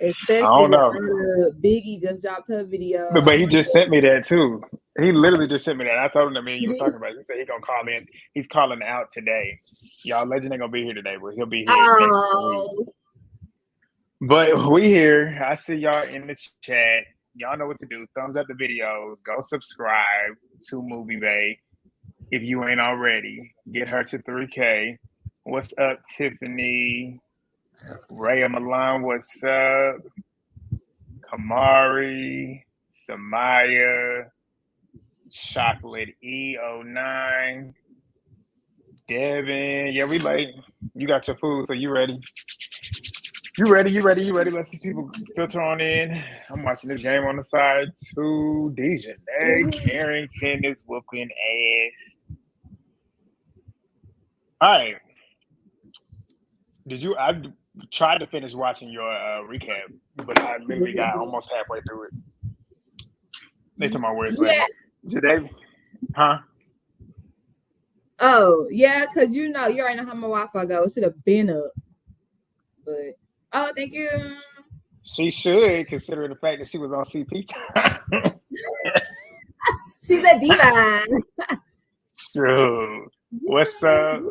Especially I don't know. Biggie just dropped her video. But he just sent me that too. He literally just sent me that. I told him that me and you was talking about it. He said he gonna call in. He's calling out today. Y'all, Legend ain't gonna be here today, but he'll be here next week. But we here. I see y'all in the chat. Y'all know what to do. Thumbs up the videos. Go subscribe to Movie Bay if you ain't already. Get her to 3K. What's up, Tiffany? Raya Milan, what's up? Kamari, Samaya, Chocolate E09, Devin. Yeah, we late. You got your food, so you ready? You ready? Let these people filter on in. I'm watching this game on the side too. Dejanay Carrington is whooping ass. All right. I tried to finish watching your recap, but I literally got almost halfway through it. They took my words later. Today, huh? Oh, yeah, because you already know how my Wi-Fi goes. Should have been up. But, thank you. She should, considering the fact that she was on CP time. She's a diva. Sure. What's up?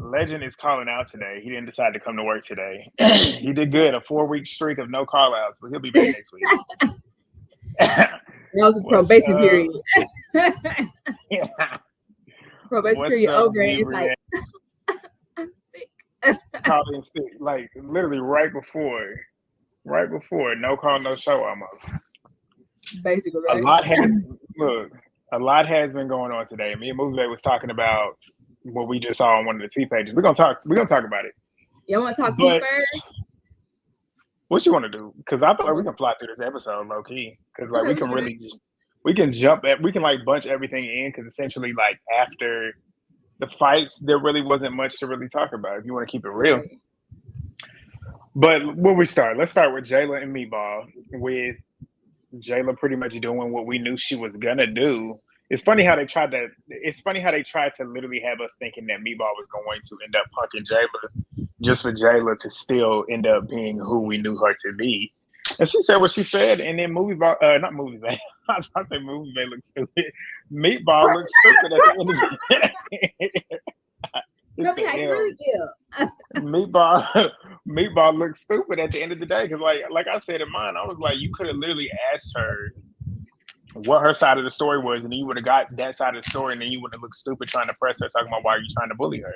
Legend is calling out today. He didn't decide to come to work today. He did good. A 4-week streak of no call outs, but he'll be back next week. That was his probation period. Yeah. Probation period over. It's like, I'm sick. Calling sick. Like, literally right before. No call, no show almost. Basically, right? A lot has been going on today. Me and Movie Bay was talking about what we just saw on one of the T pages. We're gonna talk about it. Y'all want to talk T first? What you want to do? Because I thought we can fly through this episode low key. Because like we can like bunch everything in. Because essentially, like after the fights, there really wasn't much to really talk about. If you want to keep it real. But where we start? Let's start with Jayla and Meatball. With Jayla pretty much doing what we knew she was gonna do. It's funny how they tried to literally have us thinking that Meatball was going to end up punking Jayla just for Jayla to still end up being who we knew her to be. And she said what she said, and then Movie Bay looks stupid. Meatball looks stupid at the end of the day. Tell me how you really feel. Meatball looks stupid at the end of the day because, like I said in mine, I was like, you could have literally asked her what her side of the story was, and then you would have got that side of the story, and then you would have looked stupid trying to press her, talking about why are you trying to bully her.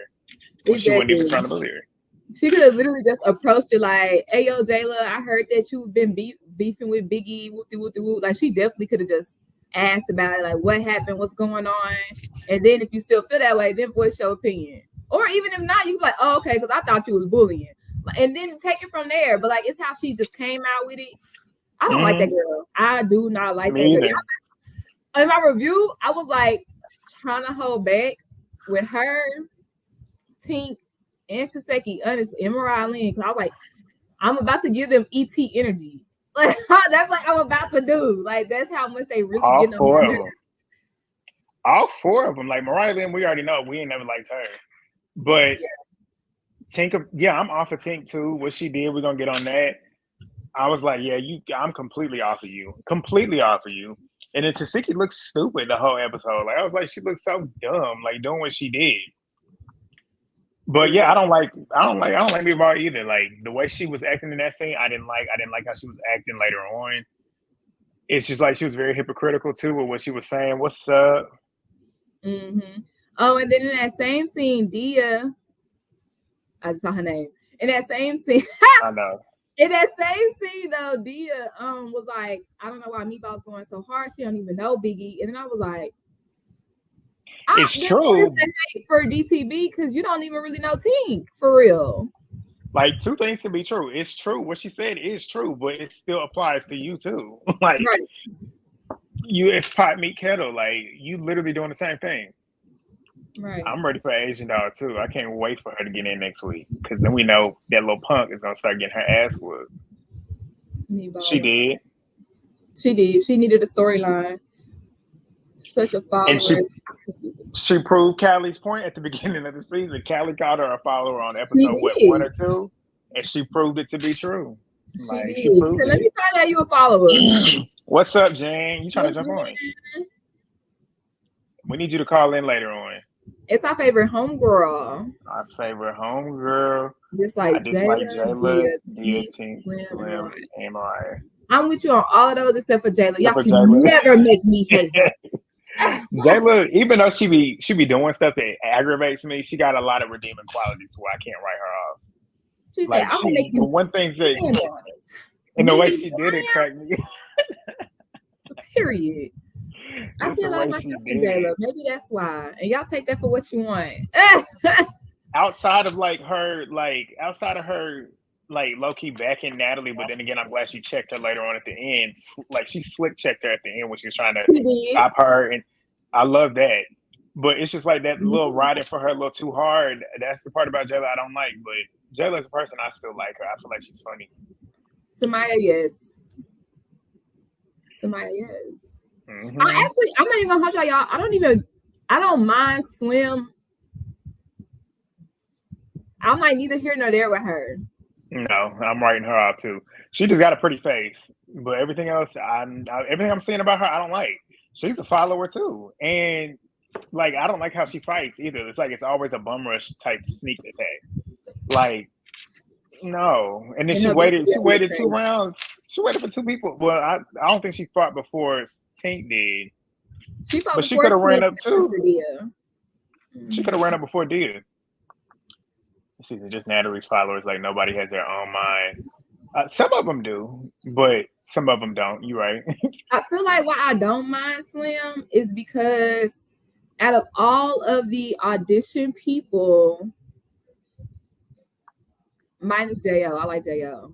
Exactly. She wasn't even trying to bully her. She could have literally just approached her like, "Hey, yo, Jayla, I heard that you've been beefing with Biggie, whoop-de-whoop-de-whoop." Like, she definitely could have just asked about it, like, what happened, what's going on, and then if you still feel that way, then voice your opinion. Or even if not, you be like, "Oh, okay," because I thought you was bullying, and then take it from there. But like, it's how she just came out with it. I don't like that girl. I do not like that girl. In my review, I was like trying to hold back with her, Tink, and Taseki, honestly, and Mariah Lynn, because I was like, I'm about to give them ET energy. Like, that's like I'm about to do. Like, that's how much they really get on my nerves. All four of them. Like, Mariah Lynn, we already know we ain't never liked her. But Tink, I'm off of Tink too. What she did, we're going to get on that. I was like, I'm completely off of you. And then Taseki looks stupid the whole episode. Like, I was like, she looks so dumb, like doing what she did. But yeah, I don't like Meatball either. Like the way she was acting in that scene, I didn't like how she was acting later on. It's just like she was very hypocritical too with what she was saying. What's up? Mm-hmm. Oh, and then in that same scene, Dia, I just saw her name. In that same scene, I know. In that same scene though, Dia was like, I don't know why Meatball's going so hard. She don't even know Biggie. And then I was like, it's true for DTB because you don't even really know Tink for real. Like, two things can be true. It's true. What she said is true, but it still applies to you too. Like, it's pot, meat, kettle. Like, you literally doing the same thing. Right. I'm ready for Asian Dog too. I can't wait for her to get in next week because then we know that little punk is gonna start getting her ass whooped. She did. She needed a storyline. Such a follower. And she proved Callie's point at the beginning of the season. Callie called her a follower on episode 1 or 2, and she proved it to be true. She Like did. she She proved said, "Let it. me find out you a follower." What's up, Jane? You trying to Hey, jump on? Jen. We need you to call in later on. It's our favorite homegirl. Our favorite homegirl. Just I like dislike Jayla, Jayla, Dia, Dia, Tink, Tink, Slim, and Slim, Mariah. and Mariah. I'm with you on all of those except for Jayla. Y'all Except for can Jayla. never make me hate her. Jayla, even though she be doing stuff that aggravates me, she got a lot of redeeming qualities where I can't write her off. She said, Like "I'm gonna make the you one thing that stand on it." and the way Meaning, she did it cracked me. period. I Just see a the lot of way my she stuff in did Jayla. it. Maybe that's why. And y'all take that for what you want. Outside of outside of her like low key backing Natalie, but then again, I'm glad she checked her later on at the end. Like she slick checked her at the end when she was trying to She did. stop her, and I love that. But it's just like that little Mhm. riding for her a little too hard. That's the part about Jayla I don't like. But Jayla as a person, I still like her. I feel like she's funny. Samaya, yes. Samaya, yes. Mm-hmm. I'm not even gonna hold y'all. I don't mind Slim. I'm like neither here nor there with her. No, I'm writing her off too. She just got a pretty face, but everything else, everything I'm seeing about her, I don't like. She's a follower too, and like I don't like how she fights either. It's like it's always a bum rush type sneak attack. Like no, and then And she her waited. She BBL is waited 2 rounds. crazy. She waited for two people. Well, I don't think she fought before Tank did, She fought but she before could have ran Slim up too. after Dia. She could have ran up before Dia. See, just Natalie's followers. Like nobody has their own mind. Some of them do, but some of them don't. You're right. I feel like why I don't mind Slim is because out of all of the audition people, minus Jo, I like Jo.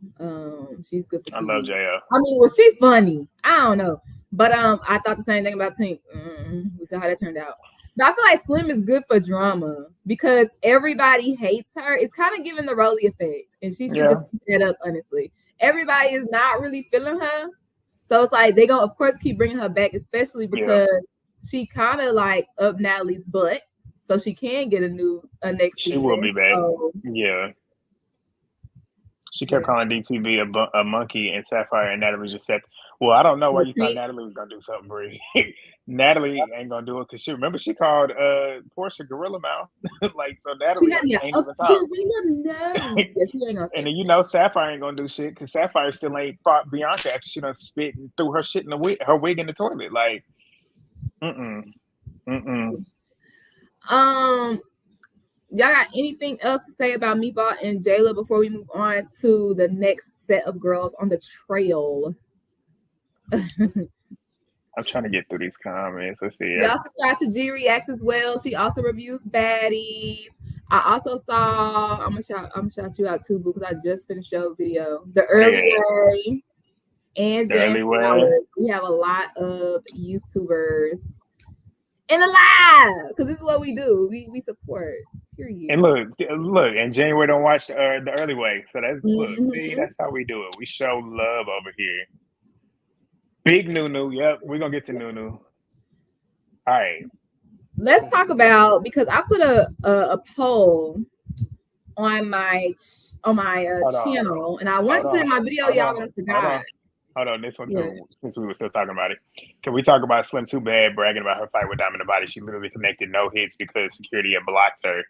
She's good for I TV. love JL. I mean, well, she's funny. I don't know, but I thought the same thing about Tink. We saw how that turned out. But I feel like Slim is good for drama because everybody hates her. It's kind of giving the Rolly effect, and she should just keep that up. Honestly, everybody is not really feeling her, so it's like they gonna, of course, keep bringing her back, especially because she kind of like up Natalie's butt, so she can get a next She season. will be back. So, Yeah. She kept calling DTV a monkey, and Sapphire and Natalie just said, "Well, I don't know why you thought Natalie was gonna do something, Brie. Natalie ain't gonna do it because she called Portia Gorilla Mouth, like so Natalie ain't even talk. And then Sapphire ain't gonna do shit because Sapphire still ain't fought Bianca after she done spit and threw her shit in her wig in the toilet. Like, Y'all got anything else to say about Meatball and Jayla before we move on to the next set of girls on the trail? I'm trying to get through these comments. Let's see. Y'all subscribe to G Reacts as well. She also reviews Baddies. I also saw. I'm gonna shout you out too, because I just finished your video. The Early Way and Jan Flowers. We have a lot of YouTubers in alive because this is what we do. We support. Period. And look, and January don't watch the Early Way, so that's see, that's how we do it. We show love over here. Big Nunu, yep, we're gonna get to Nunu. All right, let's talk about, because I put a poll on my channel, and I wanted to put in my video, y'all, but I forgot. Hold on, this one too. Since we were still talking about it, can we talk about Slim Too Bad bragging about her fight with Diamond the Body? She literally connected no hits because security had blocked her,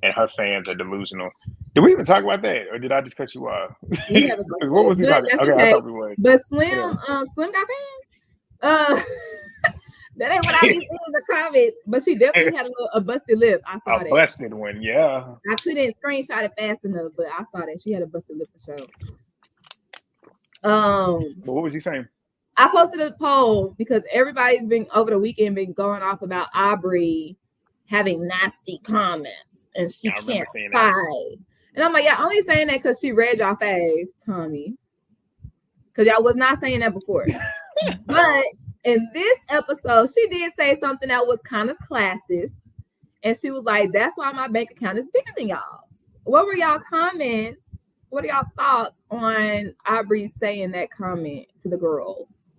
and her fans are delusional. Did we even talk about that, or did I just cut you off? What was he talking? Okay, I thought we were. But Slim got fans. That ain't what I be seeing in the comments, but she definitely had a busted lip. I saw that. A busted one, yeah. I couldn't screenshot it fast enough, but I saw that she had a busted lip for sure. But what was you saying? I posted a poll because everybody's been over the weekend been going off about Aubrey having nasty comments and she can't fight. And I'm like, y'all only saying that because she read y'all fave, Tommy. Because y'all was not saying that before. But in this episode, she did say something that was kind of classist. And she was like, that's why my bank account is bigger than y'all's. What were y'all comments? What are y'all thoughts on Aubrey saying that comment to the girls?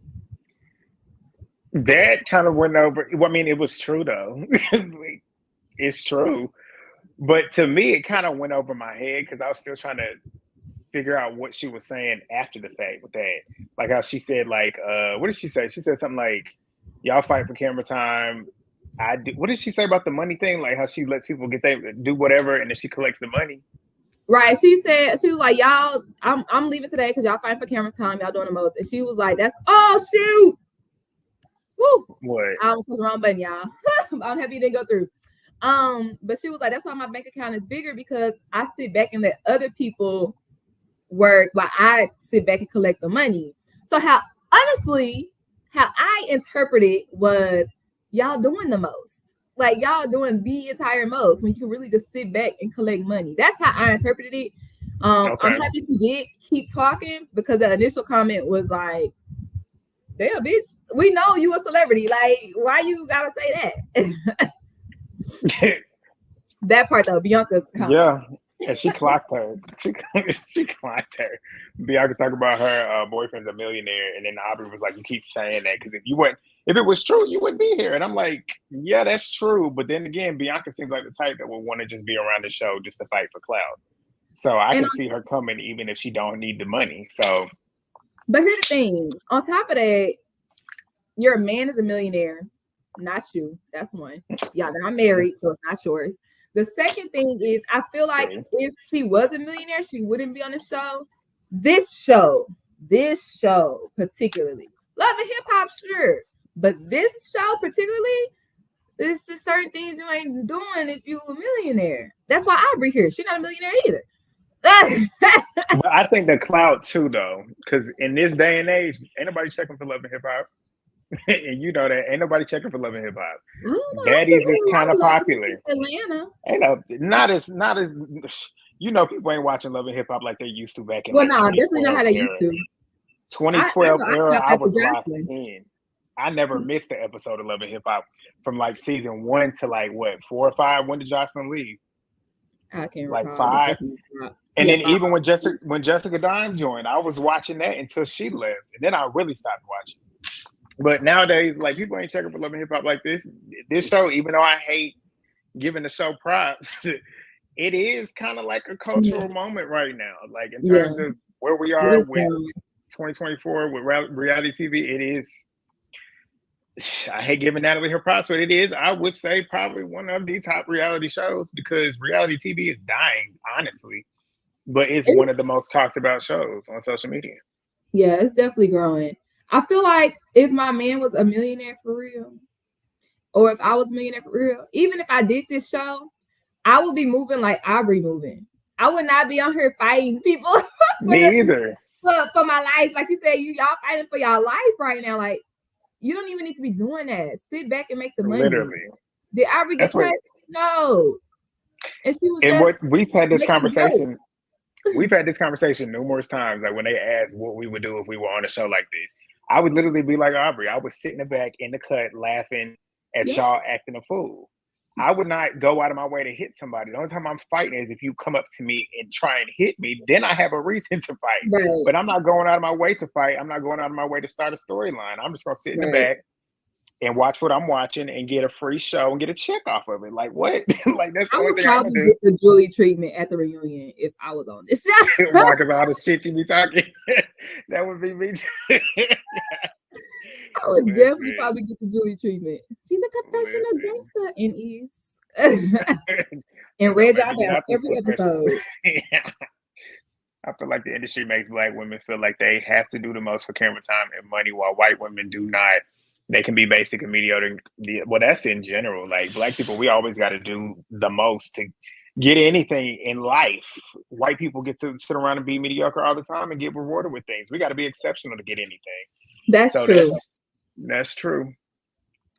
That kind of went over. Well, I mean, it was true, though. It's true. But to me, it kind of went over my head because I was still trying to figure out what she was saying after the fact with that. Like how she said, like, what did she say? She said something like, "Y'all fight for camera time. I do." What did she say about the money thing? Like how she lets people do whatever, and then she collects the money. Right. She said, she was like, y'all, I'm leaving today because y'all fighting for camera time. Y'all doing the most. And she was like, oh shoot. Woo. What? I almost pressed the wrong button, y'all. I'm happy it didn't go through. But she was like, that's why my bank account is bigger, because I sit back and let other people work while I sit back and collect the money. So how I interpreted it was, y'all doing the most. Like, y'all doing the entire most when you can really just sit back and collect money. That's how I interpreted it. Okay. I'm happy you did keep talking, because the initial comment was like, damn, bitch, we know you a celebrity. Like, why you gotta say that? That part though, Bianca's comment. Yeah, and she clocked her. She clocked her. Bianca talked about her boyfriend's a millionaire, and then Aubrey was like, "You keep saying that because if it was true, you wouldn't be here." And I'm like, "Yeah, that's true." But then again, Bianca seems like the type that would want to just be around the show just to fight for clout. So I can see her coming even if she don't need the money. So, but here's the thing: on top of that, your man is a millionaire, not you. That's one. Y'all not married, so it's not yours. The second thing is, I feel like if she was a millionaire, she wouldn't be on the show. This show particularly, Love and Hip Hop, sure, but this show particularly, there's just certain things you ain't doing if you a millionaire. That's why Aubrey here. She's not a millionaire either. But I think the clout too, though, because in this day and age, ain't nobody checking for Love and Hip Hop. And you know that ain't nobody checking for Love and Hip Hop. Baddies is kind of popular. Atlanta. Not as you know, people ain't watching Love and Hip Hop like they used to back in. Well, no, definitely not how they used to. 2012 era, I was locked in. I never missed an episode of Love and Hip Hop from like season 1 to like what 4 or 5. When did Jocelyn leave? I can't like recall. 5. And then even when Jessica Dime joined, I was watching that until she left, and then I really stopped watching. But nowadays, like, people ain't checking for Love and Hip Hop like this. This show, even though I hate giving the show props, it is kind of like a cultural moment right now. Like, in terms of where we are with 2024 with reality TV, it is. I hate giving Natalie her props, but it is, I would say, probably one of the top reality shows, because reality TV is dying, honestly. But it's one of the most talked about shows on social media. Yeah, it's definitely growing. I feel like if my man was a millionaire for real, or if I was a millionaire for real, even if I did this show, I would be moving like Aubrey moving. I would not be on here fighting people. Me either. For my life. Like she said, y'all fighting for y'all life right now. Like, you don't even need to be doing that. Sit back and make the money. Literally. Did Aubrey get touched? No. And she was we've had this conversation. We've had this conversation numerous times. Like, when they asked what we would do if we were on a show like this, I would literally be like Aubrey. I would sit in the back in the cut laughing at y'all acting a fool. I would not go out of my way to hit somebody. The only time I'm fighting is if you come up to me and try and hit me. Then I have a reason to fight. Right. But I'm not going out of my way to fight. I'm not going out of my way to start a storyline. I'm just going to sit in the back and watch what I'm watching and get a free show and get a check off of it. Like, what? Like, that's the only thing I would do. Get the Julie treatment at the reunion if I was on this show. Why? Because all the shit you be talking. That would be me. I would definitely probably get the Julie treatment. She's a confessional gangster and is. And read y'all down every episode. I feel like the industry makes Black women feel like they have to do the most for camera time and money, while white women do not. They can be basic and mediocre. Well, that's in general. Like, Black people, we always got to do the most to get anything in life. White people get to sit around and be mediocre all the time and get rewarded with things. We got to be exceptional to get anything. That's true. That's true.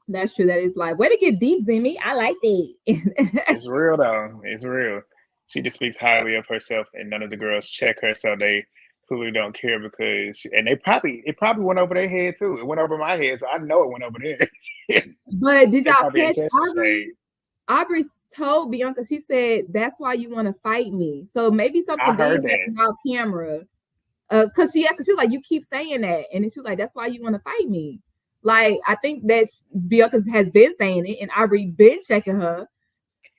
That's true. That is like, way to get deep, Zimmy. I like that. It's real, though. It's real. She just speaks highly of herself, and none of the girls check her, so they clearly don't care, because, and it probably went over their head too. It went over my head, so I know it went over there. But did y'all catch Aubrey? Aubrey told Bianca, she said, that's why you want to fight me. So maybe something did about camera. Cause she was like, you keep saying that, and then she was like, that's why you want to fight me. Like, I think that Bianca has been saying it, and Aubrey been checking her,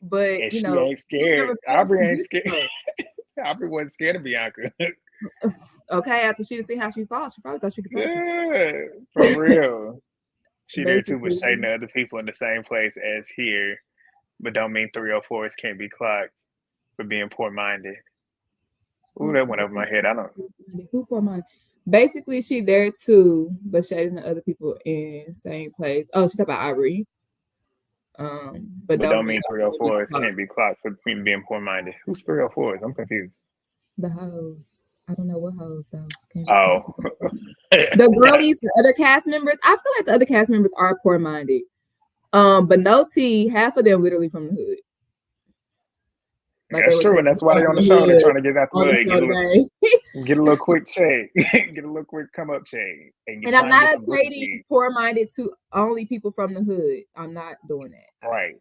but and she ain't scared. Aubrey ain't scared. Aubrey wasn't scared of Bianca. Okay, after she see how she falls, she probably thought she could take it. Yeah, for real. She there too, but Basically. shading the other people in the same place as here, but don't mean 304s can't be clocked for being poor minded. Ooh, that went over my head. I don't. Who poor money? Basically, she there too, but shading the other people in same place. Oh, she's talking about Ivory. But But don't don't mean mean 304s Ivory. can't be clocked for being poor minded. Who's 304s? I'm confused. The hoes. I don't know what hoes though. Can't be Oh. clocked. The girlies, the other cast members. I feel like the other cast members are poor minded. But no tea, half of them literally from the hood. Like they That's were true, and taking that's why they're on the the show. They're hood trying to get out the on the mud, show today. get a little quick check, get a little quick come up check, and you're And I'm trying to get not some equating booty. poor minded to only people from the hood. I'm not doing that. Right.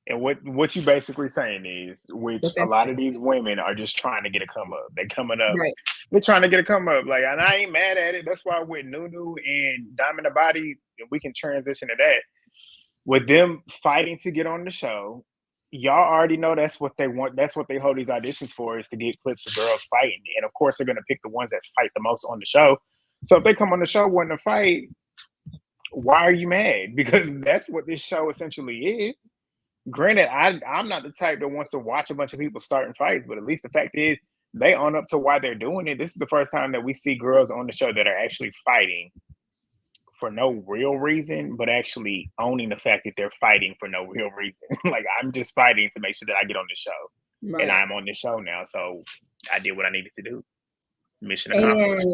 And what you basically saying is, which But a that's lot of it. these women are just trying to get a come up. They coming up. Right. They're trying to get a come up. Like, and I ain't mad at it. That's why with Nunu and Diamond the Body, we can transition to that. With them fighting to get on the show, y'all already know that's what they want. That's what they hold these auditions for, is to get clips of girls fighting. And of course, they're gonna pick the ones that fight the most on the show. So if they come on the show wanting to fight, why are you mad? Because that's what this show essentially is. Granted, I'm not the type that wants to watch a bunch of people starting fights, but at least the fact is they own up to why they're doing it. This is the first time that we see girls on the show that are actually fighting for no real reason, but actually owning the fact that they're fighting for no real reason. Like, I'm just fighting to make sure that I get on the show. Right. And I'm on the show now, so I did what I needed to do. Mission accomplished.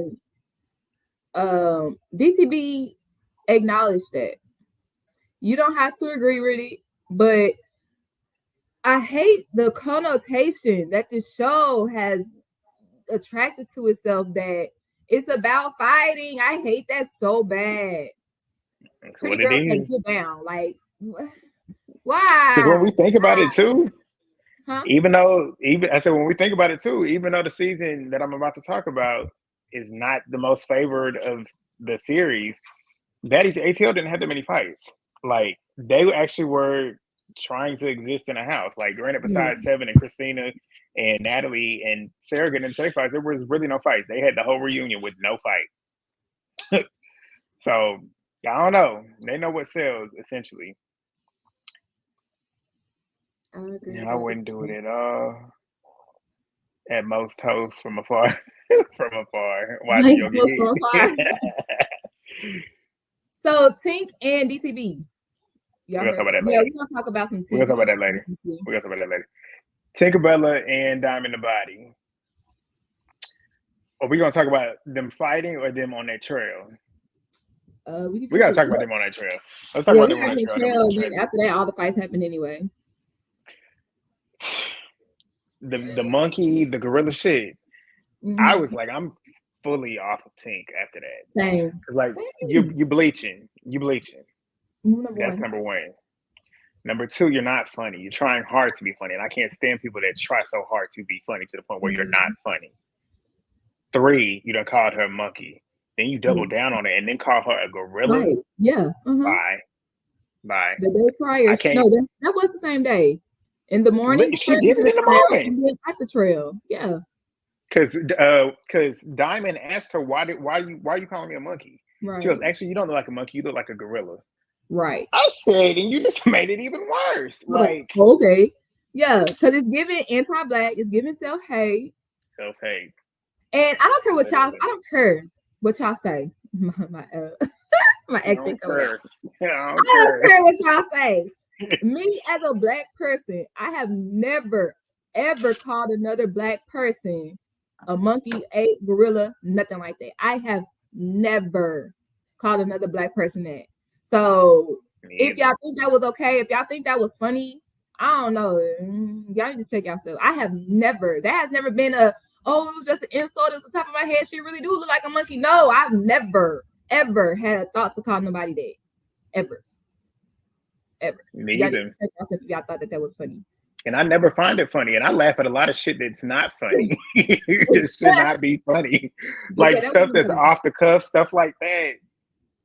And DCB acknowledged that. You don't have to agree with it, but I hate the connotation that the show has attracted to itself, that it's about fighting. I hate that so bad. That's Pretty what it girls say is. get down. Like, Because why? when we think about it too, Huh? even I said when we think about it too, even though the season that I'm about to talk about is not the most favored of the series, Baddies ATL didn't have that many fights. Like, they actually were trying to exist in a house. Like, granted, besides Seven and Christina and Natalie and Sarah getting into their fights, there was really no fights. They had the whole reunion with no fight. So I don't know. They know what sells, essentially. I wouldn't do it at all. At most, host from afar. From afar. Watching Yogi hit. So Tink and DCB. We're gonna talk about that Yeah, later. we're gonna talk about some We're gonna talk about that later. We're gonna talk about that later. Tinkerbella and Diamond the Body. Are we gonna talk about them fighting or them on that trail? We gotta talk about them on that trail. Let's talk about them on that trail. Then after that, all the fights happened anyway. The monkey, the gorilla shit. Mm-hmm. I was like, I'm fully off of Tink after that. Same. It's like you bleaching. That's number one. Number two, you're not funny. You're trying hard to be funny, and I can't stand people that try so hard to be funny to the point where you're not funny. Three, you done called her a monkey. Then you double down on it and then call her a gorilla. Right. Yeah. Bye. The day prior. No, that was the same day. In the morning. She did it in the moment. And then at the trail. Yeah. Because Diamond asked her, why are you calling me a monkey? Right. She goes, actually, you don't look like a monkey. You look like a gorilla. Right. I said, and you just made it even worse. Like, okay. Yeah, because it's giving anti-black, it's giving self-hate. Self-hate. And I don't care what y'all say. My accent. I don't care what y'all say. Me as a black person, I have never ever called another black person a monkey, a gorilla, nothing like that. I have never called another black person that. So if y'all think that was okay, if y'all think that was funny, I don't know. Y'all need to check yourself. That has never been it was just an insult at the top of my head. She really do look like a monkey. No, I've never, ever had a thought to call nobody that. Ever. Me either. Check yourself if y'all thought that was funny. And I never find it funny. And I laugh at a lot of shit that's not funny. It should not be funny. Like stuff that's off the cuff, stuff like that,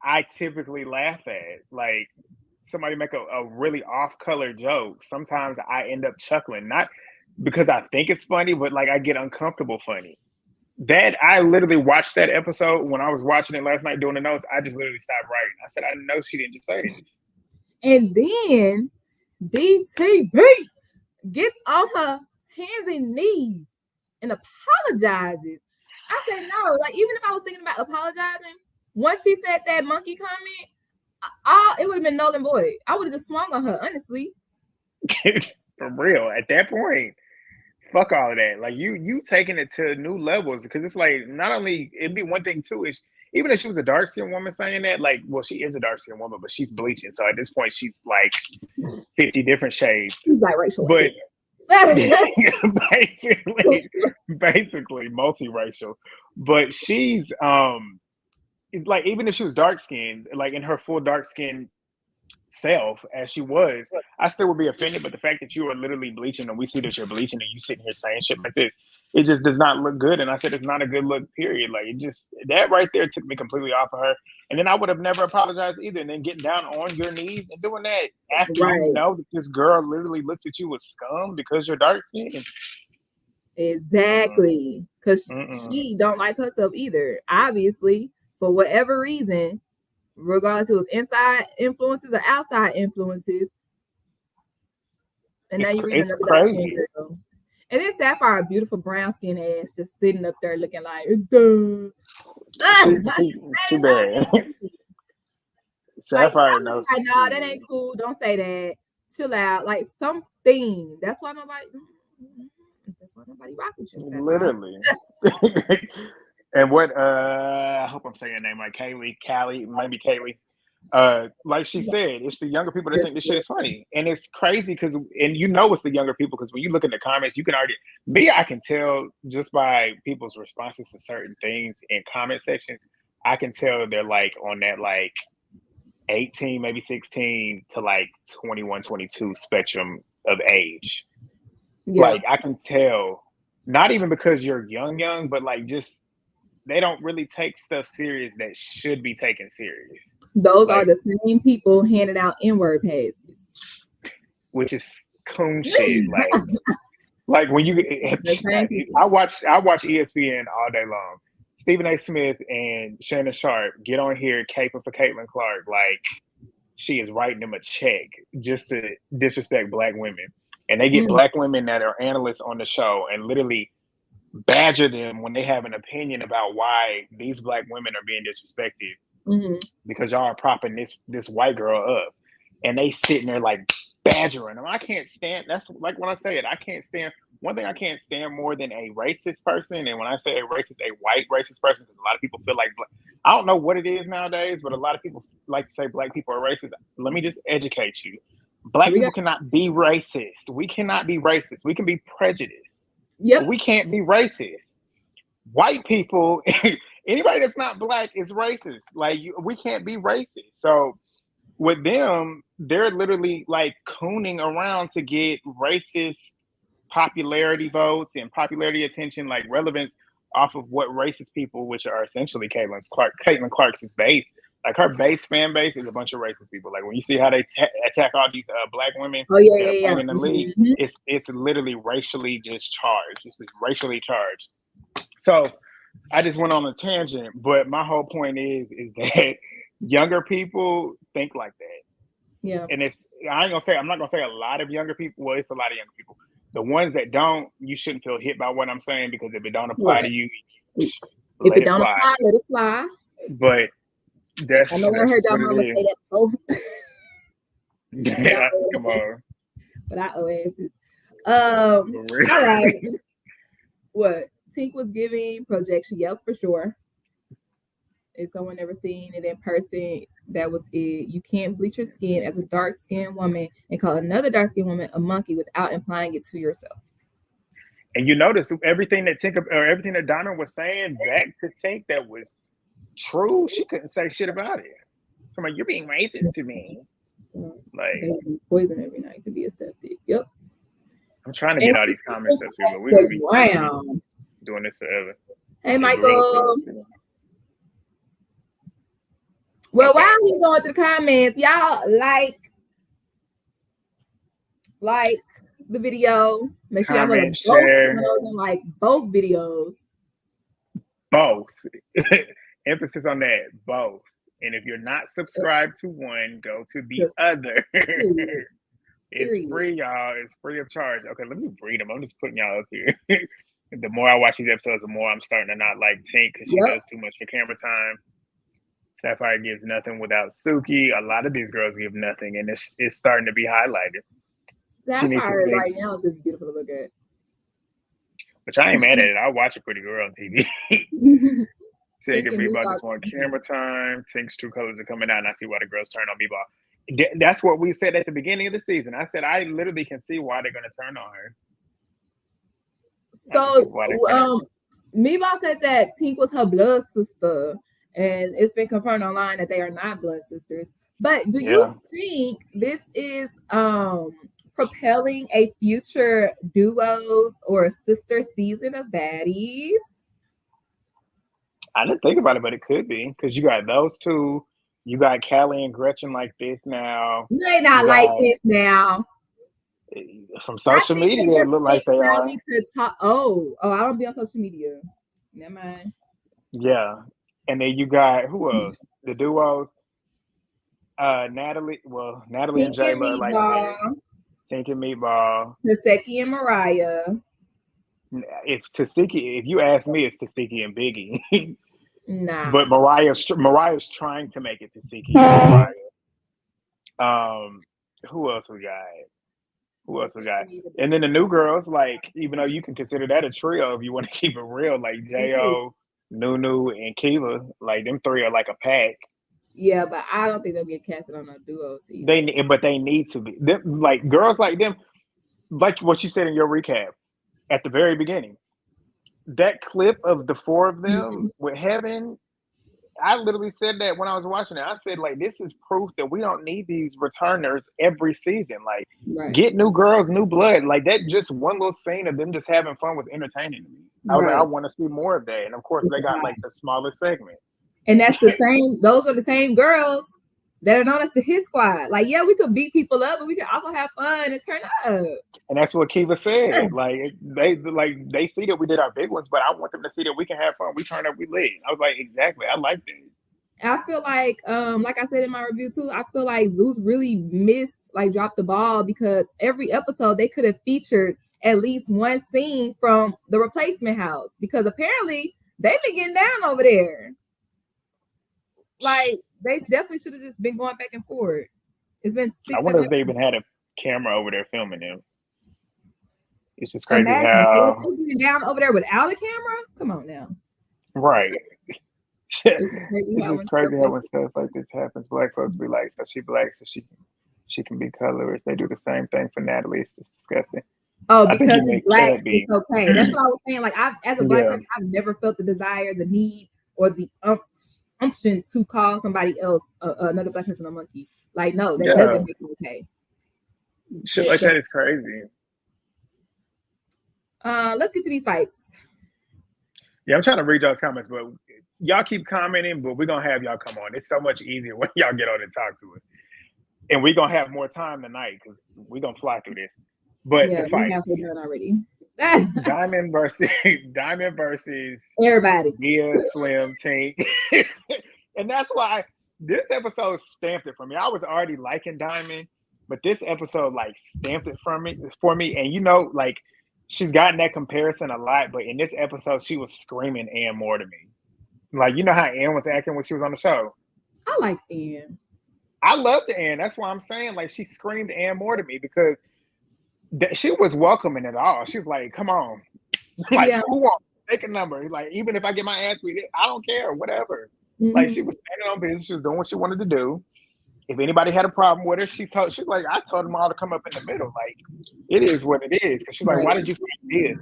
I typically laugh at. Like somebody make a really off-color joke. Sometimes I end up chuckling. Not because I think it's funny, but like I get uncomfortable funny. That I literally watched that episode when I was watching it last night doing the notes. I just literally stopped writing. I said, I know she didn't just say this. And then DTB gets on her hands and knees and apologizes. I said, no, like, even if I was thinking about apologizing, once she said that monkey comment, it would have been null and void. I would have just swung on her, honestly. For real. At that point, fuck all of that. Like you taking it to new levels, because it's like, not only it'd be one thing too, is even if she was a dark skinned woman saying that, like, well, she is a dark skinned woman, but she's bleaching. So at this point, she's like 50 different shades. She's like racial. But basically multiracial. But she's like, even if she was dark skinned, like in her full dark skin self as she was, I still would be offended. But the fact that you are literally bleaching and we see that you're bleaching and you sitting here saying shit like this, it just does not look good. And I said, it's not a good look, period. Like, it just, that right there took me completely off of her. And then I would have never apologized either. And then getting down on your knees and doing that after you know that this girl literally looks at you with scum because you're dark skinned. Exactly. Because she don't like herself either, obviously, for whatever reason, regardless if it was inside influences or outside influences. And now it's crazy. And then Sapphire, a beautiful brown skin ass, just sitting up there looking like, duh. She bad. Sapphire knows. Like, no, that ain't cool. Don't say that. Chill out. Like, something. That's why nobody rock with you, Sapphire. Literally. And what I hope I'm saying your name right, Callie, maybe Kaylee. Like she said, it's the younger people that think this shit is funny. And it's crazy because, and you know, it's the younger people, because when you look in the comments, you can already, I can tell just by people's responses to certain things in comment sections, I can tell they're like on that like 18, maybe 16 to like 21, 22 spectrum of age. Yeah. Like, I can tell, not even because you're young, but like, just, they don't really take stuff serious that should be taken serious. Those are the same people handing out N-word passes, which is coon shit. Like when you, I watch ESPN all day long. Stephen A. Smith and Shannon Sharp get on here caping for Caitlin Clark like she is writing them a check just to disrespect Black women, and they get Black women that are analysts on the show and literally badger them when they have an opinion about why these Black women are being disrespected. Because y'all are propping this white girl up, and they sitting there like badgering them. I can't stand. That's like when I say it. I can't stand. One thing I can't stand more than a racist person, and when I say a racist, a white racist person, because a lot of people feel like, I don't know what it is nowadays, but a lot of people like to say Black people are racist. Let me just educate you. Black people cannot be racist. We cannot be racist. We can be prejudiced. But we can't be racist. White people. Anybody that's not Black is racist. Like, we can't be racist. So with them, they're literally like cooning around to get racist popularity votes and popularity attention, like relevance off of what racist people, which are essentially Caitlin Clark's base. Like, her base fan base is a bunch of racist people. Like, when you see how they attack all these Black women that are playing in the league, it's literally racially just charged. It's racially charged. So I just went on a tangent, but my whole point is that younger people think like that. Yeah. And I'm not gonna say a lot of younger people. Well, it's a lot of younger people. The ones that don't, you shouldn't feel hit by what I'm saying, because if it don't apply to you, if it don't apply, let it fly. But that's, I know I heard y'all mama say that before. Yeah, come on. But I oasis. All right. What? Tink was giving projection. Yep, for sure. If someone never seen it in person, that was it. You can't bleach your skin as a dark-skinned woman and call another dark-skinned woman a monkey without implying it to yourself. And you notice everything that everything that Donna was saying back to Tink that was true, she couldn't say shit about it. I'm like, you're being racist to me. Like, poison every night to be accepted. Yep. I'm trying to get all these comments up here, but we're gonna be doing this forever. Hey, Michael. Well, while he's going through the comments, y'all like the video. Make sure y'all go to both videos. both. Emphasis on that, both. And if you're not subscribed to one, go to the other. Period. It's free, y'all. It's free of charge. Okay, let me read them. I'm just putting y'all up here. The more I watch these episodes, the more I'm starting to not like Tink because she does too much for camera time. Sapphire gives nothing without Suki. A lot of these girls give nothing, and it's starting to be highlighted. Sapphire right now is just beautiful to look at. Which I ain't mad at it. I watch a pretty girl on TV. Tink and Meatball just want camera time. Tink's true colors are coming out, and I see why the girls turn on Meatball. That's what we said at the beginning of the season. I said I literally can see why they're going to turn on her. So, Meatball said that Tink was her blood sister, and it's been confirmed online that they are not blood sisters. But do you think this is propelling a future duos or sister season of Baddies? I didn't think about it, but it could be because you got those two. You got Callie and Gretchen like this now. They're not like this now. From social media, it look like they are. Oh, I don't be on social media. Never mind. Yeah, and then you got who else? The duos. Natalie and Jayla like that. Tink and Meatball. Taseki and Mariah. If you ask me, it's Taseki and Biggie. Nah. But Mariah's trying to make it Taseki and Mariah. Who else we got? And then the new girls, like, even though you can consider that a trio if you want to keep it real, like J.O., Nunu, and Kiva, like them three are like a pack. Yeah, but I don't think they'll get casted on a duo season. But they need to be. Like girls like them, like what you said in your recap at the very beginning. That clip of the four of them with Heaven, I literally said that when I was watching it. I said, like, this is proof that we don't need these returners every season. Like, get new girls, new blood. Like, that just one little scene of them just having fun was entertaining to me. I was like, I want to see more of that. And, of course, they got, like, the smallest segment. And that's the same. Those are the same girls that are known as the Hit Squad. Like, yeah, we could beat people up, but we could also have fun and turn up. And that's what Kiva said. Like, they see that we did our big ones, but I want them to see that we can have fun. We turn up, we lit. I was like, exactly. I like that. I feel like I said in my review too, I feel like Zeus really dropped the ball because every episode they could have featured at least one scene from the replacement house because apparently they've been getting down over there. Like, they definitely should have just been going back and forth. It's been 6 I wonder if they even had a camera over there filming them. It's just crazy how they're getting down over there without a camera. Come on now. Right. It's just crazy how when stuff like this happens, black folks be like, so she black, so she can be colorist. They do the same thing for Natalie. It's just disgusting. Oh, because it's black, it's okay. That's what I was saying. Like, as a black person, I've never felt the desire, the need, or the umption to call somebody else another black person a monkey. Like, no, that doesn't make it okay. Shit like that is crazy. Let's get to these fights. Yeah, I'm trying to read y'all's comments, but y'all keep commenting, but we're going to have y'all come on. It's so much easier when y'all get on and talk to us. And we're going to have more time tonight because we're going to fly through this. But the fights. We have done already. Diamond versus everybody. Mia, Slim, Tink. And that's why this episode stamped it for me. I was already liking Diamond, but this episode like stamped it for me. And you know, like she's gotten that comparison a lot, but in this episode, she was screaming Ann more to me. Like, you know how Ann was acting when she was on the show? I like Ann. I loved Ann. That's why I'm saying, like, she screamed Ann more to me because she was welcoming it all. She was like, come on. Like, who wants to take a number? Like, even if I get my ass beat, I don't care, whatever. Mm-hmm. Like, she was standing on business. She was doing what she wanted to do. If anybody had a problem with her, she's like, I told them all to come up in the middle. Like, it is what it is. Because she's like, why did you fight this?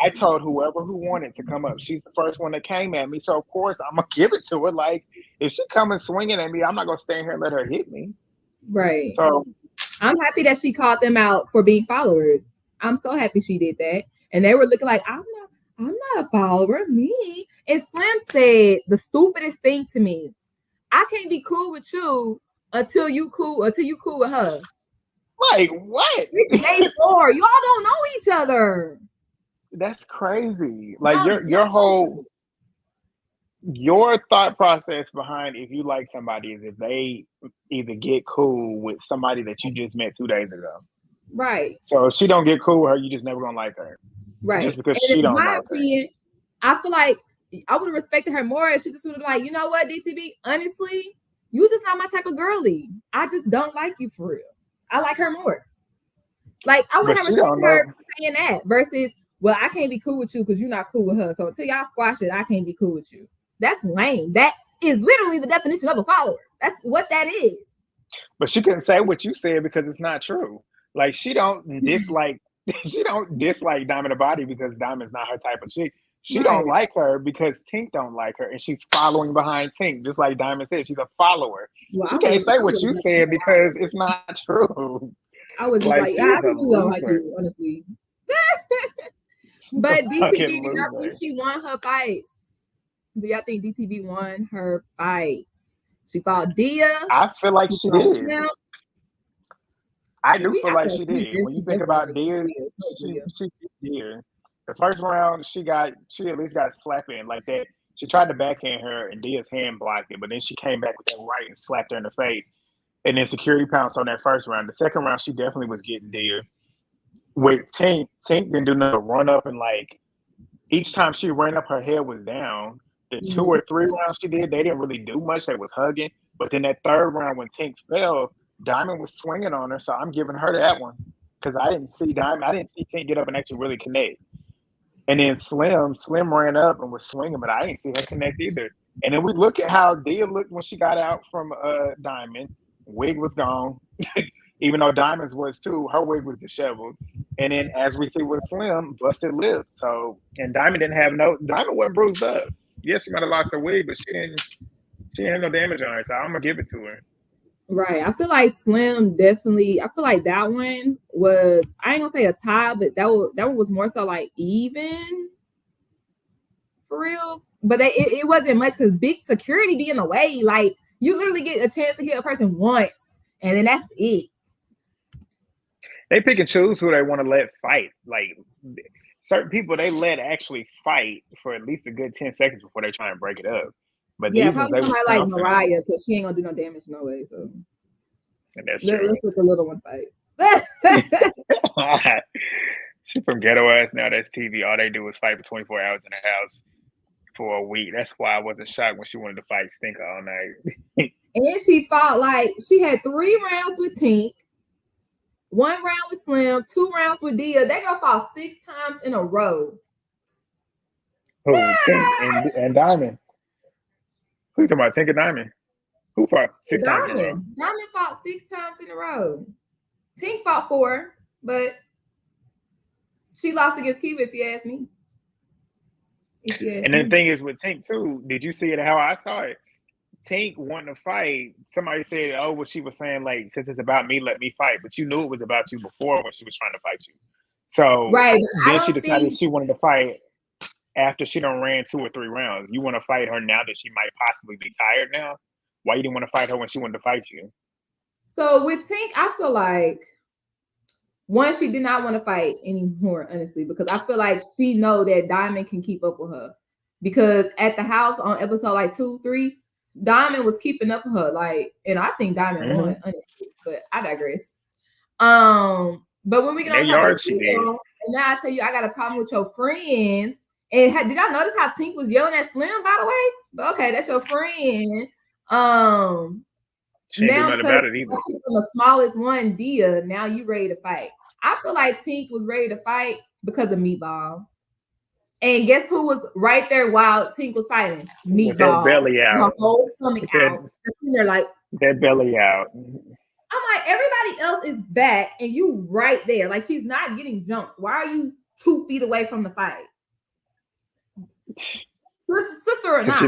I told whoever who wanted to come up. She's the first one that came at me. So, of course, I'm going to give it to her. Like, if she coming swinging at me, I'm not going to stand here and let her hit me. Right. So, I'm happy that she called them out for being followers. I'm so happy she did that. And they were looking like, I'm not a follower, me. And Slim said the stupidest thing to me. I can't be cool with you until you cool with her. Like, what? It's day 4. Y'all don't know each other. That's crazy. Like, your whole your thought process behind if you like somebody is if they either get cool with somebody that you just met 2 days ago. Right. So if she don't get cool with her, you just never gonna like her. Just Right. because And she in don't my like her. opinion, I feel like I would have respected her more if she just would have been like, you know what, DTB, honestly, you just not my type of girly. I just don't like you for real. I like her more. Like I would But have she don't respected know. her for saying that versus, well, I can't be cool with you because you're not cool with her. So until y'all squash it, I can't be cool with you. That's lame. That is literally the definition of a follower. That's what that is. But she couldn't say what you said because it's not true. Like she don't dislike she don't dislike Diamond Body because Diamond's not her type of chick. She don't Right. like her because Tink don't like her, and she's following behind Tink, just like Diamond said. She's a follower. Well, She can't say what you said because it's not true. I was just Like like, she yeah, is I a think you don't like loser. you, honestly. She's a But DTV, fucking do y'all think loser. she won her fights? Do y'all think DTV won her fights? She fought Dia. I feel like She she fought did. Slim. I do feel I like feel like she she did. did. When She you think definitely about won Deers, against she Dia. she did. The first round, she at least got slapped in like that. She tried to backhand her, and Dia's hand blocked it, but then she came back with that right and slapped her in the face. And then security pounced on that first round. The second round, she definitely was getting Dia. With Tink didn't do nothing but run up and like each time she ran up, her head was down. The 2 or 3 rounds she did, they didn't really do much. They was hugging. But then that third round when Tink fell, Diamond was swinging on her, so I'm giving her that one because I didn't see Tink get up and actually really connect. And then Slim ran up and was swinging, but I didn't see her connect either. And then we look at how Dia looked when she got out from Diamond. Wig was gone, even though Diamond's was too. Her wig was disheveled. And then as we see with Slim, busted lip. So and Diamond wasn't bruised up. Yes, she might have lost her wig, but she didn't have no damage on her. So I'm gonna give it to her. Right. I feel like Slim definitely. I feel like that one was. I ain't gonna say a tie, but that one was more so like even for real. But it wasn't much because big security be in the way. Like you literally get a chance to hit a person once, and then that's it. They pick and choose who they want to let fight. Like certain people, they let actually fight for at least a good 10 seconds before they try and break it up. But Yeah, these ones, probably they was somebody like pouncing on them. Mariah because she ain't gonna do no damage no way. So And that's true. let's let the little one fight. She from ghetto ass now. That's TV. All they do is fight for 24 hours in the house for a week. That's why I wasn't shocked when she wanted to fight Stinker all night. And she fought like she had 3 rounds with Tink, 1 round with Slim, 2 rounds with Dia. They gonna fought 6 times in a row. Who? Tink and Diamond. Who you talking about? Tink and Diamond. Who fought 6 times in a row? Diamond fought 6 times in a row. Tink fought 4, but she lost against Kiva, if you ask me. And then the thing is with Tink too, did you see it how I saw it? Tink wanting to fight. Somebody said, "Oh, well, she was saying like, since it's about me, let me fight." But you knew it was about you before when she was trying to fight you. So right, then she decided she wanted to fight after she done ran 2 or 3 rounds. You want to fight her now that she might possibly be tired now? Why you didn't want to fight her when she wanted to fight you? So with Tink, I feel like one, she did not want to fight anymore, honestly, because I feel like she know that Diamond can keep up with her. Because at the house on episode like 2, 3, Diamond was keeping up with her, like, and I think Diamond won, honestly. But I digress. But when we get on top of and now I tell you, I got a problem with your friends. And did y'all notice how Tink was yelling at Slim? By the way, but okay, that's your friend. She didn't do nothing about it either. From the smallest one, Dia, now you ready to fight. I feel like Tink was ready to fight because of Meatball. And guess who was right there while Tink was fighting? Meatball. With that belly out. Her whole stomach out. They're like, that belly out. I'm like, everybody else is back and you right there. Like, she's not getting jumped. Why are you 2 feet away from the fight? Sister or not?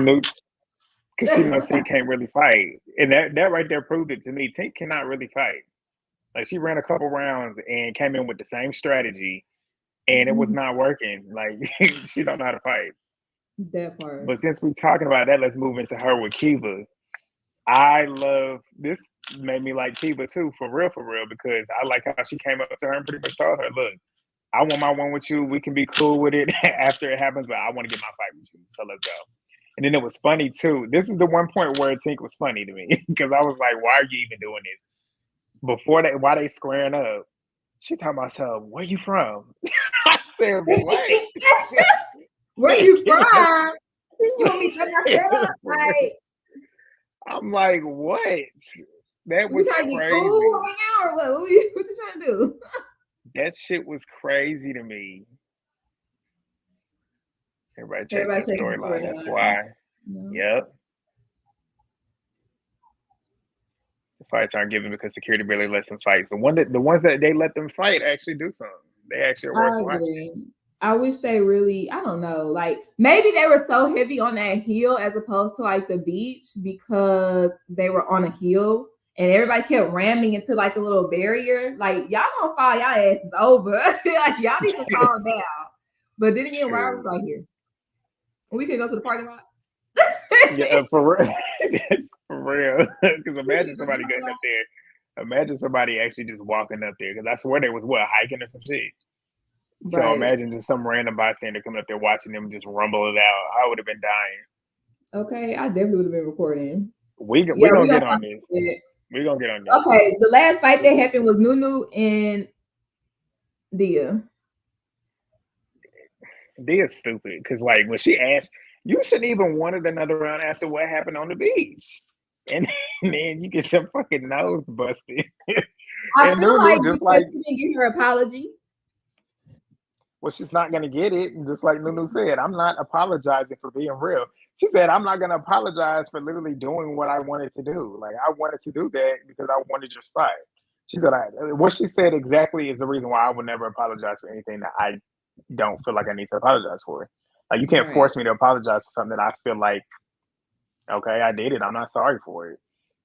Because she knows Tink can't really fight. And that right there proved it to me. Tink cannot really fight. Like, she ran a couple rounds and came in with the same strategy, and it was not working. Like, she don't know how to fight. That part. But since we're talking about that, let's move into her with Kiva. I love this. Made me like Kiva too, for real, because I like how she came up to her and pretty much told her, "Look, I want my one with you. We can be cool with it after it happens, but I want to get my fight with you. So let's go." And then it was funny too. This is the one point where Tink was funny to me because I was like, "Why are you even doing this?" Before that, why they squaring up? She talking about herself. Where you from? I said, "What? Where you from? You want me to fuck myself? Like, I'm like, what? That we was trying to get crazy. cool right now, or what? What you trying to do? That shit was crazy to me. Everybody chasing Everybody the checking the storyline. That's storyline. why. Yeah. Yep. The fights aren't given because security barely lets them fight. The ones that they let them fight actually do something. They actually are worth I watching. agree. I wish they really, I don't know, like maybe they were so heavy on that hill as opposed to like the beach because they were on a hill and everybody kept ramming into like the little barrier. Like, y'all gonna fall, y'all ass is over. Like, y'all need to calm down. But then again, why are we right here? We could go to the parking lot. Yeah, for real. For real. Because imagine somebody getting up there. Imagine somebody actually just walking up there. Because I swear they was hiking or some shit. So Right. imagine just some random bystander coming up there watching them just rumble it out. I would have been dying. Okay, I definitely would have been recording. We're gonna get on this. We're gonna get on this. Okay, the last fight that happened was Nunu and Dia. Dia's stupid because like when she asked, you shouldn't even wanted another round after what happened on the beach, and then you get your fucking nose busted. I and feel Nunu like just because she didn't get her apology. well, she's not gonna get it. And just like Nunu said, I'm not apologizing for being real. She said, I'm not gonna apologize for literally doing what I wanted to do. Like I wanted to do that because I wanted your spot. She said, what she said exactly is the reason why I would never apologize for anything that I don't feel like I need to apologize for. Like you can't force me to apologize for something that I feel like, okay, I did it. I'm not sorry for it.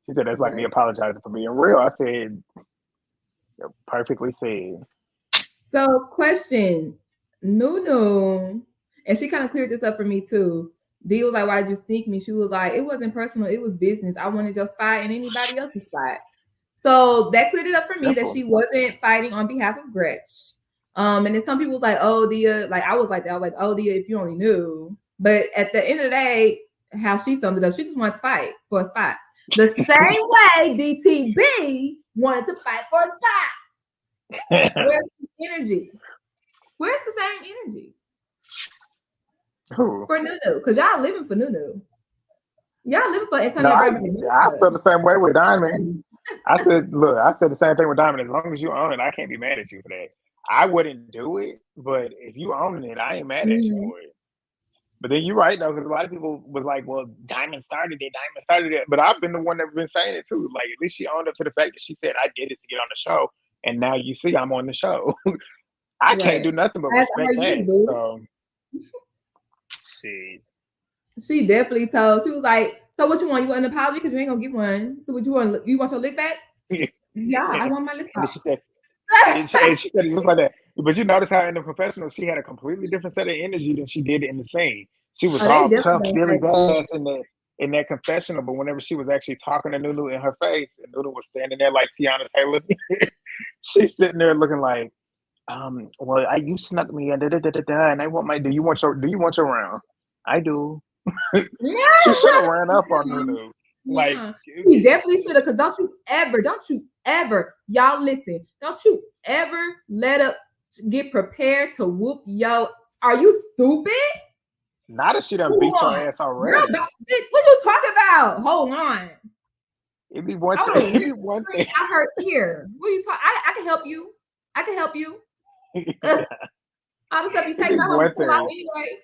She said that's like me apologizing for being real. I said, perfectly said. So, question, Nunu, and she kind of cleared this up for me too. Dee was like, "Why'd you sneak me?" She was like, "It wasn't personal. It was business. I wanted your spot and anybody else's spot." So that cleared it up for me that she wasn't fighting on behalf of Gretch. And then some people was like, "Oh, Dia," like I was like that. I was like, "Oh, Dia, if you only knew." But at the end of the day, how she summed it up, she just wanted to fight for a spot. The same way DTB wanted to fight for a spot. Where's the energy? Where's the same energy? Who? For Nunu, because y'all living for Nunu. Y'all living for Antonio Brown. I feel the same way with Diamond. I said the same thing with Diamond. As long as you own it, I can't be mad at you for that. I wouldn't do it, but if you own it, I ain't mad at you for it. But then you're right though, because a lot of people was like, "Well, Diamond started it." But I've been the one that's been saying it too. Like at least she owned up to the fact that she said, "I did this to get on the show," and now you see I'm on the show. I can't do nothing but respect that. So, shit. She definitely told. She was like, "So what you want? You want an apology because you ain't gonna get one. So what you want? You want your lick back?" Yeah, I want my lick back. And she said it just like that. But you notice how in the confessional she had a completely different set of energy than she did in the scene. She was all tough, Billy Bass in that confessional, but whenever she was actually talking to Nunu in her face, and Nunu was standing there like Tiana Taylor, she's sitting there looking like, well, you snuck me and and I want my. Do you want your round? I do. She should have ran up on Nunu. Like you definitely should have, because don't you ever, y'all listen, don't you ever let up get prepared to whoop yo. Are you stupid? Not if she done beat your ass already. Girl, what you talking about? Hold on. It'd be one thing. It'd be one thing. I heard here. What you talk? I can help you. I can help you. All the stuff you take out anyway.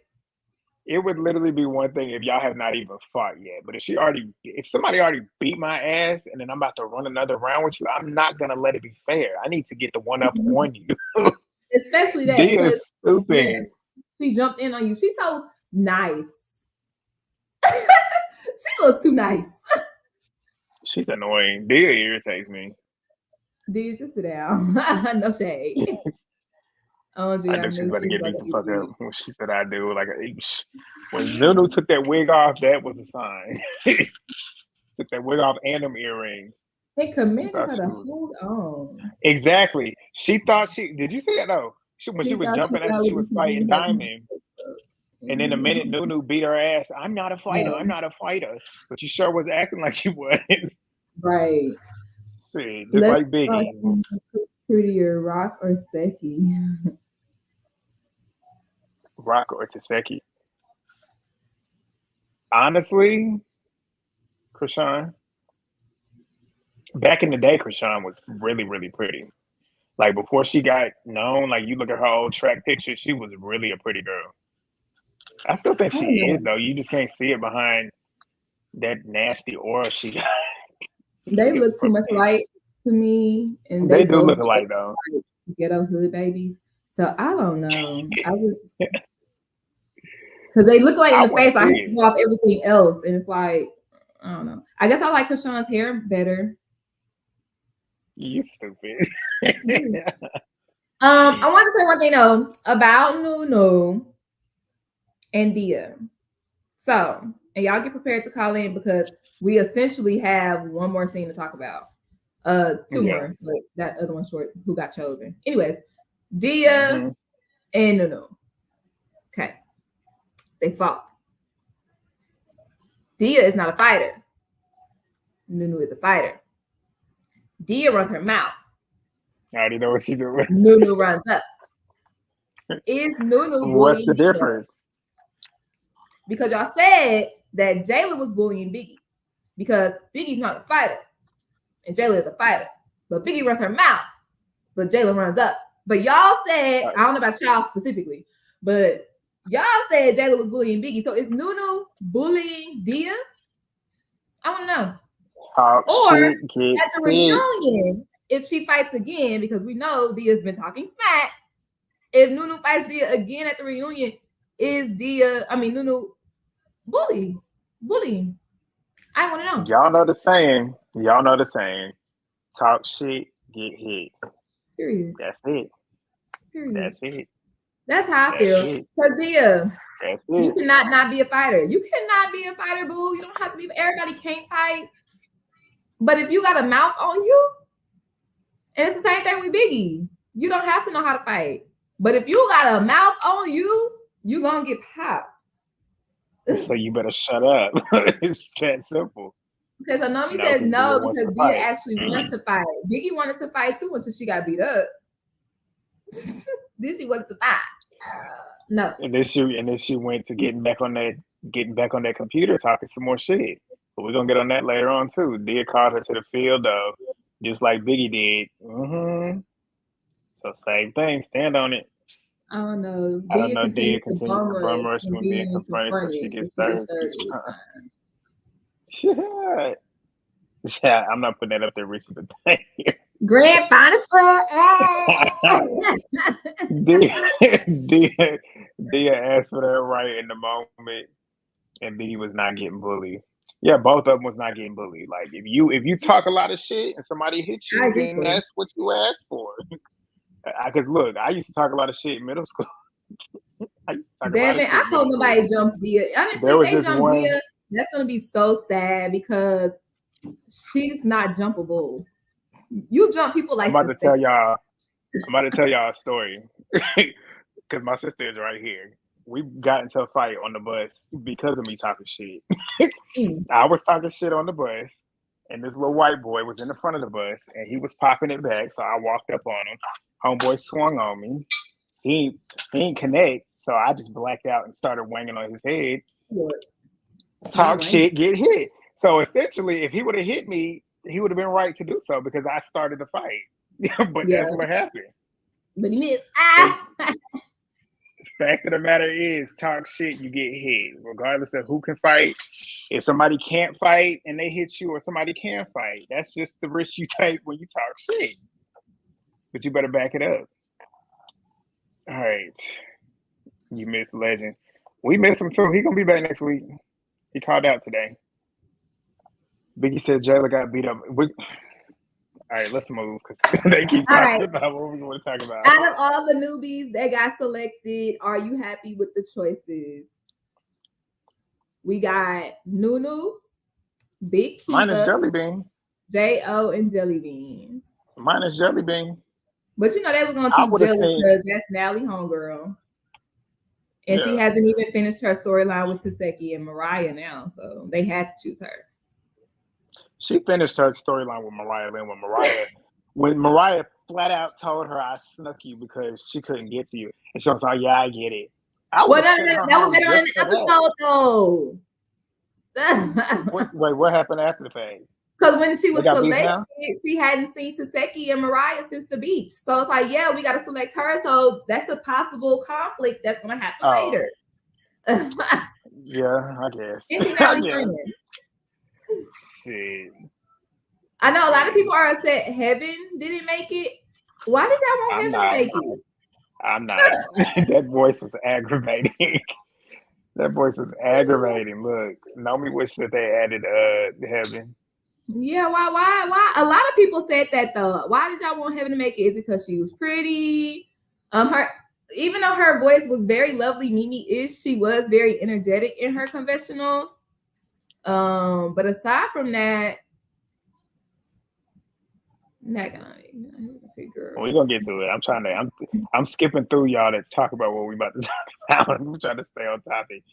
It would literally be one thing if y'all have not even fought yet. But if somebody already beat my ass and then I'm about to run another round with you, I'm not gonna let it be fair. I need to get the one up on you. Especially that because stupid. Yeah, she jumped in on you. She's so nice. She looks too nice. She's annoying. Dia irritates me. Dia, just sit down. No shade. I knew she was about to get beat the fuck up when she said I do. Like when Nunu took that wig off, that was a sign. Took that wig off and them earrings. They commanded her to hold on. And then the minute Nunu beat her ass, I'm not a fighter. I'm not a fighter. But you sure was acting like you was. Right. Shit, just Let's like Biggie. see who's prettier, Rock or Seki. Rock or Taseki. Honestly, Krishan. Back in the day, Krishan was really, really pretty. Like before she got known, like you look at her old track pictures, she was really a pretty girl. I still think I she don't is know. though. You just can't see it behind that nasty aura she got. They She is look too much alike to me, and they they do both look just alike though. like ghetto hood babies. So I don't know. I was because they look like in I the want to face. I see have to it. go off everything else, and it's like I don't know. I guess I like Krishan's hair better. You stupid. I want to say one thing though about Nunu and Dia. So, and y'all get prepared to call in because we essentially have one more scene to talk about. Two Yeah. more, but that other one short who got chosen. Anyways, Dia Mm-hmm. and Nunu. Okay. They fought. Dia is not a fighter. Nunu is a fighter. Dia runs her mouth. I already know what she doing. Nunu runs up. Is Nunu What's the bullying Dia? difference? Because y'all said that Jayla was bullying Biggie because Biggie's not a fighter and Jayla is a fighter. But Biggie runs her mouth, but Jayla runs up. But y'all said, I don't know about y'all specifically, but y'all said Jayla was bullying Biggie. So is Nunu bullying Dia? I want to know. Talk Or shit, get at the reunion, if she fights again, because we know Dia's been talking smack. If Nunu fights Dia again at the reunion, is Nunu bullying? I want to know. Y'all know the saying. Y'all know the saying. Talk shit, get hit. Period. That's it. Period. That's it. That's how I That's feel. it. Because Dia, That's you it. cannot not be a fighter. You cannot be a fighter, boo. You don't have to be. Everybody can't fight. But if you got a mouth on you, and it's the same thing with Biggie, you don't have to know how to fight. But if you got a mouth on you, you gonna get popped. So you better shut up. It's that simple. Because Anami No, says because Dia no wants because to Dia fight. actually wants to fight. Biggie wanted to fight too until she got beat up. Then she wanted to fight. No. And then she went to getting back on that computer talking some more shit. But we're gonna get on that later on too. Dia called her to the field though, just like Biggie did. Mm-hmm. So same thing. Stand on it. I don't know. I don't Dia know. Dia continues to continues bum to bum rush rush from when being being confronted, so confronted, she so gets she gets served. served. Yeah. Yeah, I'm not putting that up there, Richard. Thank you. Grand final. Dia asked for that right in the moment, and Biggie was not getting bullied. Yeah, both of them was not getting bullied. Like if you talk a lot of shit and somebody hits I you, agree then for that's what you asked for. Because look, I used to talk a lot of shit in middle school. I used to talk a lot Damn of it. shit I in middle hope school. nobody jumps Dia. Honestly, There was if they this jump one. Dia, that's gonna be so sad because she's not jumpable. You jump people like I'm about to say. tell y'all a story because my sister is right here. We got into a fight on the bus because of me talking shit. I was talking shit on the bus, and this little white boy was in the front of the bus, and he was popping it back. So I walked up on him. Homeboy swung on me. He didn't connect, so I just blacked out and started wanging on his head. Talk shit, get hit. So essentially, if he would have hit me, he would have been right to do so because I started the fight. But that's what happened. But he missed. Fact of the matter is, talk shit, you get hit, regardless of who can fight. If somebody can't fight and they hit you, or somebody can fight, that's just the risk you take when you talk shit. But you better back it up. All right, you miss Legend. We miss him too. He gonna be back next week. He called out today. Biggie said Jayla got beat up. All right, let's move because they keep talking about what we want to talk about. Out of all the newbies that got selected, are you happy with the choices? We got Nunu, Big Kiva, Mine is Jelly Bean. J.O. and Jelly Bean. Mine is Jelly Bean. But you know they was gonna choose Jelly because that's Nally homegirl. And she hasn't even finished her storyline with Taseki and Mariah now, so they had to choose her. She finished her storyline with Mariah. Then when Mariah flat out told her, "I snuck you because she couldn't get to you," and she was like, "Yeah, I get it." I would have sent her that was home later in just the for episode, though. Wait, what happened after the phase? Because when she was selected, she hadn't seen Taseki and Mariah since the beach. So it's like, yeah, we got to select her. So that's a possible conflict that's going to happen later. Yeah, I guess. And she's not returning. Shit. I know a lot of people are upset Heaven didn't make it. Why did y'all want Heaven to make it? I'm not. That voice was aggravating. That voice was aggravating. Look, Nomi wish that they added Heaven. Yeah, why? A lot of people said that though. Why did y'all want Heaven to make it? Is it because she was pretty? Even though her voice was very lovely, Mimi-ish, she was very energetic in her confessionals. But aside from that, not gonna figure. We're gonna get to it. I'm skipping through y'all to talk about what we about to talk about. I'm trying to stay on topic.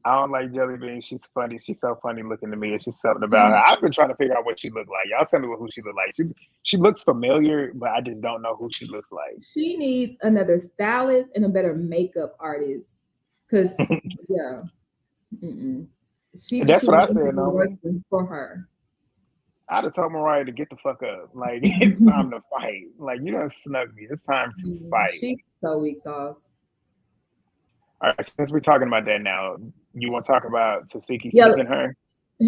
I don't like Jelly Bean. She's funny. She's so funny looking to me. It's just something about her. I've been trying to figure out what she looked like. Y'all tell me who she looked like. She looks familiar, but I just don't know who she looks like. She needs another stylist and a better makeup artist. Cause yeah, that's what I said. No, for her. I'd have told Mariah to get the fuck up. Like, it's time to fight. Like, you done snuck me. It's time to fight. She's so weak sauce. All right, since we're talking about that now, you want to talk about Taseki sneaking her?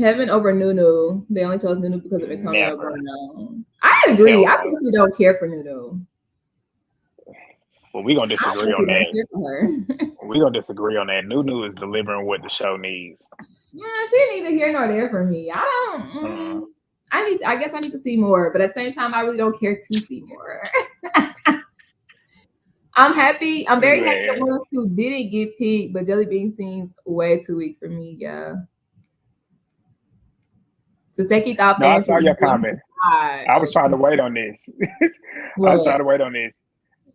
Heaven over Nunu. They only chose Nunu because of Antonio Bruno. I agree. I honestly don't care for Nunu. Well, we're going to disagree on that. We're going to disagree on that. Nunu is delivering what the show needs. Yeah, she neither here nor there for me. I don't... I guess I need to see more, but at the same time, I really don't care to see more. I'm happy. I'm very happy the ones who didn't get picked, but Jelly Bean seems way too weak for me. Yeah. Taseki thought. No, I saw your comment. I was trying to wait on this. I was trying to wait on this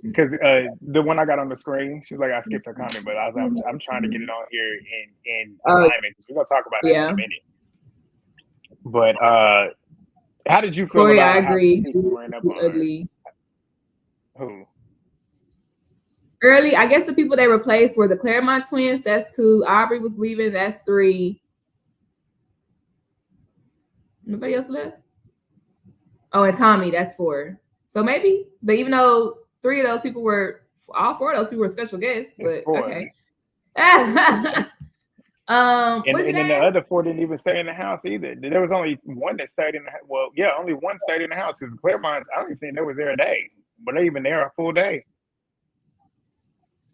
because the one I got on the screen, she was like, I skipped her comment, but I was like, I'm trying to get it on here in alignment because we're gonna talk about this in a minute. But how did you feel Corey, about? I agree. Ugly. Who? Early, I guess the people they replaced were the Claremont twins. That's 2. Aubrey was leaving. That's 3. Nobody else left? Oh, and Tommy, that's 4. So maybe, but even though 3 of those people were, all 4 of those people were special guests, but okay. And then the other 4 didn't even stay in the house either. There was only one that stayed in the house. Well, yeah, only one stayed in the house because Claremont, I don't even think they was there a day, but they even there a full day.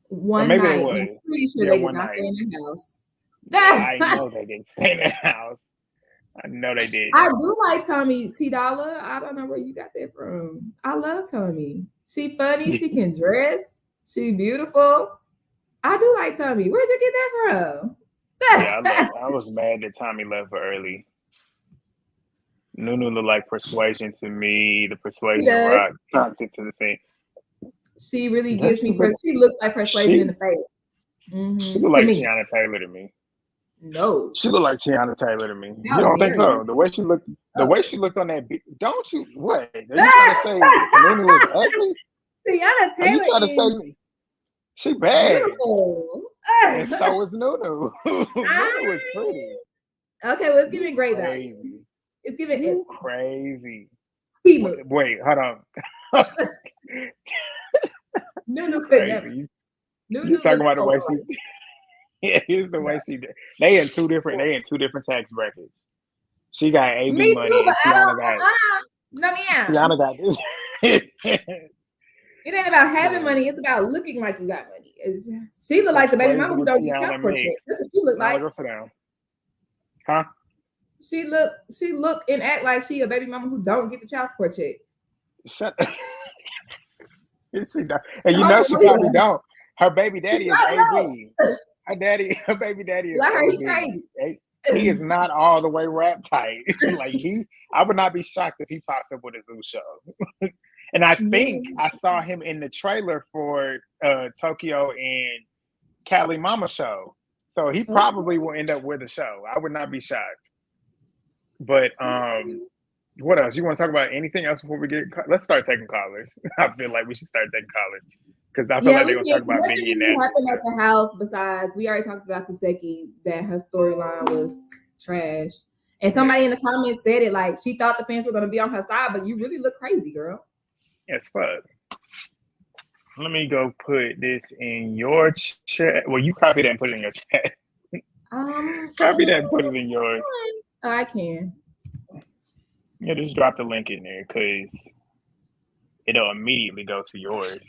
One night. I'm pretty sure they did not stay in the house. I know they didn't stay in the house. I know they did. I do like Tommy T Dollar. I don't know where you got that from. I love Tommy. She funny. She can dress. She beautiful. I do like Tommy. Where'd you get that from? Yeah, I was mad that Tommy left early. Nunu looked like Persuasion to me. The Persuasion rock knocked it to the scene. She really gives me. She looks like Persuasion in the face. She looked like Tiana Taylor to me. No, she looked like Tiana Taylor to me. You don't think so? The way she looked, on that beat. Don't you? What? Are you trying to say Nunu is ugly? Tiana Taylor. Are you trying to say she bad? Beautiful. And so is Nunu. Nunu is pretty. Okay, well, let's give it great value. It's giving it crazy. Wait, hold on. Nunu could never. You talking about the way she? Yeah, here's the way she did. They in two different tax brackets. She got AB Me money. Too, but Tiana got this. It ain't about having money. It's about looking like you got money. She look like the baby mama who don't get child support checks. That's what she look like. Go sit down. Huh? She look and act like she a baby mama who don't get the child support check. Shut up. She don't. And you know she probably don't. Her baby daddy is AB. Her baby daddy is AB. He is not all the way rap tight. I would not be shocked if he pops up with a Zeus show. And I think I saw him in the trailer for Tokyo and Cali Mama show. So he probably will end up with a show. I would not be shocked. But what else? You want to talk about anything else before we get? Let's start taking callers. I feel like we should start taking callers because I feel Yeah, like we they're gonna can. talk about What Biggie and really Natalie. happened at the house besides we already talked about Taseki that her storyline was trash. And somebody in the comments said it like she thought the fans were gonna be on her side, but you really look crazy, girl. Yes, fuck. Let me go put this in your chat. Well, you copy that and put it in your chat. Copy that and put it in yours. I can. Yeah, just drop the link in there because it'll immediately go to yours.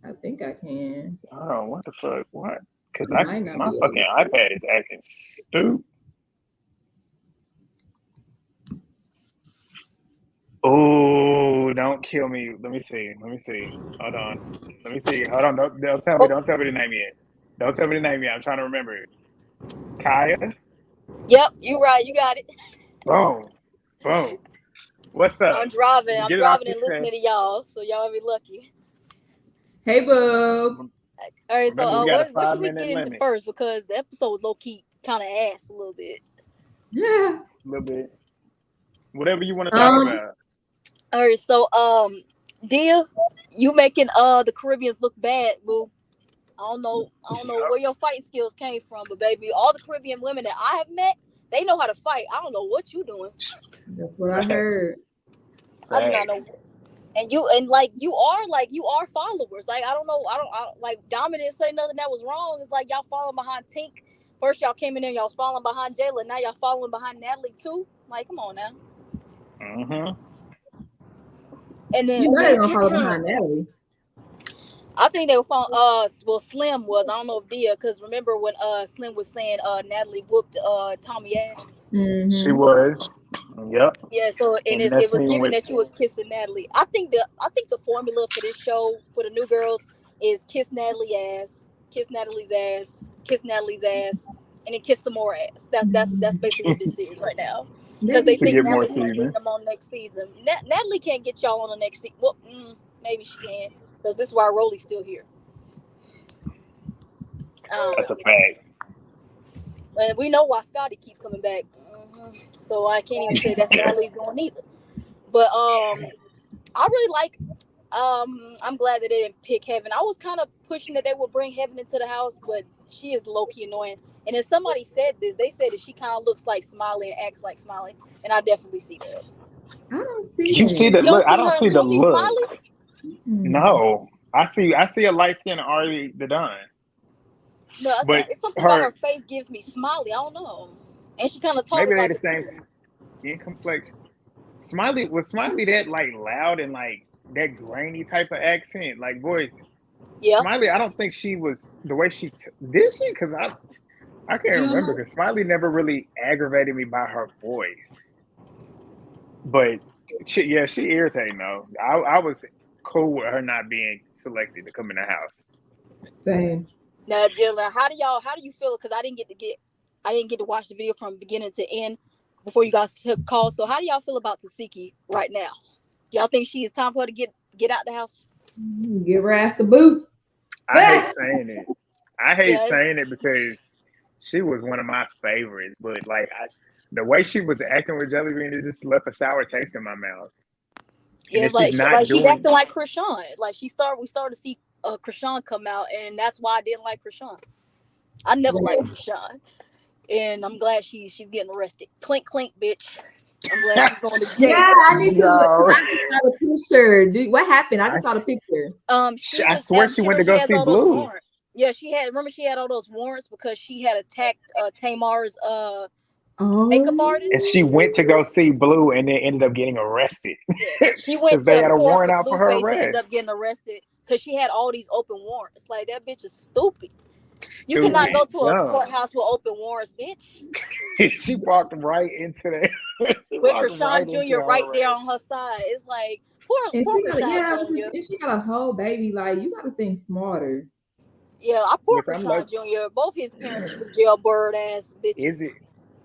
I think I can. Oh, what the fuck? What? Because I might not my be fucking able to. iPad is acting stupid. Oh, don't kill me. Let me see. Hold on. Let me see. Hold on. Don't tell me. Don't tell me the name yet. Don't tell me the name yet. I'm trying to remember it. Kaya? Yep, you right. You got it. Boom. Boom. What's up? I'm driving. You I'm get it off driving your and listening chest. to y'all, so y'all be lucky. Hey, boo. All right, Remember, so we got a what should we 5-minute get into limit. first? Because the episode was low key kind of ass a little bit. Yeah. A little bit. Whatever you want to talk about. All right, so Dia, you making the Caribbeans look bad, boo. I don't know where your fighting skills came from, but baby, all the Caribbean women that I have met, they know how to fight. I don't know what you doing. That's what I heard. I do not know. And you are followers. Like I don't like Dominic didn't say nothing that was wrong. It's like y'all following behind Tink. First y'all came in there, y'all was following behind Jayla. Now y'all following behind Natalie too. Like, come on now. And then You know they're gonna follow behind Natalie. I think they were following well Slim was. I don't know if Dia, because remember when Slim was saying Natalie whooped Tommy ass. She was. Yep. Yeah, so and And it was scene given with that you were kissing Natalie. I think the formula for this show for the new girls is kiss Natalie's ass, kiss Natalie's ass, kiss Natalie's ass, and then kiss some more ass. That's basically what this is right now. Because they to think get more Natalie's gonna bring season. them on next season. Natalie can't get y'all on the next season. Well, maybe she can, because this is why Rolly's still here. That's a fact. And we know why Scotty keep coming back. So I can't even say that's Natalie's going either. But I really like. I'm glad that they didn't pick Heaven. I was kind of pushing that they would bring Heaven into the house, but she is low key annoying. And then somebody said this. They said that she kind of looks like Smiley and acts like Smiley, and I definitely see that. I don't see. You see the look? I don't see the look. Smiley? No, I see a light skinned Ari the Don. No, it's something about her face gives me Smiley. I don't know. And she kind of talks maybe like they the same skin complexion. Smiley was Smiley that like loud and like that grainy type of accent, like voice. Yeah. Smiley, I don't think she was the way she did she, because I can't remember, because Smiley never really aggravated me by her voice. But she irritating though. I was cool with her not being selected to come in the house. Same. Now, Jilla, how do you feel? Because I didn't get to watch the video from beginning to end before you guys took calls. So how do y'all feel about Tasiki right now? Y'all think it's time for her to get out the house? Give her ass a boot. I hate saying it. I hate saying it because she was one of my favorites. But like the way she was acting with Jelly Bean, it just left a sour taste in my mouth. Yeah, she's acting like Krishan. Like we started to see Krishan come out, and that's why I didn't like Krishan. I never liked Krishan. And I'm glad she's getting arrested. Clink, clink, bitch. I'm glad she's going to jail. Yeah, I need to look. I just saw the picture. Dude, what happened? I just saw the picture. I swear she went to go see Blue. Yeah, she had all those warrants because she had attacked Tamar's makeup artist. And she went to go see Blue and then ended up getting arrested. Yeah, she went to they had a warrant for out for her arrest. And ended up getting arrested because she had all these open warrants. Like, that bitch is stupid. You cannot go to a courthouse with open warrants, bitch. She walked right into that. With Krishan Jr. right there on her side. It's like, poor Krishan Jr. And she got a whole baby. Like, you got to think smarter. Yeah, poor Krishan Jr. Both his parents is a jailbird ass bitches. Is it?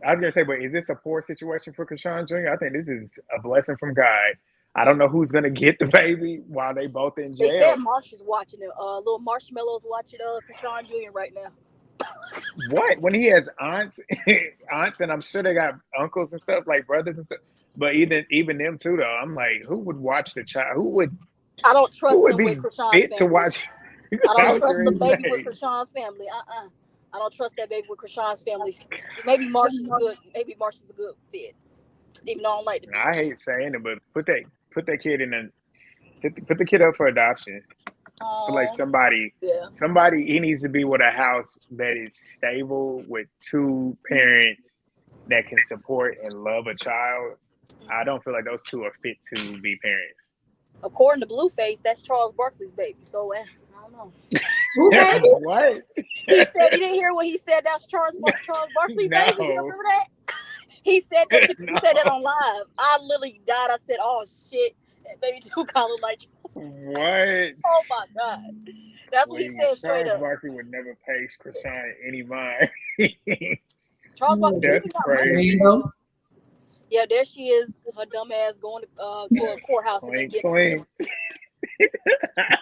I was gonna say, but is this a poor situation for Krishan Jr.? I think this is a blessing from God. I don't know who's gonna get the baby while they both in They said jail. Marsh is watching it. Little Marshmallow's watching Krishan Jr. right now. What? When he has aunts, aunts, and I'm sure they got uncles and stuff, like brothers and stuff. But even them too, though. I'm like, who would watch the child? I don't Who trust would them be with Krishan's fit to family. watch I don't trust the Valkyrie's baby with baby? Krishan's family. I don't trust that baby with Krishan's family. Maybe Marsh is good. Maybe Marsh is a good fit. Even though I don't like the I bitch. hate saying it, but put that kid in a put the kid up for adoption. I feel like Yeah. somebody he needs to be with a house that is stable with two parents that can support and love a child. I don't feel like those two are fit to be parents. According to Blueface, that's Charles Barkley's baby. So I don't know. What? He said he didn't hear what he said. That's Charles Barkley's baby. You No. remember that? He said that. No. He said that on live. I literally died. I said, "Oh shit, that baby do kind of like." What? Oh my god, that's what he Please, said straight Charles up. Barkley would never pay Krishan any mind. Charles Barkley That's got money. crazy. Yeah, there she is, her dumb ass going to a courthouse and then Clink, getting clink,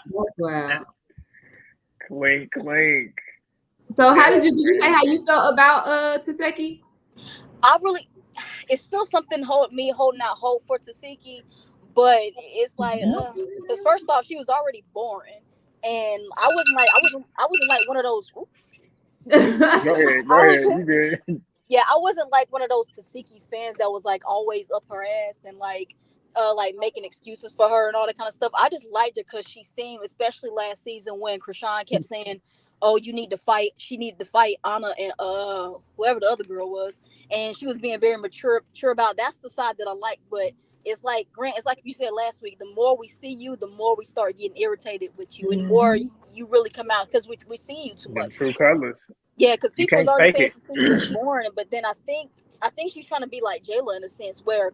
Wow. clink, clink. So how did you say how you felt about Taseki? I really, it's still something holding out hope for Taseki, but it's like, because first off, she was already boring, and I wasn't like one of those. Go ahead. You good? Yeah, I wasn't like one of those Taseki's fans that was like always up her ass and like making excuses for her and all that kind of stuff. I just liked her because she seemed, especially last season when Krishan kept saying, "Oh, you need to fight." She needed to fight Anna and whoever the other girl was, and she was being very mature about. That's the side that I like, but. It's like Grant. It's like you said last week. The more we see you, the more we start getting irritated with you, and the more you really come out because we see you too Them much. true colors. Yeah, because You people was can't already fake saying it. Taseki was boring, but then I think she's trying to be like Jayla in a sense where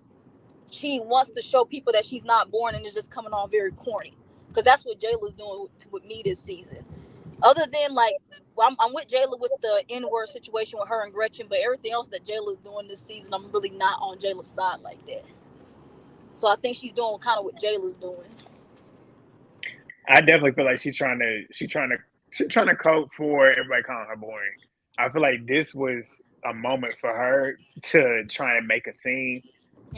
she wants to show people that she's not boring and is just coming on very corny. Because that's what Jayla's doing with me this season. Other than like, well, I'm with Jayla with the N-word situation with her and Gretchen, but everything else that Jayla's doing this season, I'm really not on Jayla's side like that. So I think she's doing kind of what Jayla's doing. I definitely feel like she's trying to cope for everybody calling her boring. I feel like this was a moment for her to try and make a scene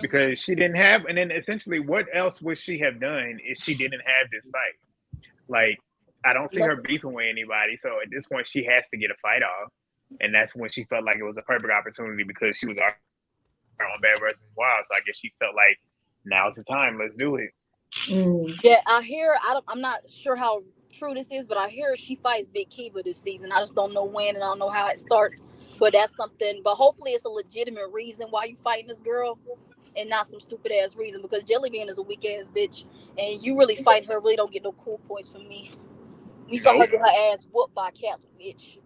because she didn't have, and then essentially, what else would she have done if she didn't have this fight? Like, I don't see her beefing with anybody, so at this point, she has to get a fight off, and that's when she felt like it was a perfect opportunity because she was on Bad vs. Wild, so I guess she felt like now's the time, let's do it. Yeah, I hear. I'm not sure how true this is, but I hear she fights Big Kiva this season. I just don't know when and I don't know how it starts. But that's something. But hopefully, it's a legitimate reason why you fighting this girl, and not some stupid ass reason. Because Jellybean is a weak ass bitch, and you really fighting her really don't get no cool points from me. We saw her get her ass whooped by a Catholic bitch.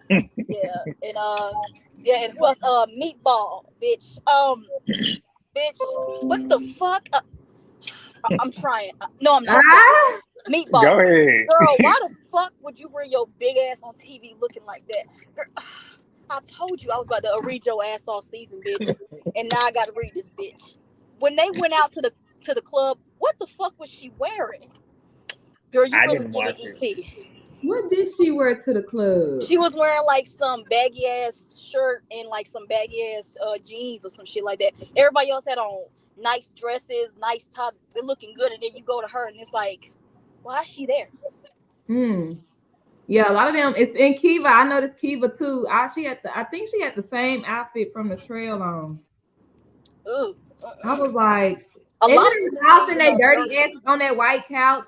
And who else? Meatball, bitch. Bitch, what the fuck? I'm trying. No, I'm not. Meatball. Go ahead. Girl, why the fuck would you bring your big ass on TV looking like that? Girl, I told you I was about to read your ass all season, bitch. And now I gotta read this bitch. When they went out to the club, what the fuck was she wearing? Girl, you really giving ET. What did she wear to the club? She was wearing like some baggy ass shirt and like some baggy ass jeans or some shit like that. Everybody else had on nice dresses, nice tops. They're looking good, and then you go to her and it's like, why is she there? Yeah, a lot of them. It's in Kiva. I noticed Kiva too. I think she had the same outfit from the trail on. Ooh. I was like, a lot of house and they dirty asses on that white couch.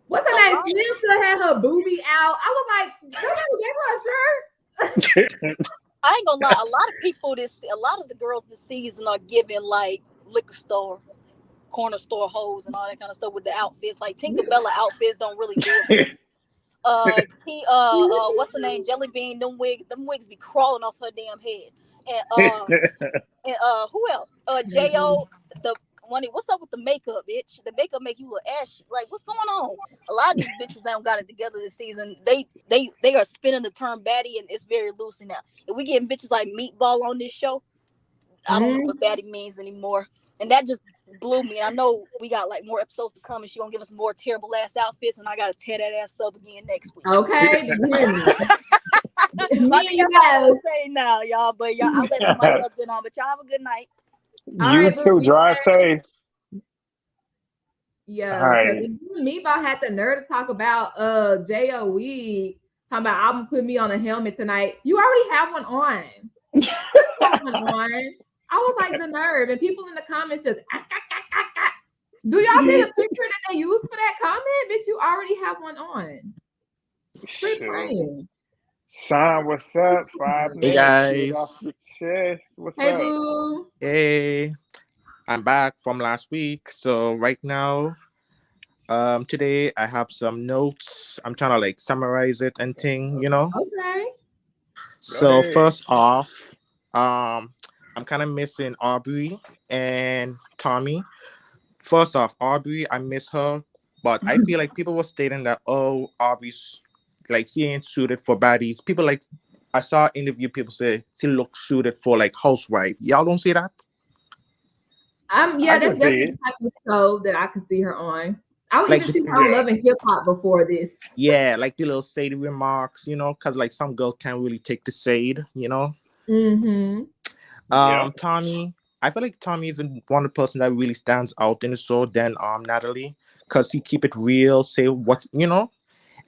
What's her name? Slim still had her boobie out. I was like, somebody gave her a shirt. I ain't gonna lie. A lot of the girls this season are giving like liquor store, corner store hoes and all that kind of stuff with the outfits. Like Tinkerbella outfits don't really do it. What's her name? Jellybean. Them wigs be crawling off her damn head. And who else? Jo. The one. What's up with the makeup, bitch? The makeup make you look ashy. Like, what's going on? A lot of these bitches don't got it together this season. They are spinning the term baddie, and it's very loose now. If we getting bitches like Meatball on this show, I don't know what baddie means anymore. And that just blew me. And I know we got like more episodes to come, and she gonna give us more terrible ass outfits, and I gotta tear that ass up again next week. Okay, did you hear me? I think that's all I'm gonna say now, y'all. But y'all, I'll let somebody else get on. But y'all have a good night. You too. Drive safe. Yeah, because Meatball had the nerve to talk about J.O.E. talking about I'm gonna put me on a helmet tonight. You already have one on. I was like, the nerve, and people in the comments just do y'all see the picture that they used for that comment? Bitch, you already have one on. Quit playing. Sean, what's up? 5 Hey minutes. guys. What's Hey up? boo. Hey. I'm back from last week. So right now, today I have some notes. I'm trying to like summarize it and thing, you know. Okay. So first off, I'm kind of missing Aubrey and Tommy. First off, Aubrey, I miss her, but I feel like people were stating that Aubrey's like she ain't suited for baddies. People like I saw interview people say she looks suited for like housewife. Y'all don't see that? Yeah, that's definitely the type of show that I could see her on. I would even see her on Love and Hip Hop before this. Yeah, like the little shady remarks, you know, because like some girls can't really take the shade, you know. Tommy, I feel like Tommy is one of the person that really stands out in the show than Natalie, because he keep it real, say what's you know,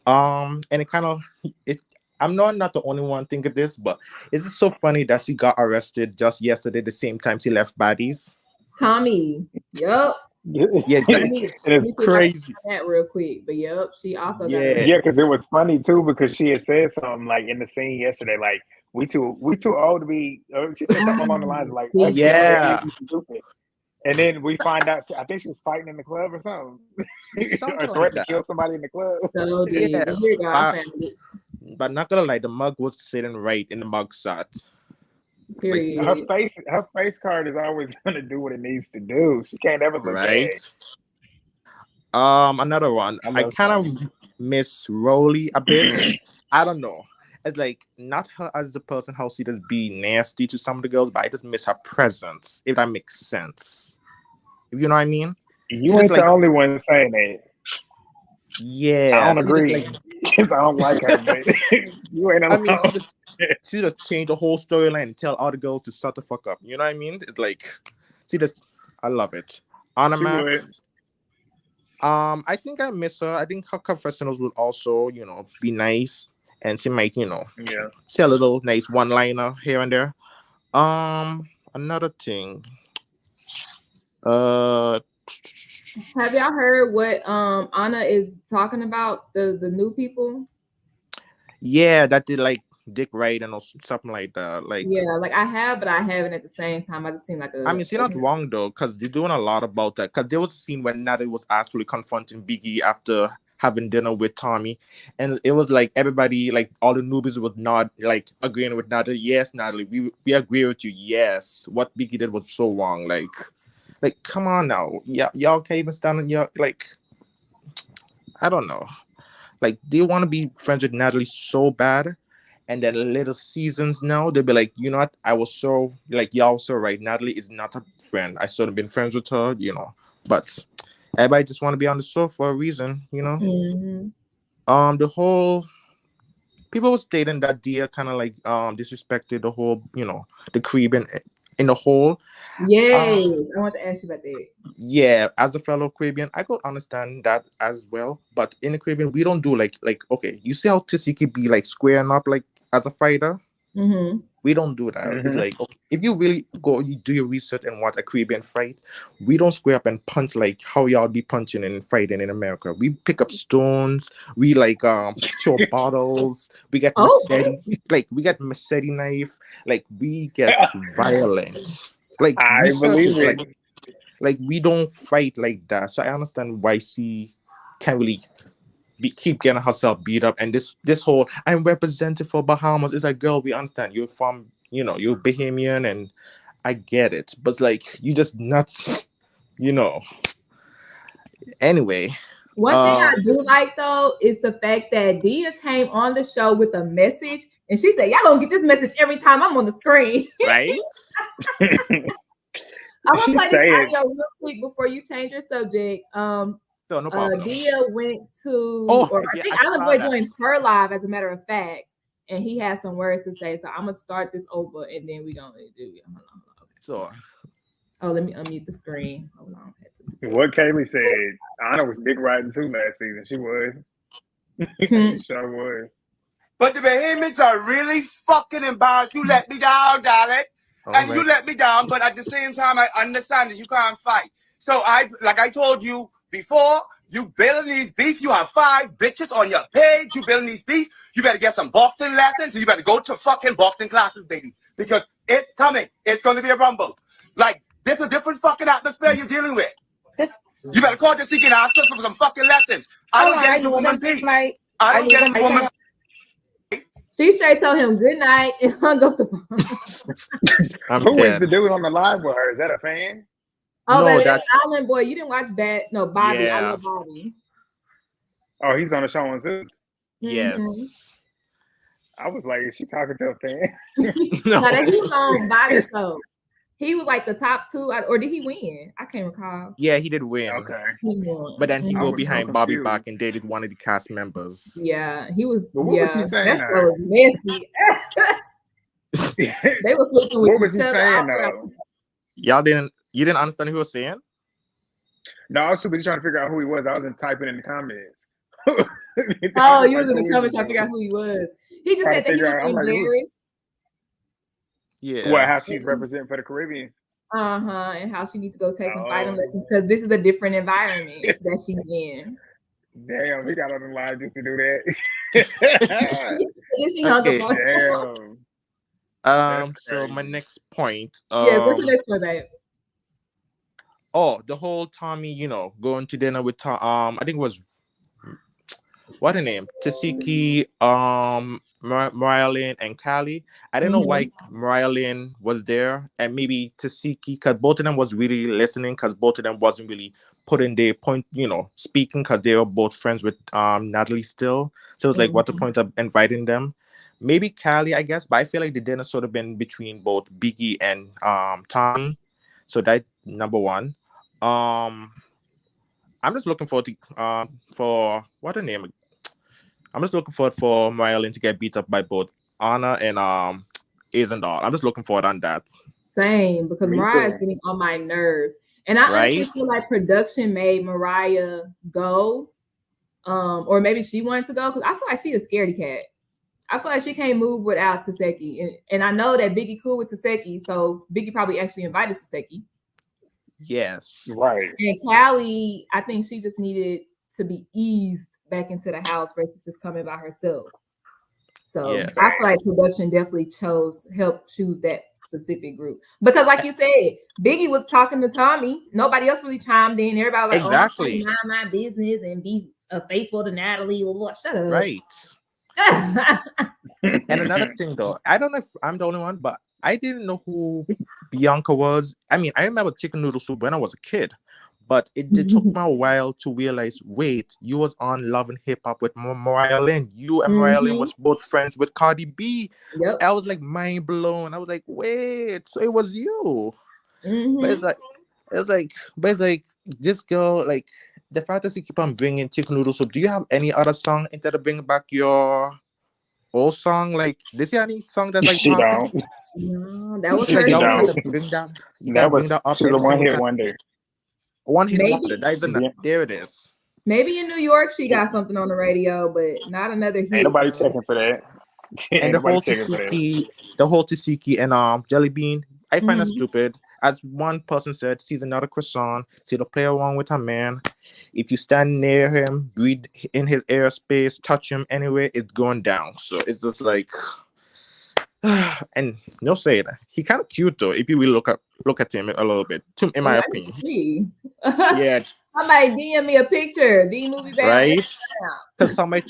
and it kind of it. I'm not the only one thinking this, but it's just so funny that she got arrested just yesterday, the same time she left Baddies. Tommy, yup. Yeah, it's crazy. That real quick, but yep, she also got yeah, because it was funny too because she had said something like in the scene yesterday, like we too old to be. She said something along the lines of like us stupid. And then we find out, I think she was fighting in the club or something. Or threatened to kill somebody in the club. So but not gonna lie, the mug was sitting right in the mug shot. Period. Her face card is always gonna do what it needs to do. She can't ever look bad. Another one. I kind of miss Rolly a bit. I don't know. It's like not her as the person how she does be nasty to some of the girls, but I just miss her presence, if that makes sense. If you know what I mean? You ain't the only one saying that. Yeah. I don't agree. Because I don't like her, but you ain't alone. I mean, she just changed the whole storyline and tell all the girls to shut the fuck up. You know what I mean? It's like, I love it. Anna Mac. I think I miss her. I think her confessionals would also, you know, be nice. And she might, you know, say a little nice one-liner here and there. Another thing. Have y'all heard what Anna is talking about? The new people? Yeah, that did like Dick Wright or something like that. Like like I have, but I haven't at the same time. I just seem like I mean, she's not wrong though, because they're doing a lot about that. Because there was a scene when Natalie was actually confronting Biggie after having dinner with Tommy, and it was like everybody, like all the newbies, would not like agreeing with Natalie. Yes, Natalie, we agree with you. Yes, what Biggie did was so wrong. Like come on now, y'all can't even stand on your like. I don't know. Like they want to be friends with Natalie so bad. And then later seasons now, they'll be like, you know what? I was so like y'all so right. Natalie is not a friend. I should have been friends with her, you know. But everybody just want to be on the show for a reason, you know. The whole people were stating that Dia kind of like disrespected the whole, you know, the Caribbean in the whole. Yes, I want to ask you about that. Yeah, as a fellow Caribbean, I could understand that as well. But in the Caribbean, we don't do like okay, you see how Tisiki be like squaring up like as a fighter. We don't do that. It's like okay, if you really go, you do your research and watch a Caribbean fight. We don't square up and punch like how y'all be punching and fighting in America. We pick up stones. We like throw bottles. We get machete, like we get machete knife. Like we get violent. Like I believe it. Like we don't fight like that. So I understand why she can't really keep getting herself beat up. And this whole I'm represented for Bahamas is like, girl, we understand you're from, you know, you're Bahamian and I get it. But like you just nuts, you know. Anyway, One thing I do like though is the fact that Dia came on the show with a message, and she said, "Y'all gonna get this message every time I'm on the screen." Right? I'm gonna She play this said, audio real quick before you change your subject. So no problem. Dia went to, Oh, or I yeah, think I Island saw Boy that. joined her live, as a matter of fact, and he has some words to say. So I'm gonna start this over, and then we gonna do. Hold on. So Oh, let me unmute the screen. Hold on. what Kaylee said, Anna was dick riding too last season. She was. She sure was. But the Bahamians are really fucking embarrassed. You let me down, darling. And you let me down, but at the same time, I understand that you can't fight. So like I told you before, you building these beef. You have 5 bitches on your page. You building these beef. You better get some boxing lessons. And you better go to fucking boxing classes, baby. Because it's coming. It's going to be a rumble. Like, this is a different fucking atmosphere you're dealing with. You better call your seeking after for some fucking lessons. I don't get into woman beef. I don't get into woman. She straight told him good night and hung up the phone. Who is the dude on the live with her? Is that a fan? Oh, No, baby, that's Island Boy. You didn't watch Bobby. Yeah. I love Bobby. Oh, he's on the show on Zeus. yes. I was like, is she talking to a fan? No, that he was on Bobby show. He was like the top 2, or did he win? I can't recall. Yeah, he did win. Okay. He won. But then he I go was so behind Bobby confused. back and dated one of the cast members. Yeah, he was. But what was he saying? That show was messy. They were flipping with What was he each other. saying though? You didn't understand who he was saying? No, I was too busy trying to figure out who he was. I wasn't typing in the comments. Oh, you was in the comments trying to figure out who he was. He just said that he was embarrassed. Yeah. What? How she's representing for the Caribbean? And how she needs to go take some fighting lessons because this is a different environment that she's in. Damn, he got on the line just to do that. She hung up on Damn. So my next point. what's the next one, babe? Oh, the whole Tommy, going to dinner with I think it was what her name? Tasiki, Marilyn and Callie. I don't know why Marilyn was there and maybe Tasiki, because both of them was really listening, because both of them wasn't really putting their point, speaking, because they were both friends with Natalie still. So it's like, what's the point of inviting them? Maybe Callie, I guess, but I feel like the dinner sort of been between both Biggie and Tommy. So that's number one. I'm just looking forward to for what her name. I'm just looking forward for Marilyn to get beat up by both Anna and Isendal. I'm just looking forward on that. Same, because Mariah is getting on my nerves, and I honestly feel like production made Mariah go, or maybe she wanted to go, because I feel like she's a scaredy cat. I feel like she can't move without Taseki, and I know that Biggie cool with Taseki, so Biggie probably actually invited Taseki. Yes. Right. And Callie, I think she just needed to be eased back into the house versus just coming by herself. So I feel like production definitely helped choose that specific group. Because like you said, Biggie was talking to Tommy. Nobody else really chimed in. Everybody was like, oh, mind my business and be faithful to Natalie. Well, shut up. Right. And another thing though, I don't know if I'm the only one, but I didn't know who Bianca was. I mean, I remember Chicken Noodle Soup when I was a kid, but it took me a while to realize, wait, you was on Love and Hip Hop with Mariah Lynn. You and Mariah Lynn was both friends with Cardi B. Yep. I was like mind blown. I was like, wait, so it was you. But it's like this girl, like the fact that you keep on bringing Chicken Noodle Soup. Do you have any other song instead of bringing back your old song? Like, is there any song that's like she don't? No, that was her. She don't. That was she's a one-hit wonder. One hit wonder. That is there it is. Maybe in New York she got something on the radio, but not another hit. Ain't nobody checking for that. And the whole Tasiki and Jelly Bean, I find that stupid. As one person said, she's another croissant. She'll play around with her man. If you stand near him, breathe in his airspace, touch him anywhere, it's going down. So it's just like, and no say that he kind of cute though. If you will look at him a little bit, in my opinion. Yeah. Somebody DM me a picture. The movie back. Right? Because somebody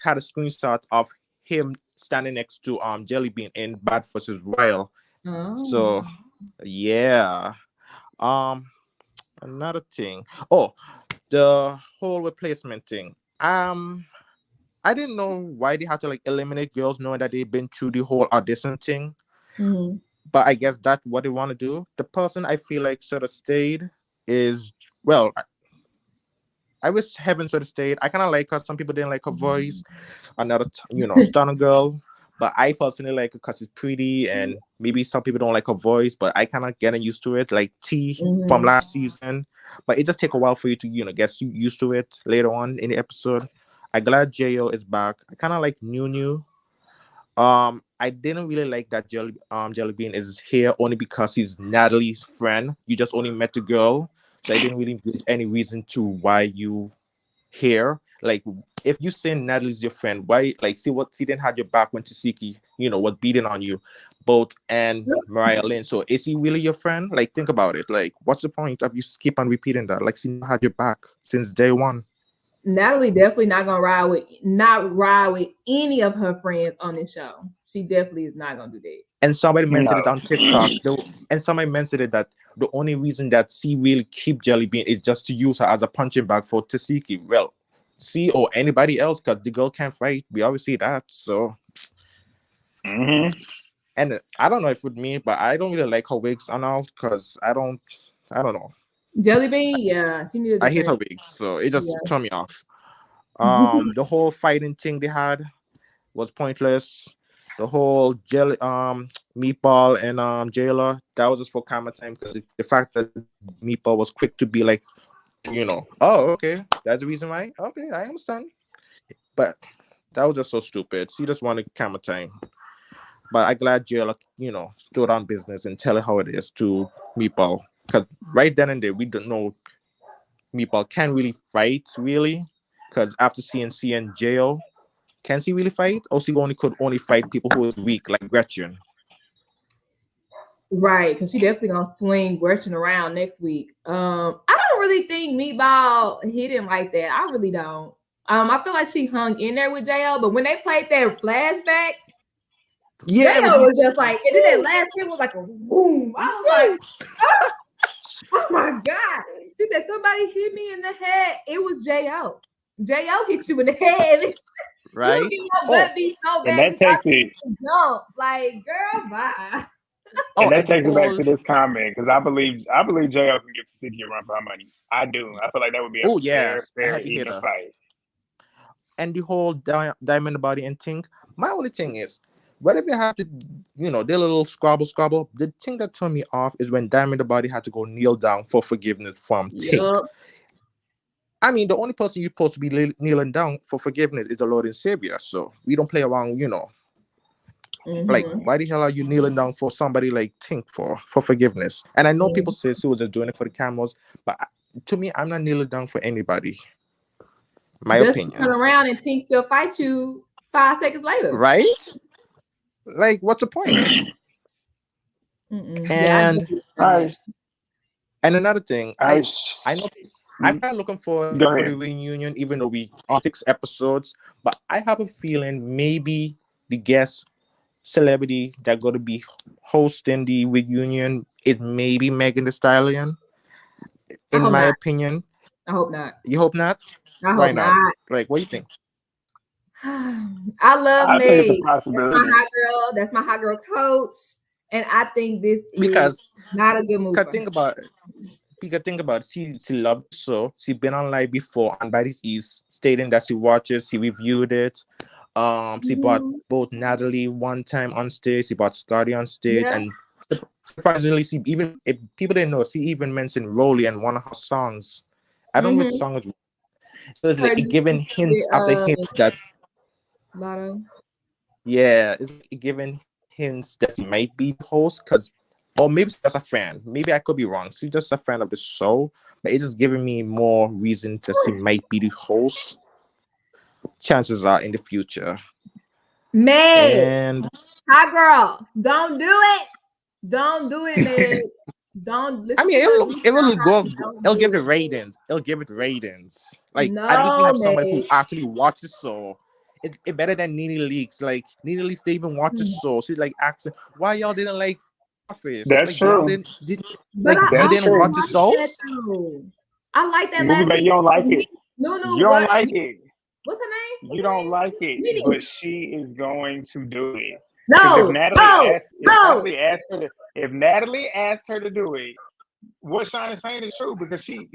had a screenshot of him standing next to Jelly Bean in Bad vs. Wild. So yeah. Another thing. Oh, the whole replacement thing. I didn't know why they had to like eliminate girls knowing that they've been through the whole audition thing. Mm-hmm. But I guess that's what they want to do. The person I feel like should have stayed is, well, I wish Heaven should have stayed. I kind of like her. Some people didn't like her voice. Another, stunner girl. But I personally like her because it's pretty, and maybe some people don't like her voice, but I kind of getting used to it. Like T from last season, but it just take a while for you to get used to it later on in the episode. I'm glad Jo is back. I kind of like New. I didn't really like that Jellybean is here only because he's Natalie's friend. You just only met the girl, so I didn't really give any reason to why you here. Like, if you say Natalie's your friend, why see what she didn't have your back when Tasiki, was beating on you, both and Mariah Lynn. So is he really your friend? Like, think about it. Like, what's the point of you keep on repeating that? Like, she never had your back since day one. Natalie definitely not gonna ride with any of her friends on this show. She definitely is not gonna do that. And somebody mentioned it on TikTok. And somebody mentioned it that the only reason that she will keep Jellybean is just to use her as a punching bag for Tasiki. Well, she or anybody else, because the girl can't fight. We always see that. So, and I don't know if with me, but I don't really like her wigs and all because I don't know. Jellybean, yeah, she needed. I hate her wigs, so it just turned me off. The whole fighting thing they had was pointless. The whole Meatball and Jailer, that was just for camera time because the fact that Meatball was quick to be like, oh, okay, that's the reason why. Okay, I understand. But that was just so stupid. She just wanted camera time. But I'm glad Jailer, stood on business and tell her how it is to Meatball. Because right then and there, we don't know Meatball can't really fight, really. Because after seeing C in jail, can she really fight? Or she could only fight people who is weak, like Gretchen. Right, because she definitely gonna swing Gretchen around next week. I don't really think Meatball hit him like that. I really don't. I feel like she hung in there with JL, but when they played their flashback, JL was just like, and then that last hit was like a boom. I was like, oh my God. She said, somebody hit me in the head. It was JL. JL hit you in the head. Right? And that takes it. Like, girl, bye. And that takes it back to this comment because I believe JL can give Tasiki a run for her money. I do. I feel like that would be a fair even fight. And the whole Diamond Body and thing. My only thing is, whatever you have to, their little squabble. The thing that turned me off is when Diamond Body had to go kneel down for forgiveness from Tink. I mean, the only person you're supposed to be kneeling down for forgiveness is the Lord and Savior. So we don't play around, Like, why the hell are you kneeling down for somebody like Tink for forgiveness? And I know people say she was just doing it for the cameras, but to me, I'm not kneeling down for anybody. My opinion. Turn around and Tink still fight you 5 seconds later. Right? Like, what's the point? And another thing, I know I'm kind of looking forward for the reunion, even though we are 6 episodes, but I have a feeling maybe the guest celebrity that's going to be hosting the reunion is maybe Megan Thee Stallion. In my opinion. I hope not. You hope not? I hope not. Like, what do you think? I love Meg. Think it's a possibility. That's my hot girl. That's my hot girl coach. And I think this is not a good move. Because think about it. She loved the show. She's been on live before on Baddies stating that she watches, she reviewed it. She brought both Natalie one time on stage, she brought Scotty on stage, and surprisingly, if people didn't know, she even mentioned Rolly in one of her songs. I don't know which song it was. So it's like giving hints after hints that Lotto. Yeah, it's like giving hints that she might be the host, or maybe she's just a fan. Maybe I could be wrong. She's just a fan of the show, but it's just giving me more reason to she might be the host. Chances are in the future. Meg, hot girl, don't do it. Don't do it, Meg. Don't listen. I mean, it'll give it ratings. It'll give it ratings. Like, at least we have somebody who actually watches so. It better than Nene Leakes. Like, Nene Leakes, they even watch the show. She's like asking, why y'all didn't like Office? That's true. You didn't watch the show? I like that Movie, last but season. you don't like it. Nunu, You don't what? like it. What's her name? You don't like it, Nene. but she is going to do it. Because No, if Natalie asked her to do it, what Sean is saying is true because she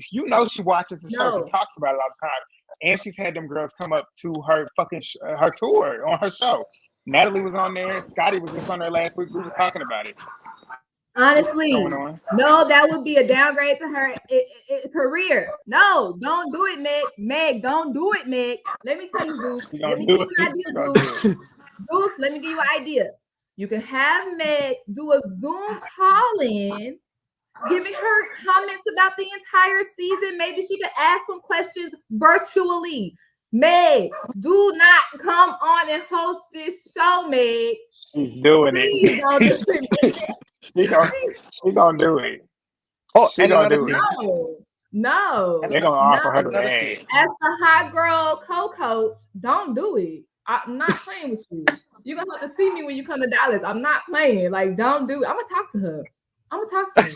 watches the show. She talks about it all the time, and she's had them girls come up to her fucking her tour on her show. Natalie was on there. Scotty was just on there last week. We was talking about it. Honestly, What's going on? no, that would be a downgrade to her career. No, don't do it, Meg. Meg, don't do it, Meg. Let me tell you, Zeus. Let me give you an idea, Zeus. Zeus, let me give you an idea. You can have Meg do a Zoom call-in, giving her comments about the entire season. Maybe she could ask some questions virtually. Meg, do not come on and host this show, Meg. She's doing Please don't do it. She gonna do it. Oh, she and gonna another do thing. it. No. They're gonna offer her the Another bag. thing. As the hot girl co-coach, don't do it. I'm not playing with you. You're gonna have to see me when you come to Dallas. I'm not playing. Like, don't do it. I'm gonna talk to her. I'm gonna talk to her.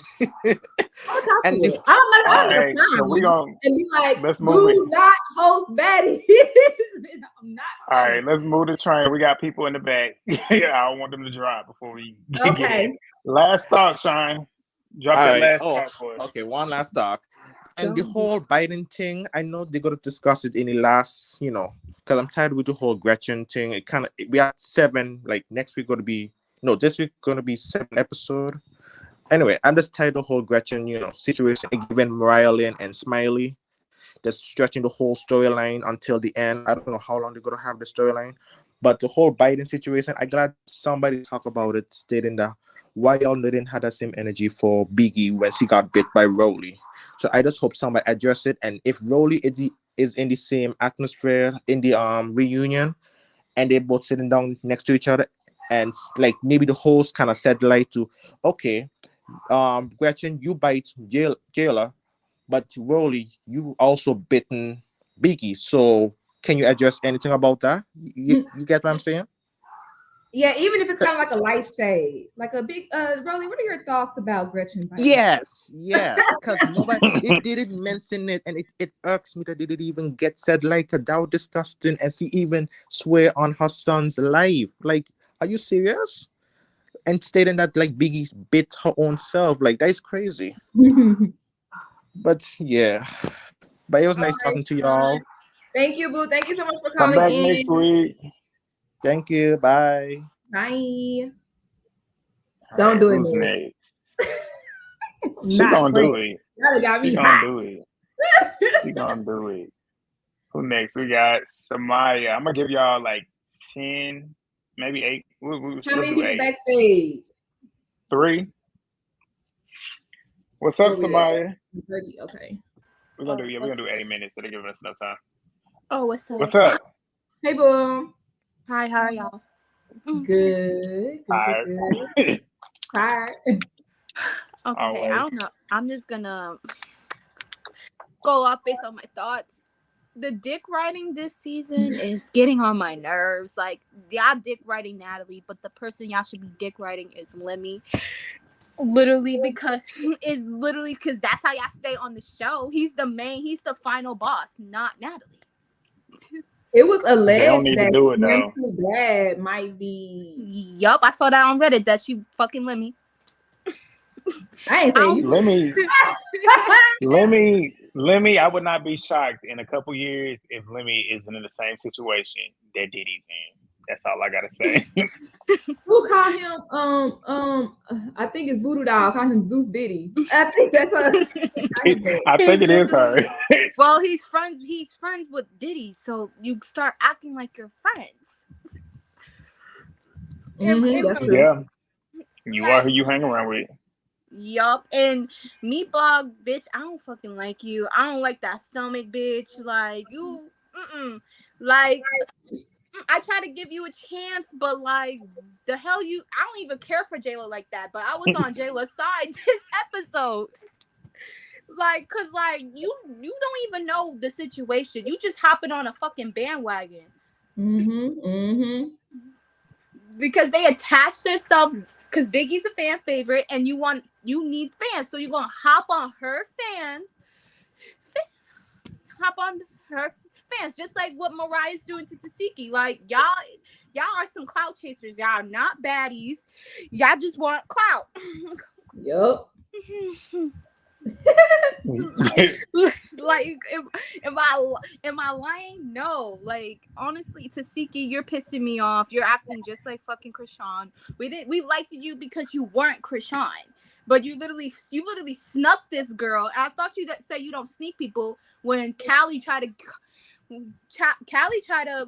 I'm let her All right, so we gonna and be like, let's move do it. not host Baddies. I'm not. All right, let's move the train. We got people in the back. I don't want them to drop before we get in. Last thought, Sean. Drop that last thought for us. Okay, one last thought. And the whole Biden thing, I know they're gonna discuss it in the last, because I'm tired with the whole Gretchen thing. It kind of we have 7. Like next week this week gonna be 7 episode. Anyway, I'm just tired of the whole Gretchen, situation. Given Mariah Lynn and Smiley, they're stretching the whole storyline until the end. I don't know how long they're gonna have the storyline, but the whole Biden situation, I glad somebody talk about it, stating that why y'all didn't have the same energy for Biggie when she got bit by Rowley. So I just hope somebody address it. And if Rowley is in the same atmosphere in the reunion, and they're both sitting down next to each other, and like maybe the host kind of said like to, okay, Gretchen, you bite Jailer, but Rowley, you also bitten Biggie. So can you address anything about that? You get what I'm saying? Yeah, even if it's kind of like a light shade, like a big Rolly, what are your thoughts about Gretchen Biden? Yes, because nobody they didn't mention it, and it irks me that they didn't even get said like a Dow disgusting, and she even swear on her son's life. Like, are you serious? And stating that like Biggie bit her own self, like that is crazy. But yeah, but it was nice talking to y'all. Thank you, Boo. Thank you so much for Come calling back in. next week. Thank you. Bye. Bye. Don't do it, man. She gonna do it. She gonna do it. She gonna do it. Who next? We got Samaya. I'm gonna give y'all like 10, maybe 8. How many people backstage? 3. What's up, Samaya? 30. Okay. We're gonna do 8 minutes. So they're giving us enough time. Oh, what's up? What's up? Hey, Boom. Hi, how are y'all? Good. Hi. Hi. Okay, I don't know. I'm just gonna go off based on my thoughts. The dick writing this season is getting on my nerves. Like, y'all dick writing Natalie, but the person y'all should be dick writing is Lemmy. Literally because that's how y'all stay on the show. He's the final boss, not Natalie. It was alleged that mental dad might be. Yup, I saw that on Reddit that she fucking Lemmy. I ain't saying you. Lemmy, I would not be shocked in a couple years if Lemmy isn't in the same situation that Diddy's in. That's all I gotta say. Who called him? I think it's Voodoo Doll. Call him Zeus Diddy. I think that's her. I think it is her. Well, he's friends with Diddy, so you start acting like you're friends. That's true. Yeah, you are who you hang around with. Yup, and Meat Blog, bitch, I don't fucking like you. I don't like that stomach, bitch. Like, you, like, I try to give you a chance, but like, the hell I don't even care for Jayla like that, but I was on Jayla's side this episode. Like, cause like, you don't even know the situation. You just hopping on a fucking bandwagon. Because they attached themselves. Because Biggie's a fan favorite, and you need fans, so you're gonna hop on her fans hop on her fans, just like what Mariah's doing to Tasiki. Like y'all are some clout chasers. Y'all are not baddies. Y'all just want clout. Yup. Like am I lying? No. Like honestly, Tasiki, you're pissing me off. You're acting just like fucking Krishan. We liked you because you weren't Krishan. But you literally snuck this girl. I thought you say you don't sneak people when Callie tried to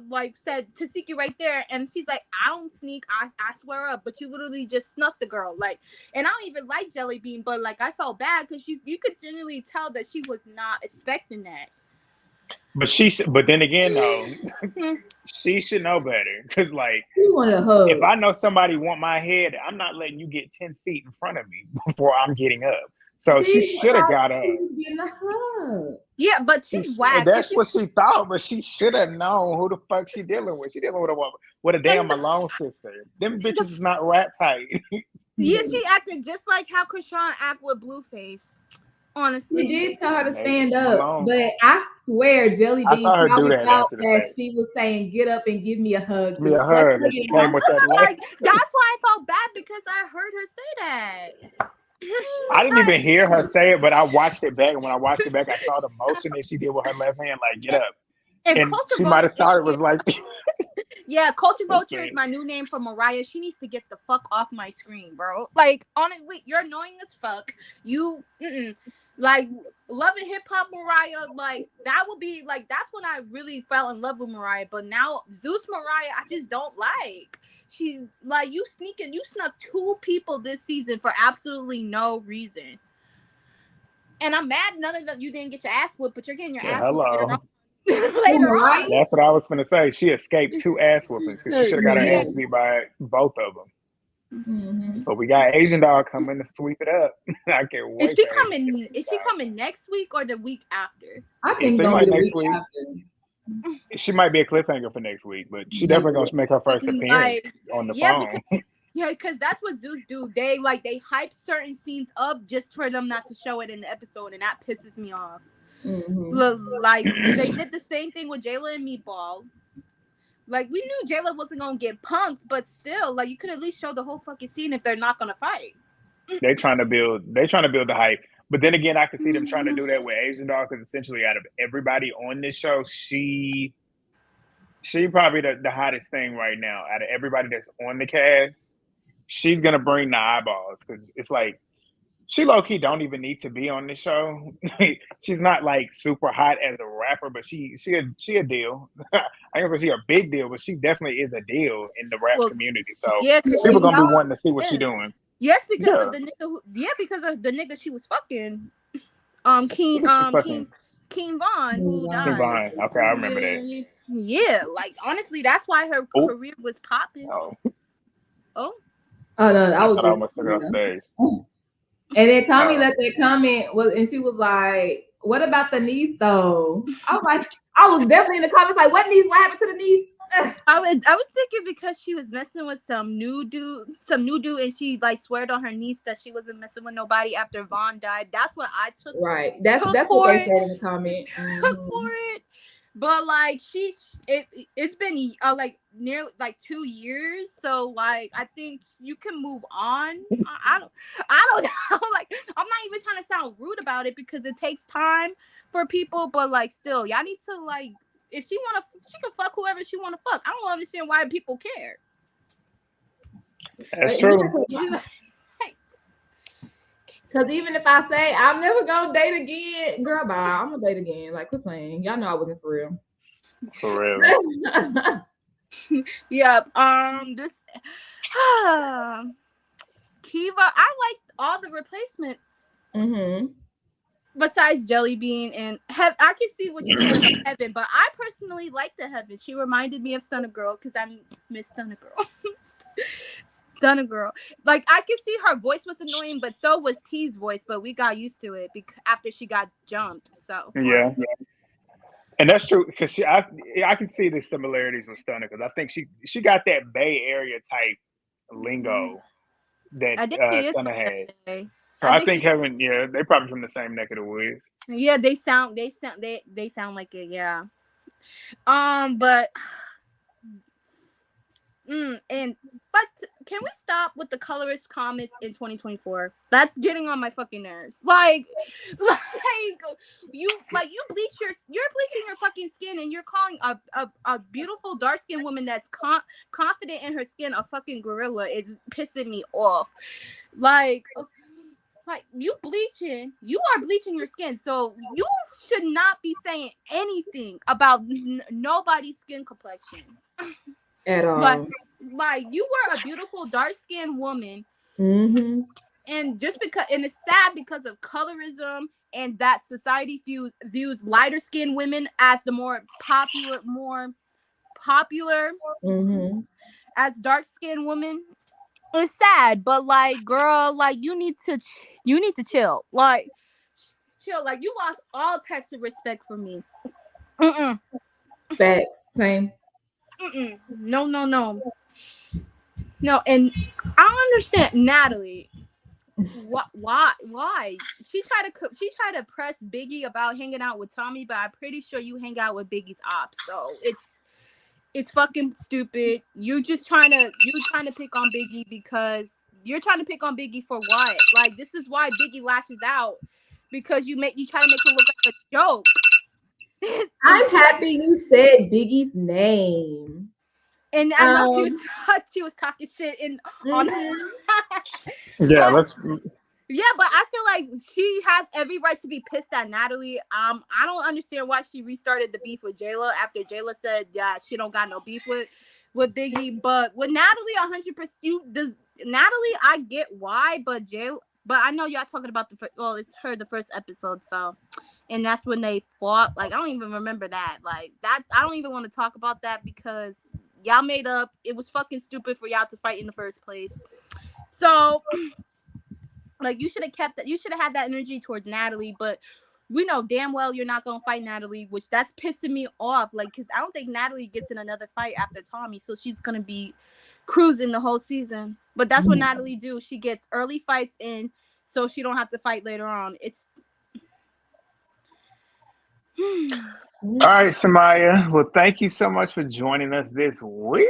like said Tasiki right there, and she's like, I don't sneak, I swear up. But you literally just snuck the girl, like, and I don't even like Jelly Bean, but like I felt bad because you could genuinely tell that she was not expecting that. But then again, though, she should know better. Because, like, if I know somebody want my head, I'm not letting you get 10 feet in front of me before I'm getting up. So she should have got up. Yeah, but she's whack. That's what she thought, but she should have known who the fuck she dealing with. She dealing with a damn Malone sister. Them bitches is not rat tight. Yeah, she acted just like how Krishan act with Blueface. Honestly, she did tell her to stand up, but I swear Jelly Bean probably thought that she was saying, "Get up and give me a hug." Give me a hug. And she came with that like, that's why I felt bad because I heard her say that. I didn't even hear her say it, but I watched it back, and when I watched it back, I saw the motion that she did with her left hand, like "Get up," and she might have thought it was like. Yeah, Culture Vulture is my new name for Mariah. She needs to get the fuck off my screen, bro. Like, honestly, you're annoying as fuck. You, like, Love and Hip Hop Mariah, like, that would be, like, that's when I really fell in love with Mariah. But now, Zeus Mariah, I just don't like. She, like, you snuck 2 people this season for absolutely no reason. And I'm mad none of them, you didn't get your ass whooped, but you're getting your ass whooped later on. That's what I was gonna say. She escaped 2 ass whoopings because she should have got her ass beat by both of them. Mm-hmm. But we got Asian Dog coming to sweep it up. I can't wait. Is she coming next week or the week after? I think it's like next week. She might be a cliffhanger for next week, but she definitely gonna make her first appearance on the phone. Because that's what Zeus do. They hype certain scenes up just for them not to show it in the episode, and that pisses me off. Mm-hmm. Like they did the same thing with Jayla and Meatball. Like we knew Jayla wasn't gonna get punked, but still, like you could at least show the whole fucking scene if they're not gonna fight. They're trying to build the hype. But then again, I can see them trying to do that with Asian Dog because essentially out of everybody on this show, she probably the hottest thing right now. Out of everybody that's on the cast, she's gonna bring the eyeballs because it's like she low-key don't even need to be on the show. She's not like super hot as a rapper, but she a deal. I ain't gonna say she a big deal, but she definitely is a deal in the rap community. So people gonna be wanting to see what she's doing. Yes, because of the nigga because of the nigga she was fucking. King Von who died. King Von. Okay, I remember that. Yeah, like honestly, that's why her career was popping. Oh no, I was almost took it off stage. And then Tommy let that comment and she was like, "What about the niece though?" I was definitely in the comments like, "What niece? What happened to the niece?" I was thinking because she was messing with some new dude, and she like sweared on her niece that she wasn't messing with nobody after Vaughn died. That's what I took. Right. That's what they said in the comment. For it. But like it's been like nearly like 2 years, so like I think you can move on. I don't know. Like I'm not even trying to sound rude about it because it takes time for people, but like still, y'all need to like if she can fuck whoever she wanna fuck. I don't understand why people care. That's true. Because even if I say I'm never gonna date again, girl, bye. I'm gonna date again. Like, quit playing. Y'all know I wasn't for real. For real. Yep. This Kiva, I liked all the replacements. Mm-hmm. Besides Jelly Bean and I can see what you're saying about Heaven, but I personally like the Heaven. She reminded me of Stunner Girl because I miss Stunner Girl. Stunner Girl. Like I could see her voice was annoying, but so was T's voice. But we got used to it after she got jumped. So yeah, and that's true because I can see the similarities with Stunner because I think she got that Bay Area type lingo that Stunner had. So I think Kevin, they probably from the same neck of the woods. Yeah, they sound like it. Yeah. But but can we stop with the colorist comments in 2024? That's getting on my fucking nerves. Like you're bleaching your fucking skin, and you're calling a beautiful dark skinned woman that's confident in her skin a fucking gorilla. It's pissing me off. Like you are bleaching your skin, so you should not be saying anything about nobody's skin complexion at all. Like you were a beautiful dark-skinned woman, and just because, and it's sad because of colorism and that society views lighter-skinned women as the more popular as dark-skinned women. It's sad, but like, girl, like you need to chill. Like chill. Like you lost all types of respect for me. Facts. Same. No. No, and I don't understand Natalie. Why? She tried to press Biggie about hanging out with Tommy, but I'm pretty sure you hang out with Biggie's ops. So it's fucking stupid. You trying to pick on Biggie because you're trying to pick on Biggie for what? Like, this is why Biggie lashes out, because you try to make it look like a joke. I'm happy you said Biggie's name. And I know she was talking shit on Yeah, yeah, but I feel like she has every right to be pissed at Natalie. I don't understand why she restarted the beef with Jayla after Jayla said she don't got no beef with Biggie. But with Natalie, 100%, Natalie, I get why, but I know y'all talking about it's the first episode, so, and that's when they fought. Like, I don't even remember that. Like that, I don't even want to talk about that because y'all made up. It was fucking stupid for y'all to fight in the first place. So, like, you should have kept that. You should have had that energy towards Natalie, but we know damn well you're not gonna fight Natalie, which that's pissing me off. Like, because I don't think Natalie gets in another fight after Tommy, so she's gonna be cruising the whole season. But that's what Natalie do. She gets early fights in, so she don't have to fight later on. It's all right, Samaya. Well, thank you so much for joining us this week.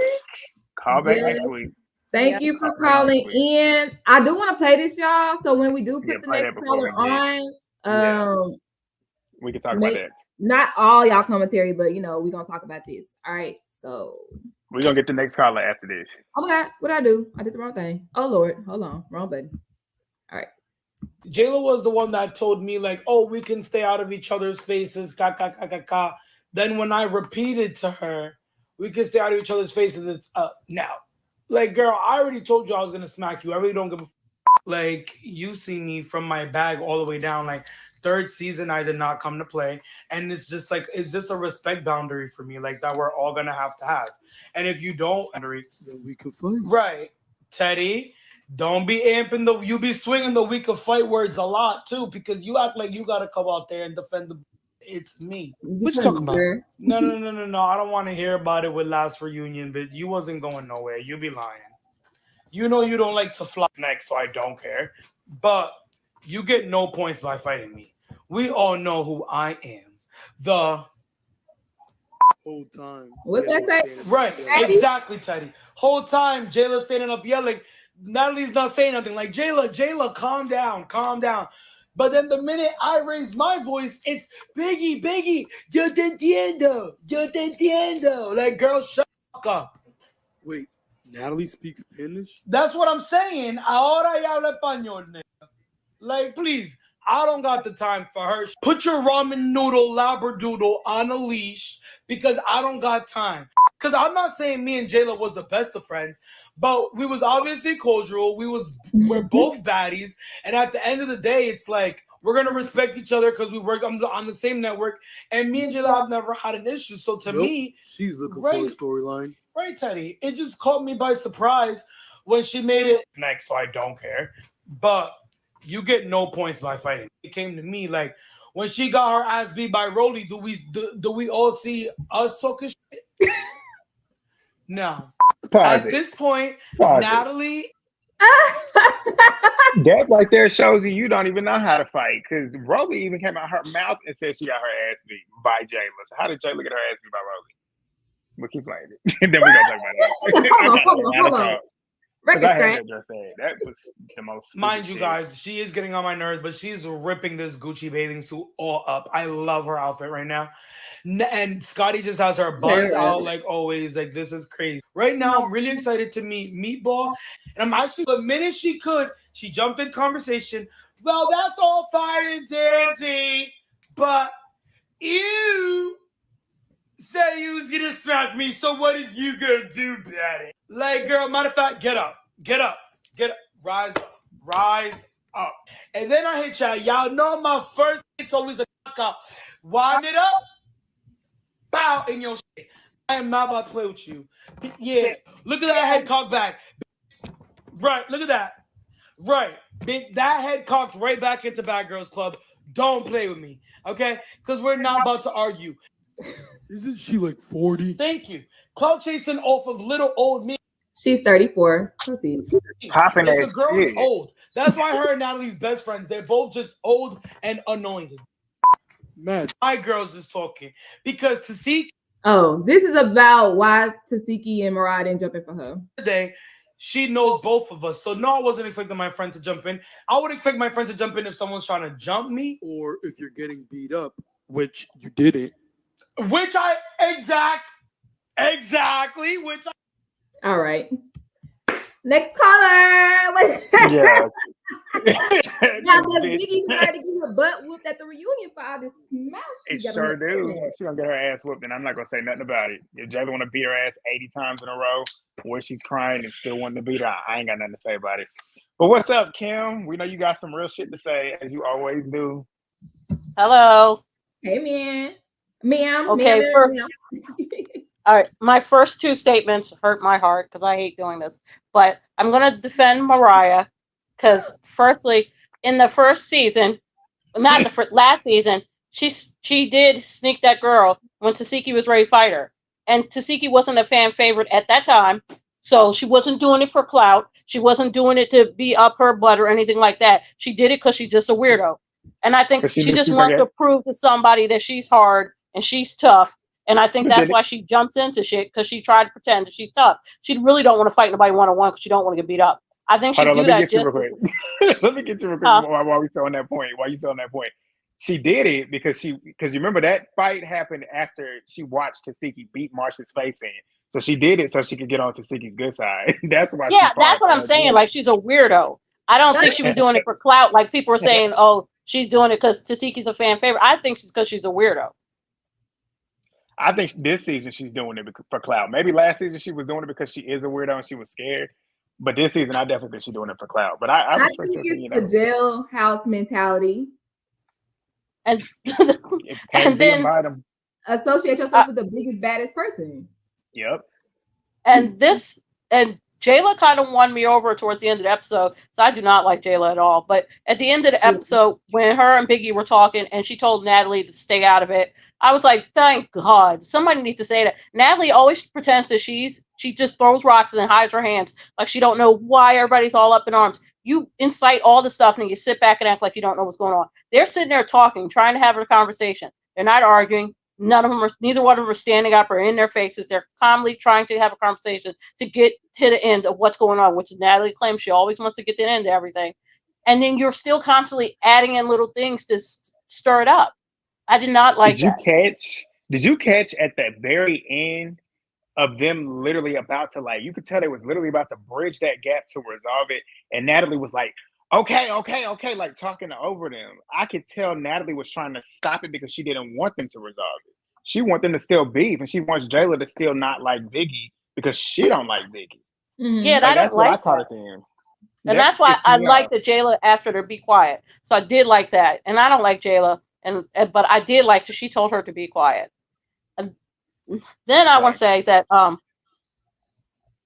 Call back next week. Thank you for calling in. I do want to play this, y'all. So when we do put the next caller on, we can talk about that. Not all y'all commentary, but we're gonna talk about this. All right. So we're gonna get the next caller after this. Oh my God, what did I do? I did the wrong thing. Oh Lord, hold on, wrong button. All right. Jayla was the one that told me, like, oh, we can stay out of each other's faces, ka ka ka ka ka. Then when I repeated to her, we can stay out of each other's faces, it's now. Like, girl, I already told you I was gonna smack you. I really don't give a like, you see me from my bag all the way down. Like, third season, I did not come to play. And it's just a respect boundary for me, like, that we're all gonna have to have. And if you don't, then we can fight. Right. Teddy, don't be amping you be swinging the we can fight words a lot too, because you act like you gotta come out there and defend the. It's me. What you talking about? No. I don't want to hear about it with last reunion, but you wasn't going nowhere. You be lying. You know you don't like to fly next, so I don't care. But you get no points by fighting me. We all know who I am. The whole time. What's that say? Right, exactly, Teddy. Whole time, Jayla standing up yelling. Natalie's not saying nothing. Like, Jayla, calm down. But then the minute I raise my voice, it's Biggie, yo te entiendo. Like, girl, shut up. Wait, Natalie speaks Spanish? That's what I'm saying. Ahora ya habla español, nigga. Like, please, I don't got the time for her. Put your ramen noodle labradoodle on a leash, because I don't got time. Because I'm not saying me and Jayla was the best of friends, but we was obviously cordial. We're both baddies. And at the end of the day, it's like, we're going to respect each other because we work on the same network. And me and Jayla have never had an issue. So to me, she's looking for a storyline. Right, Teddy. It just caught me by surprise when she made it next, so I don't care. But you get no points by fighting. It came to me like, when she got her ass beat by Rolly, do we all see us talking shit? No. At this point, Natalie That right there shows you don't even know how to fight. Because Rolly even came out her mouth and said she got her ass beat by Jayla. So how did Jayla get her ass beat by Rolly? We'll keep playing it. Then we gonna talk about it. Hold on. Because I had to address that. That was the most. Mind you, guys, she is getting on my nerves, but she's ripping this Gucci bathing suit all up. I love her outfit right now. And Scotty just has her buns out like always. Like, this is crazy. Right now, I'm really excited to meet Meatball. And I'm actually, the minute she could, she jumped in conversation. Well, that's all fine and dandy, but you said you was gonna smack me, so what is you gonna do about it? Like, girl, matter of fact, get up, rise up. And then I hit y'all. Y'all know my first hit's always a knockout. Wind it up, bow in your shit. I am not about to play with you. Yeah, look at that head cocked back. Right, look at that. Right, that head cocked right back into Bad Girls Club. Don't play with me, okay? Because we're not about to argue. Isn't she like 40? Thank you. Cloud chasing off of little old me. She's 34. Proceed. Popping that The girl shit. is old. That's why her and Natalie's best friends. They're both just old and anointed. Man, My girls is talking because Tasiki Oh, this is about why Tasiki and Mariah didn't jump in for her. today, she knows both of us. So no, I wasn't expecting my friend to jump in. I would expect my friend to jump in if someone's trying to jump me, or if you're getting beat up, which you didn't. which I exactly, which I All right. Next caller. Yeah. Now, does Biggie decide to get her butt whooped at the reunion for all this mouth? It sure do. She's gonna get her ass whooped, and I'm not gonna say nothing about it. If Jayla want to beat her ass 80 times in a row, where she's crying and still wanting to beat her, I ain't got nothing to say about it. But what's up, Kim? We know you got some real shit to say, as you always do. Hello. Hey, man. Ma'am. Okay, ma'am. All right. My first two statements hurt my heart because I hate doing this. But I'm going to defend Mariah because, firstly, in the first season, not the last season, she did sneak that girl when Tasiki was ready to fight her. And Tasiki wasn't a fan favorite at that time. So she wasn't doing it for clout. She wasn't doing it to be up her butt or anything like that. She did it because she's just a weirdo. And I think she just wants to prove to somebody that she's hard and she's tough. And I think that's why she jumps into shit, because she tried to pretend that she's tough. She really don't want to fight nobody one-on-one because she don't want to get beat up. I think she do that just... Let me get you real quick while we still on that point. While you still on that point. She did it because you remember that fight happened after she watched Tasiki beat Marsha's face in. So she did it so she could get on Tasiki's good side. That's why. Yeah, that's what I'm saying. Like, she's a weirdo. I don't think she was doing it for clout. Like, people were saying, oh, she's doing it because Tasiki's a fan favorite. I think it's because she's a weirdo. I think this season she's doing it for clout. Maybe last season she was doing it because she is a weirdo and she was scared. But this season, I definitely think she's doing it for clout. But I respect think it's the jailhouse mentality. And then associate yourself with the biggest, baddest person. Yep. And Jayla kind of won me over towards the end of the episode. So I do not like Jayla at all. But at the end of the episode, when her and Biggie were talking and she told Natalie to stay out of it, I was like, thank God. Somebody needs to say that. Natalie always pretends that she just throws rocks and hides her hands. Like she don't know why everybody's all up in arms. You incite all the stuff and you sit back and act like you don't know what's going on. They're sitting there talking, trying to have a conversation. They're not arguing. Neither one of them are standing up or in their faces. They're calmly trying to have a conversation to get to the end of what's going on, which Natalie claims she always wants to get to the end of everything. And then you're still constantly adding in little things to stir it up. I did not like that. Did you catch at the very end of them literally about to, like, you could tell they was literally about to bridge that gap to resolve it. And Natalie was like, okay, like talking over them. I could tell Natalie was trying to stop it because she didn't want them to resolve it. She wants them to still beef, and she wants Jayla to still not like Biggie because she don't like Biggie. Mm-hmm. Yeah, like, that's what I caught it in. And that's why I like that Jayla asked her to be quiet. So I did like that. And I don't like Jayla, but I did like that she told her to be quiet. And then I want to say that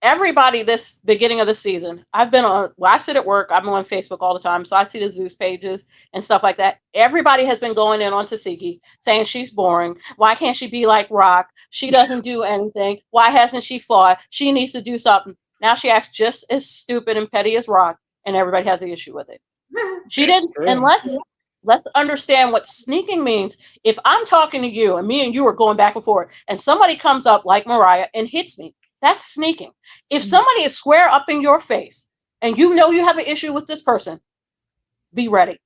everybody this beginning of the season, I sit at work, I'm on Facebook all the time, so I see the Zeus pages and stuff like that. Everybody has been going in on Tasiki, saying she's boring. Why can't she be like Rock? She doesn't do anything. Why hasn't she fought? She needs to do something. Now she acts just as stupid and petty as Rock, and everybody has an issue with it. She That's didn't, true. and let's understand what sneaking means. If I'm talking to you and me and you are going back and forth, and somebody comes up like Mariah and hits me, that's sneaking. If somebody is square up in your face and you know you have an issue with this person, be ready.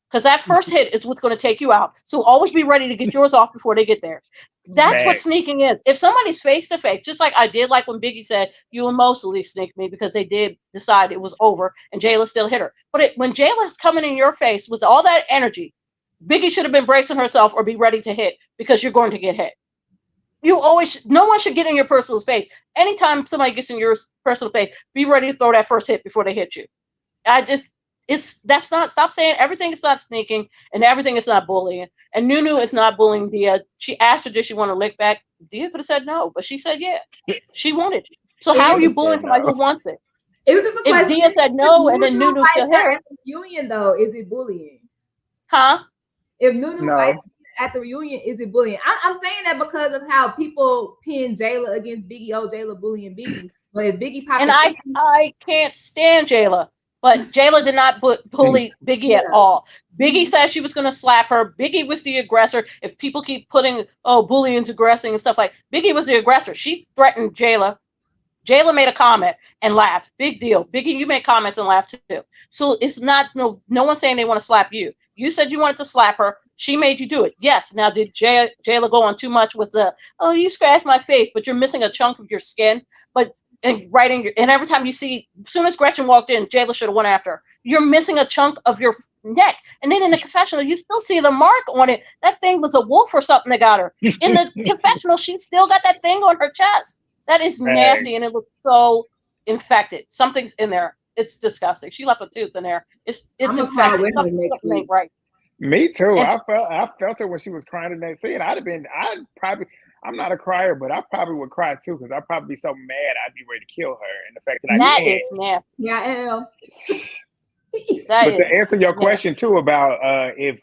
Because that first hit is what's going to take you out. So always be ready to get yours off before they get there. That's what sneaking is. If somebody's face to face, just like I did, like when Biggie said, you emotionally sneaked me because they did decide it was over and Jayla still hit her. But when Jayla's coming in your face with all that energy, Biggie should have been bracing herself or be ready to hit because you're going to get hit. No one should get in your personal space. Anytime somebody gets in your personal space, be ready to throw that first hit before they hit you. Stop saying everything is not sneaking and everything is not bullying. And Nunu is not bullying Dia. She asked her, did she want to lick back? Dia could have said no, but she said yeah. She wanted it. So how are you bullying somebody who wants it? It was just a question. If Dia said no and then Nunu still hit her. At the reunion, though, is it bullying? Huh? If Nunu fights at the reunion, is it bullying? I'm saying that because of how people pin Jayla against Biggie. Oh, Jayla bullying Biggie. But if Biggie pops, and I can't stand Jayla. But Jayla did not bully Biggie at all. Biggie said she was going to slap her. Biggie was the aggressor. If people keep putting, bullying's aggressing and stuff Biggie was the aggressor. She threatened Jayla. Jayla made a comment and laughed. Big deal. Biggie, you made comments and laughed too. So it's not, no one's saying they want to slap you. You said you wanted to slap her. She made you do it. Yes. Now, did Jayla go on too much with you scratched my face, but you're missing a chunk of your skin? And every time you see, as soon as Gretchen walked in, Jayla should have went after her. You're missing a chunk of your neck. And then in the confessional, you still see the mark on it. That thing was a wolf or something that got her. In the confessional, she still got that thing on her chest. That is nasty, and it looks so infected. Something's in there. It's disgusting. She left a tooth in there. It's infected. Something ain't right. Me too. I felt it when she was crying in that scene. I'm not a crier, but I probably would cry too because I'd probably be so mad I'd be ready to kill her. And the fact that I can't. Is nasty. Yeah, I am. But to answer your question too about if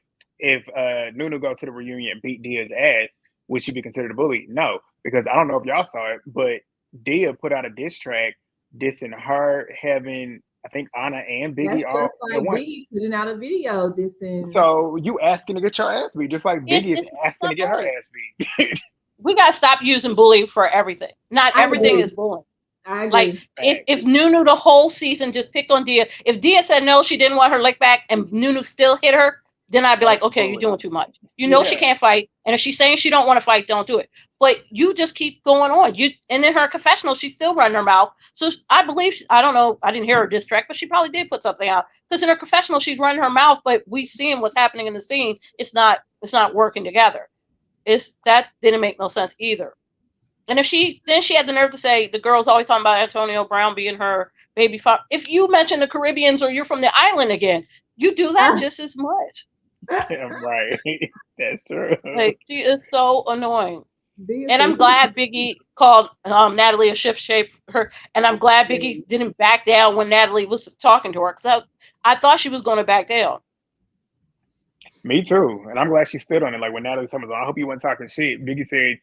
Nunu go to the reunion and beat Dia's ass, would she be considered a bully? No, because I don't know if y'all saw it, but Dia put out a diss track dissing her, having I think Anna and Biggie all like Biggie putting out a video dissing. So you asking to get your ass beat, just like Biggie is asking to get her ass beat. We gotta stop using bullying for everything. Not everything is bullying. I agree. Like if Nunu the whole season just picked on Dia, if Dia said no, she didn't want her lick back, and Nunu still hit her, then I'd be like, okay, you're doing too much. You know she can't fight, and if she's saying she don't want to fight, don't do it. But you just keep going on. And in her confessional, she's still running her mouth. So I believe I don't know. I didn't hear her diss track, but she probably did put something out because in her confessional, she's running her mouth. But we seeing what's happening in the scene. It's not working together. That didn't make no sense either. And she had the nerve to say the girl's always talking about Antonio Brown being her baby father. If you mention the Caribbeans or you're from the island again, you do that just as much. Yeah, right. That's true. Like she is so annoying. And I'm glad Biggie called Natalie a shift shape her, and I'm glad Biggie didn't back down when Natalie was talking to her because I thought she was going to back down. Me too, and I'm glad she stood on it. Like when Natalie told me, "I hope you weren't talking shit." Biggie said,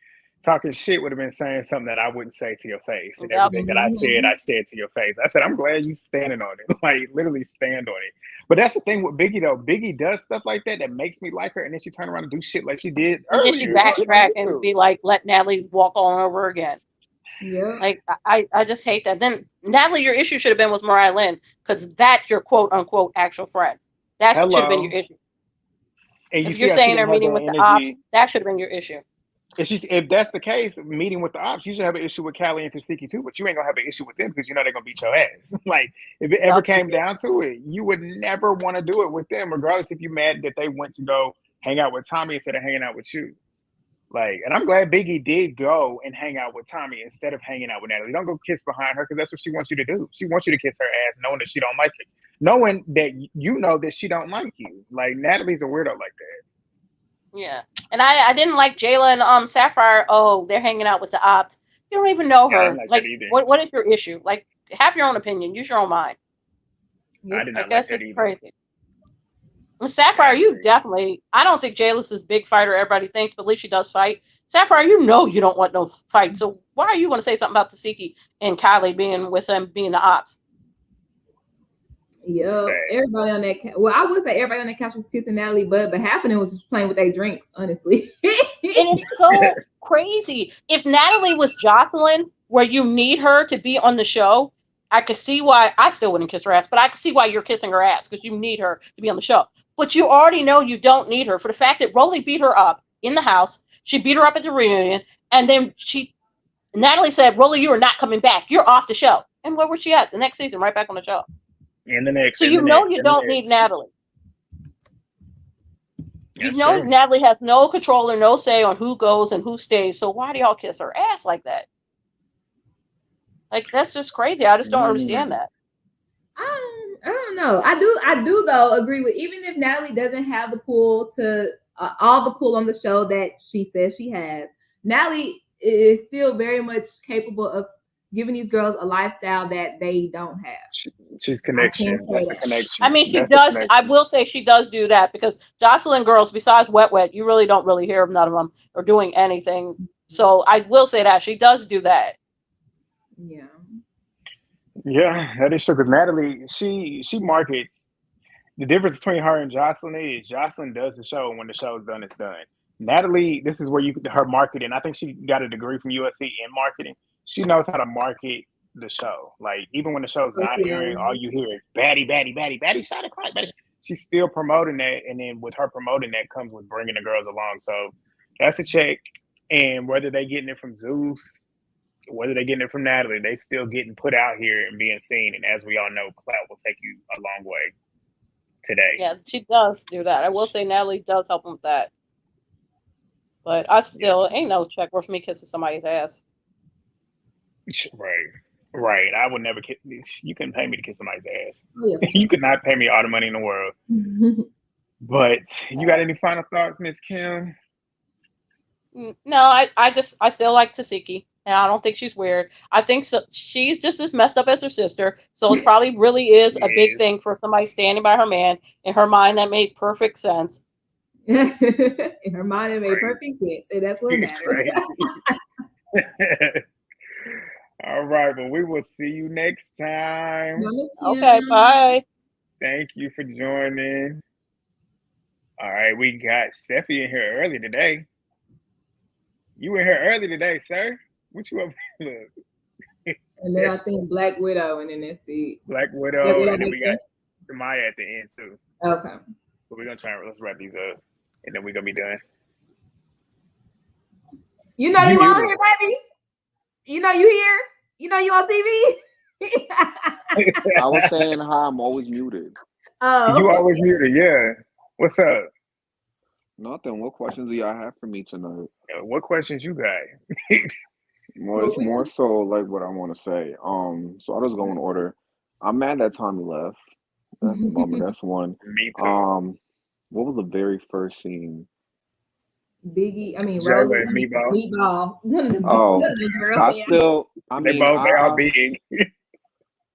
"Talking shit would have been saying something that I wouldn't say to your face, and everything that I said to your face." I said, "I'm glad you standing on it, like literally stand on it." But that's the thing with Biggie though. Biggie does stuff like that makes me like her, and then she turn around and do shit like she did earlier. And then she backtrack and be like, "Let Natalie walk all over again." Yeah, like I just hate that. Then Natalie, your issue should have been with Mariah Lynn because that's your quote unquote actual friend. That should have been your issue. And if you're saying they're meeting with the ops, that should have been your issue. If that's the case, meeting with the ops, you should have an issue with Callie and Tasiki too, but you ain't gonna have an issue with them because you know they're gonna beat your ass. Like if it ever came down to it, you would never want to do it with them, regardless if you're mad that they went to go hang out with Tommy instead of hanging out with you. Like, and I'm glad Biggie did go and hang out with Tommy instead of hanging out with Natalie. Don't go kiss behind her because that's what she wants you to do. She wants you to kiss her ass, knowing that she don't like it, knowing that you know that she don't like you. Like Natalie's a weirdo like that. Yeah, and I didn't like Jayla and Sapphire. Oh, they're hanging out with the ops. You don't even know her. Like what is your issue? Like, have your own opinion. Use your own mind. I did not like that either. Crazy. Well, Sapphire, you definitely. I don't think Jayla's this big fighter everybody thinks, but at least she does fight. Sapphire, you know you don't want no fight. So why are you going to say something about Tasiki and Kylie being with him being the ops? Yep, everybody on that. Well, I would say everybody on that couch was kissing Natalie, but half of them was just playing with their drinks. Honestly, and it's so crazy. If Natalie was Jocelyn, where you need her to be on the show, I could see why. I still wouldn't kiss her ass, but I could see why you're kissing her ass because you need her to be on the show. But you already know you don't need her for the fact that Rolly beat her up in the house. She beat her up at the reunion, and then Natalie said, "Rolly, you are not coming back. You're off the show." And where was she at the next season? Right back on the show. In the next. So you know you don't need Natalie. You know Natalie has no control or no say on who goes and who stays. So why do y'all kiss her ass like that? Like, that's just crazy. I just don't understand that. I don't know. I do though agree with, even if Natalie doesn't have the pull to all the pull on the show that she says she has, Natalie is still very much capable of giving these girls a lifestyle that they don't have. She's connection. That's a connection. I mean, she does. I will say she does do that because Jocelyn girls, besides Wet, you really don't really hear of none of them or doing anything. So I will say that she does do that. Yeah. Yeah, that is true. Because Natalie, she markets. The difference between her and Jocelyn is Jocelyn does the show, and when the show is done, it's done. Natalie, this is where her marketing. I think she got a degree from USC in marketing. She knows how to market the show. Like, even when the show's not airing, all you hear is baddie, baddie, baddie, baddie, shot o'clock, baddie. She's still promoting that, and then with her promoting that comes with bringing the girls along. So that's a check. And whether they getting it from Zeus, whether they're getting it from Natalie, they still getting put out here and being seen. And as we all know, clout will take you a long way today. Yeah, she does do that. I will say Natalie does help them with that. But I still ain't no check worth me kissing somebody's ass. Right. I would never kiss. You couldn't pay me to kiss somebody's ass. Oh, yeah. You could not pay me all the money in the world. But you got any final thoughts, Miss Kim? No, I still like Tasiki, and I don't think she's weird. I think she's just as messed up as her sister. So it probably really is a big thing for somebody standing by her man. In her mind, that made perfect sense. In her mind, it made perfect sense, and that's what matters. All right, well, we will see you next time. Okay, bye. Thank you for joining. All right, we got Sephi in here early today. You were here early today, sir. What you up to? And then I think Black Widow, and then let's see. Black Widow, and then we got Samaya at the end too. Okay. So we're gonna let's wrap these up, and then we're gonna be done. You know you on here, baby. You know you here. You know you on TV. I was saying hi. I'm always muted. Oh, you always muted. Yeah. What's up? Nothing. What questions do y'all have for me tonight? What questions you got? Well, it's more so like what I want to say. So I'll just go in order. I'm mad that Tommy left. That's a bummer. That's one. Me too. What was the very first scene? Biggie, I mean, Jayla and Meatball. They're all big.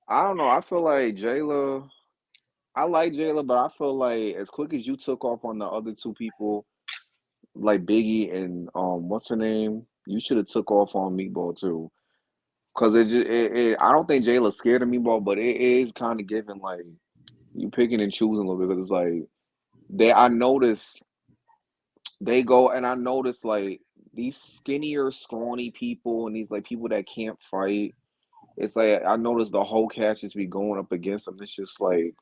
I don't know. I feel like Jayla. I like Jayla, but I feel like as quick as you took off on the other two people, like Biggie and what's her name, you should have took off on Meatball too. Cause I don't think Jayla's scared of Meatball, but it is kind of giving like you picking and choosing a little bit. Because it's like I noticed they go, and I noticed like these skinnier, scrawny people and these like people that can't fight. It's like I noticed the whole cast just be going up against them. It's just like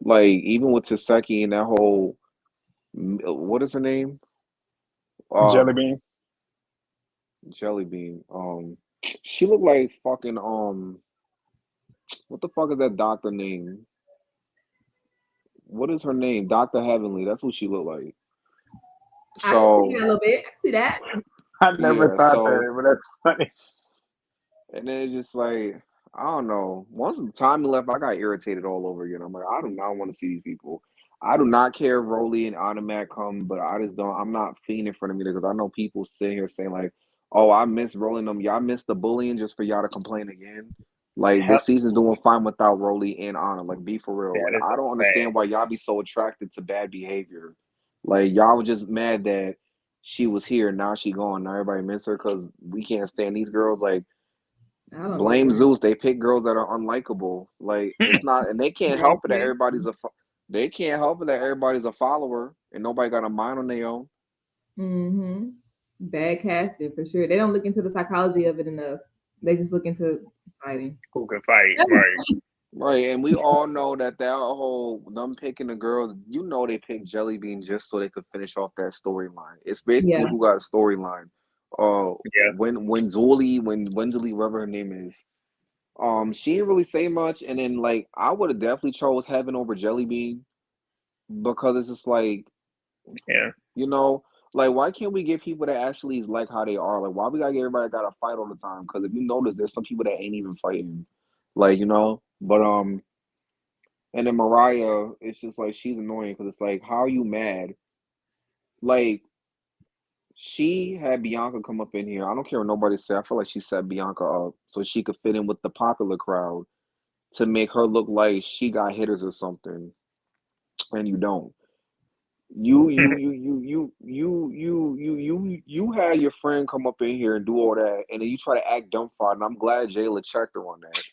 even with Taseki and that whole, what is her name? Jelly Bean. Jelly Bean. She looked like fucking what the fuck is that doctor name? What is her name? Dr. Heavenly. That's what she looked like. So I can see that a little bit. I see that. I never thought that, but that's funny. And then it's just like, I don't know. Once the time left, I got irritated all over again. I'm like, I do not want to see these people. I do not care if Rolly and Automat come, but I just don't. I'm not fiending for them either because I know people sitting here saying like, "Oh, I miss rolling them. Y'all miss the bullying just for y'all to complain again." Like this season's doing fine without Rolly and Anna. Like, be for real. Like, I don't understand why y'all be so attracted to bad behavior. Like y'all were just mad that she was here, now she gone. Now everybody miss her because we can't stand these girls. Like, I don't miss blame her. Zeus. They pick girls that are unlikable. Like, it's not, and they can't help it that they can't help it that everybody's a follower and nobody got a mind on their own. Mm-hmm. Bad casting for sure. They don't look into the psychology of it enough. They just look into fighting. Who can fight? Right. Right, and we all know that whole them picking the girls, you know, they picked Jelly Bean just so they could finish off that storyline. It's basically Yeah. who got a storyline. Yeah. When Zuli, when Wensley, whatever her name is, she didn't really say much, and then like I would have definitely chose Heaven over Jelly Bean because it's just like, Yeah. you know, like why can't we get people that actually is like how they are? Like why we gotta get everybody gotta fight all the time? Because if you notice, there's some people that ain't even fighting, like, you know, but And then Mariah, it's just like she's annoying because it's like, how are you mad? Like, she had Bianca come up in here. I don't care what nobody said. I feel like she set Bianca up so she could fit in with the popular crowd to make her look like she got hitters or something, and you don't. You had your friend come up in here and do all that, and then you try to act dumb for it. And I'm glad Jayla checked her on that.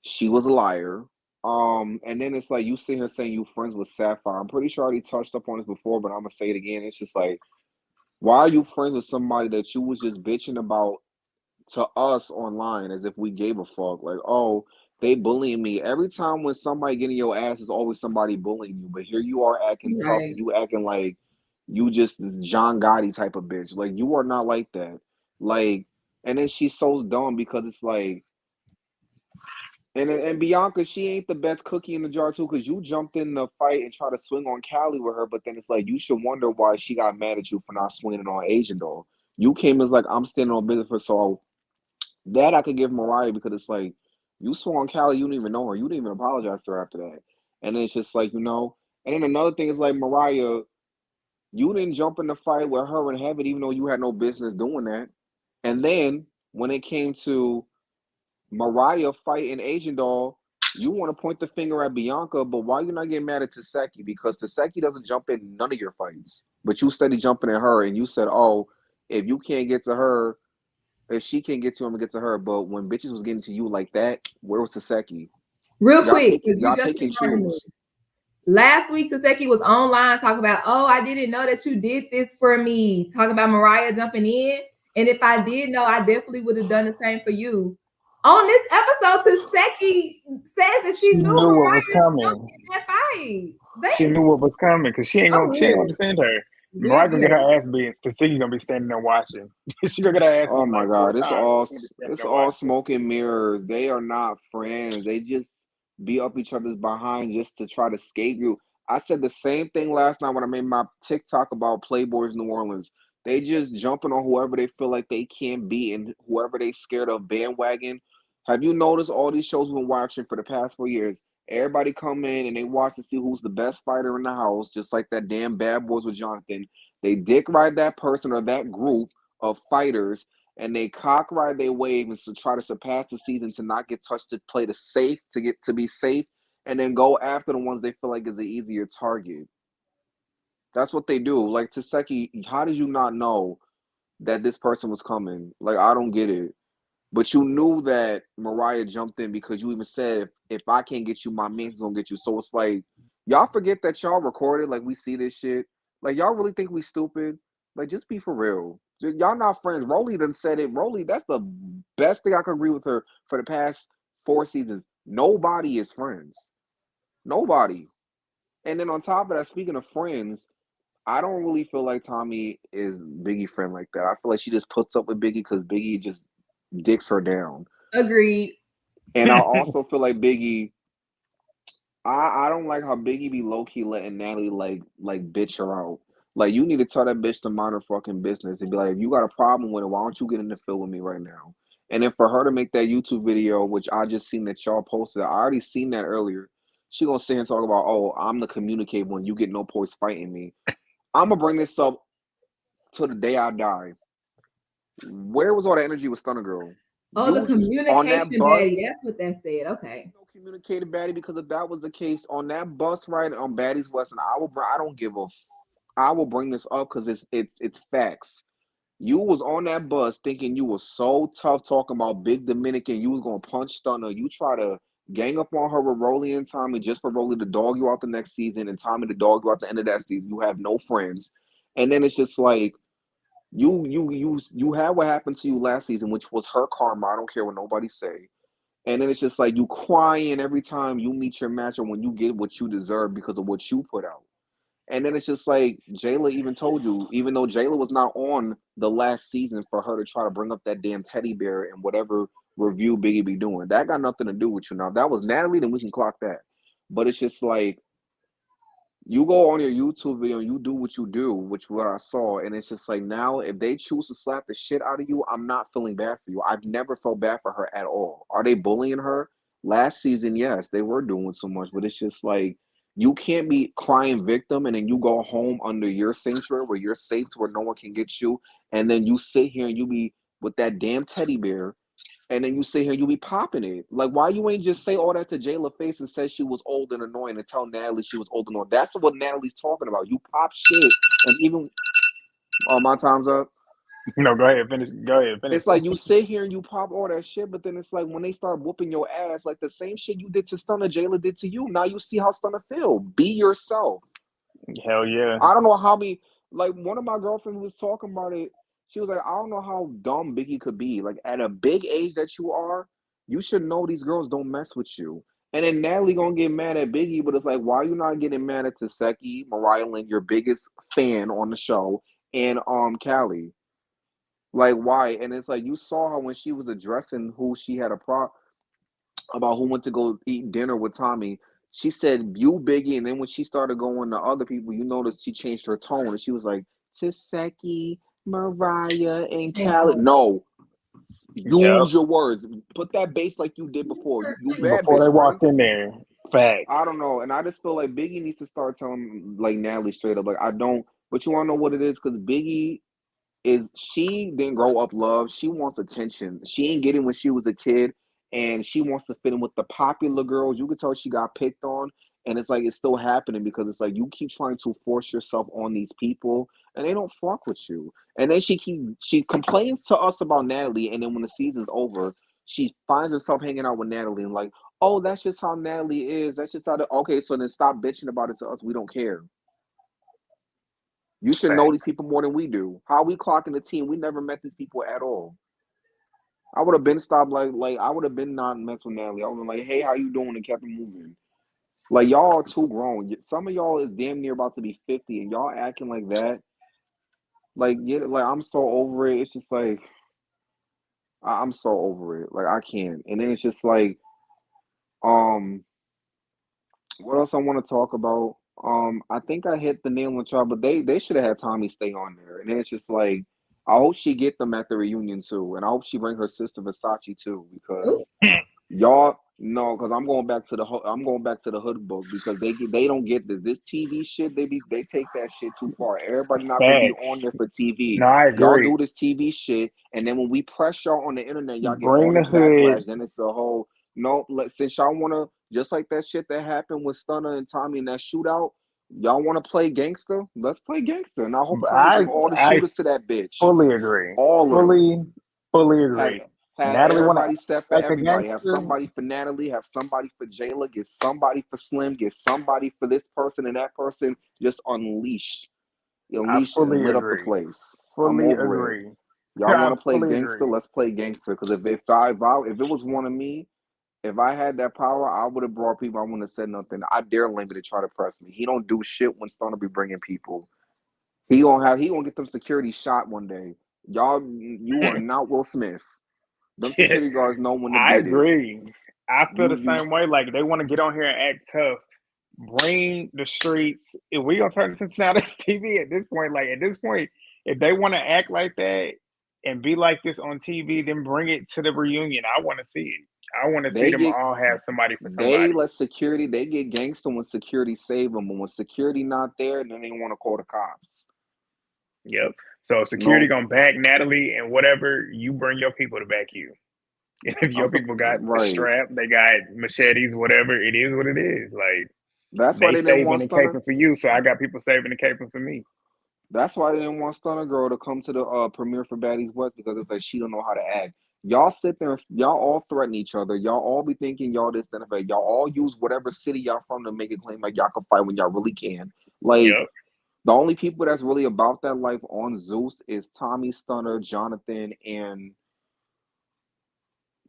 She was a liar. And then it's like you sit here saying you friends with Sapphire. I'm pretty sure I already touched up on this before, but I'm gonna say it again. It's just like, why are you friends with somebody that you was just bitching about to us online as if we gave a fuck? Like, oh, they bullying me. Every time when somebody getting your ass is always somebody bullying you. But here you are acting tough. Right. You acting like you just this John Gotti type of bitch. Like you are not like that. Like, and then she's so dumb because it's like, and Bianca, she ain't the best cookie in the jar too, because you jumped in the fight and tried to swing on Callie with her, but then it's like you should wonder why she got mad at you for not swinging on Asian doll. You came as like I'm standing on business for so that I could give Mariah because it's like you swung on Callie, you didn't even know her, you didn't even apologize to her after that, and then it's just like, you know. And then another thing is like Mariah, you didn't jump in the fight with her in heaven, even though you had no business doing that. And then when it came to Mariah fighting Asian Doll, you want to point the finger at Bianca, but why you not getting mad at Taseki? Because Taseki doesn't jump in none of your fights, but you steady jumping at her, and you said, "Oh, if you can't get to her, if she can't get to him, get to her." But when bitches was getting to you like that, where was Taseki? Real quick, because you Y'all just pick and reminded me. choose. Last week, Taseki was online talking about, oh, I didn't know that you did this for me. Talking about Mariah jumping in. And if I did know, I definitely would have done the same for you. On this episode, Taseki says that she knew knew what Mariah was jumped coming. in that fight. She knew what was coming because she ain't gonna defend her. Mariah gonna get her ass beat. Taseki gonna be standing there watching. She gonna get her ass beat. Oh my like God, 4 times. it's all smoke and mirrors. They are not friends. They just be up each other's behind just to try to escape you. I said the same thing last night when I made my TikTok about Playboys New Orleans. They just jumping on whoever they feel like they can beat and whoever they scared of bandwagon. Have you noticed all these shows we've been watching for the past 4 years? Everybody come in and they watch to see who's the best fighter in the house, just like that damn Bad Boys with Jonathan. They dick ride that person or that group of fighters, and they cock ride their wave and to try to surpass the season to not get touched, to play the safe, to get to be safe, and then go after the ones they feel like is an easier target. That's what they do. Like Taseki, how did you not know that this person was coming? Like I don't get it. But you knew that Mariah jumped in because you even said if I can't get you, my man's gonna get you. So it's like y'all forget that y'all recorded. Like we see this shit. Like y'all really think we stupid? Like just be for real. Y'all not friends. Rolly done said it. Rolly, that's the best thing I could agree with her for the past 4 seasons. Nobody is friends. Nobody. And then on top of that, speaking of friends, I don't really feel like Tommy is Biggie friend like that. I feel like she just puts up with Biggie because Biggie just dicks her down. Agreed. And I also feel like Biggie, I don't like how Biggie be low key letting Natalie like bitch her out. Like you need to tell that bitch to mind her fucking business and be like, if you got a problem with it, why don't you get in the field with me right now? And then for her to make that YouTube video, which I just seen that y'all posted, I already seen that earlier. She gonna sit here and talk about, oh, I'm the communicate when you get no points fighting me. I'm gonna bring this up till the day I die. Where was all the energy with Stunner Girl? Oh, the On that communication bus, baddie. That's what that said. Okay. no communicated baddie, because if that was the case on that bus ride on Baddies West, and I don't give a I will bring this up because it's facts. You was on that bus thinking you was so tough talking about Big Dominican. You was gonna punch Stunner. You try to gang up on her with Rolly and Tommy just for Rolly to dog you out the next season and Tommy to dog you out the end of that season. You have no friends, and then it's just like you had what happened to you last season, which was her karma. I don't care what nobody say. And then it's just like you crying every time you meet your match or when you get what you deserve because of what you put out. And then it's just like Jayla even told you, even though Jayla was not on the last season for her to try to bring up that damn teddy bear and whatever review Biggie be doing. That got nothing to do with you. Now, if that was Natalie, then we can clock that. But it's just like you go on your YouTube video and you do what you do, which what I saw, and it's just like now if they choose to slap the shit out of you, I'm not feeling bad for you. I've never felt bad for her at all. Are they bullying her? Last season, yes, they were doing so much, but it's just like you can't be crying victim and then you go home under your sanctuary where you're safe to where no one can get you, and then you sit here and you be with that damn teddy bear. And then you sit here, you be popping it. Like, why you ain't just say all that to Jayla face and say she was old and annoying and tell Natalie she was old and annoying? That's what Natalie's talking about. You pop shit, and even my time's up. No, go ahead, finish. Go ahead, finish. It's like you sit here and you pop all that shit, but then it's like when they start whooping your ass, like the same shit you did to Stunner, Jayla did to you. Now you see how Stunner feel. Be yourself. Hell yeah. I don't know how many. Like one of my girlfriends was talking about it. She was like, I don't know how dumb Biggie could be. Like at a big age that you are, you should know these girls don't mess with you. And then Natalie gonna get mad at Biggie, but it's like, why are you not getting mad at Taseki, Mariah Lynn, your biggest fan on the show, and Callie? Like why? And it's like you saw her when she was addressing who she had a problem about who went to go eat dinner with Tommy. She said you Biggie, and then when she started going to other people, you noticed she changed her tone and she was like Taseki, Mariah, and Callie. No, Yep. use your words. Put that bass like you did before. You bad Before bitch, they right? walked in there. Facts. I don't know, and I just feel like Biggie needs to start telling like Natalie straight up, like I don't. But you want to know what it is? Because Biggie is she didn't grow up love. She wants attention. She ain't getting when she was a kid, and she wants to fit in with the popular girls. You can tell she got picked on, and it's like it's still happening because it's like you keep trying to force yourself on these people, and they don't fuck with you. And then she complains to us about Natalie, and then when the season's over, she finds herself hanging out with Natalie and like, oh, that's just how Natalie is. That's just how. Okay, so then stop bitching about it to us. We don't care. You should know these people more than we do. How we clocking the team? We never met these people at all. I would have been stopped like I would have been not mess with Natalie. I would have been like, hey, how you doing? And kept it moving. Like y'all are too grown. Some of y'all is damn near about to be 50 and y'all acting like that. Like yeah, like I'm so over it. It's just like I'm so over it. Like I can't. And then it's just like what else I want to talk about? I think I hit the nail on the top, but they should have had Tommy stay on there. And then it's just like, I hope she get them at the reunion too, and I hope she bring her sister Versace too, because y'all no, because I'm going back to the hood book because they don't get this TV shit. They take that shit too far. Everybody not gonna be on there for TV. No, I Y'all agree. do this TV shit, and then when we press y'all on the internet, y'all get Bring all the this backlash. hood. Then it's a whole no. Since y'all wanna just like that shit that happened with Stunner and Tommy in that shootout, y'all want to play gangster? Let's play gangster, and I hope Tommy bring all the shooters to that bitch. Fully agree. All of them. Fully agree. Have Natalie everybody set for like a everybody. Have gangster. somebody for Natalie. Have somebody for Jayla. Get somebody for Slim. Get somebody for this person and that person. Just unleash I and fully lit up the agree. place. I'm Fully over it. agree. Y'all I want to play fully gangster? agree. Let's play gangster. Because if it was one of me, if I had that power, I would have brought people. I wouldn't have said nothing. I dare Limby to try to press me. He don't do shit when Stoner be bringing people. He gonna get them security shot one day. Y'all, you are not Will Smith. Them security guards know when to I beat it. agree. I feel the You same way. Like they want to get on here and act tough. Bring the streets. If we gonna turn Cincinnati TV at this point, if they want to act like that and be like this on TV, then bring it to the reunion. I want to see it. I want to see them all have somebody for somebody. They let security. They get gangster when security save them, but when security not there, then they want to call the cops. Yep. So security gonna back Natalie and whatever, you bring your people to back you. And if your people got a strap, they got machetes, whatever, it is what it is. Like that's why they didn't saving want and Stunner. caping for you, so I got people saving and caping for me. That's why they didn't want Stunner Girl to come to the premiere for Baddies West, because it's like she don't know how to act. Y'all sit there, y'all all threaten each other. Y'all all be thinking y'all this, that, and that. Y'all all use whatever city y'all from to make it claim like y'all can fight when y'all really can. Like, Yep. the only people that's really about that life on Zeus is Tommy, Stunner, Jonathan, and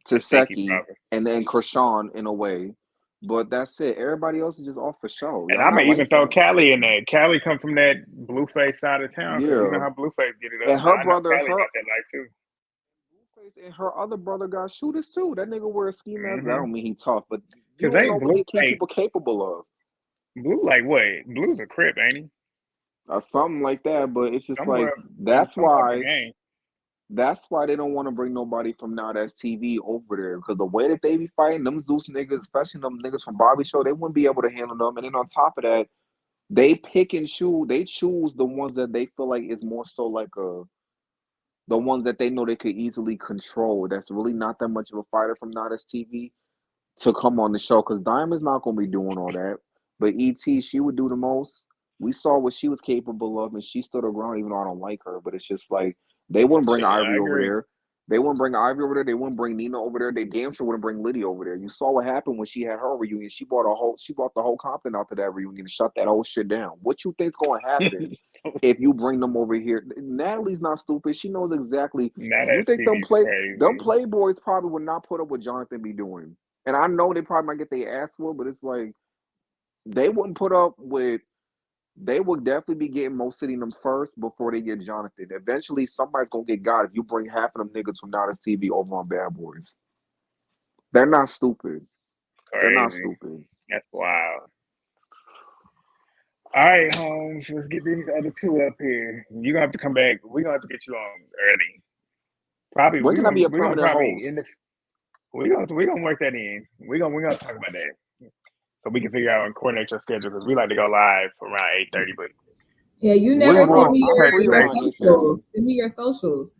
Taseki Taseki, proper. and then Krishan in a way. But that's it. Everybody else is just off for show. And Y'all I'm not gonna even like throw that. Callie in there. Callie come from that Blueface side of town, because you know Yeah. how Blueface get it up. And So her I know brother, Callie her got that life too. Blueface and her other brother got shooters too. That nigga wear a ski mask. That Mm-hmm. don't mean he tough, but you Cause don't know ain't what Blue these like people capable of. Blue like what? Blue's a Crip, ain't he? Or something like that. But it's just like Somewhere in that's some type of why game. that's why they don't want to bring nobody from Now That's TV over there, because the way that they be fighting them Zeus niggas, especially them niggas from Bobby Show, they wouldn't be able to handle them. And then on top of that, they pick and choose. They choose the ones that they feel like is more so like the ones that they know they could easily control. That's really not that much of a fighter from Now That's TV to come on the show, because Diamond's not going to be doing all that. But ET, she would do the most. We saw what she was capable of, and she stood her ground, even though I don't like her. But it's just like they wouldn't bring Shit, I Ivory over agree. there. They wouldn't bring Ivy over there. They wouldn't bring Nina over there. They damn sure wouldn't bring Lydia over there. You saw what happened when she had her reunion. She brought the whole Compton out to that reunion and shut that whole shit down. What you think's going to happen if you bring them over here? Natalie's not stupid. She knows exactly. Now You That's think TV's them crazy. playboys probably would not put up what Jonathan be doing. And I know they probably might get their ass whooped, but it's like they wouldn't put up with. They would definitely be getting most sitting them first before they get Jonathan. Eventually, somebody's gonna get got if you bring half of them niggas from Now That's TV over on Bad Boys. They're not stupid. They're not Crazy. stupid. That's wild. All right, Holmes, let's get these other two up here. You're gonna have to come back. We're gonna have to get you on early. Probably When can I be a we're gonna permanent probably in host? the we're gonna work that in. We're gonna talk about that. So we can figure out and coordinate your schedule, because we like to go live around 8:30, but Yeah, you we never Hold send will on, me I'm touch free your base around with you. 8:30. socials. Send me your socials.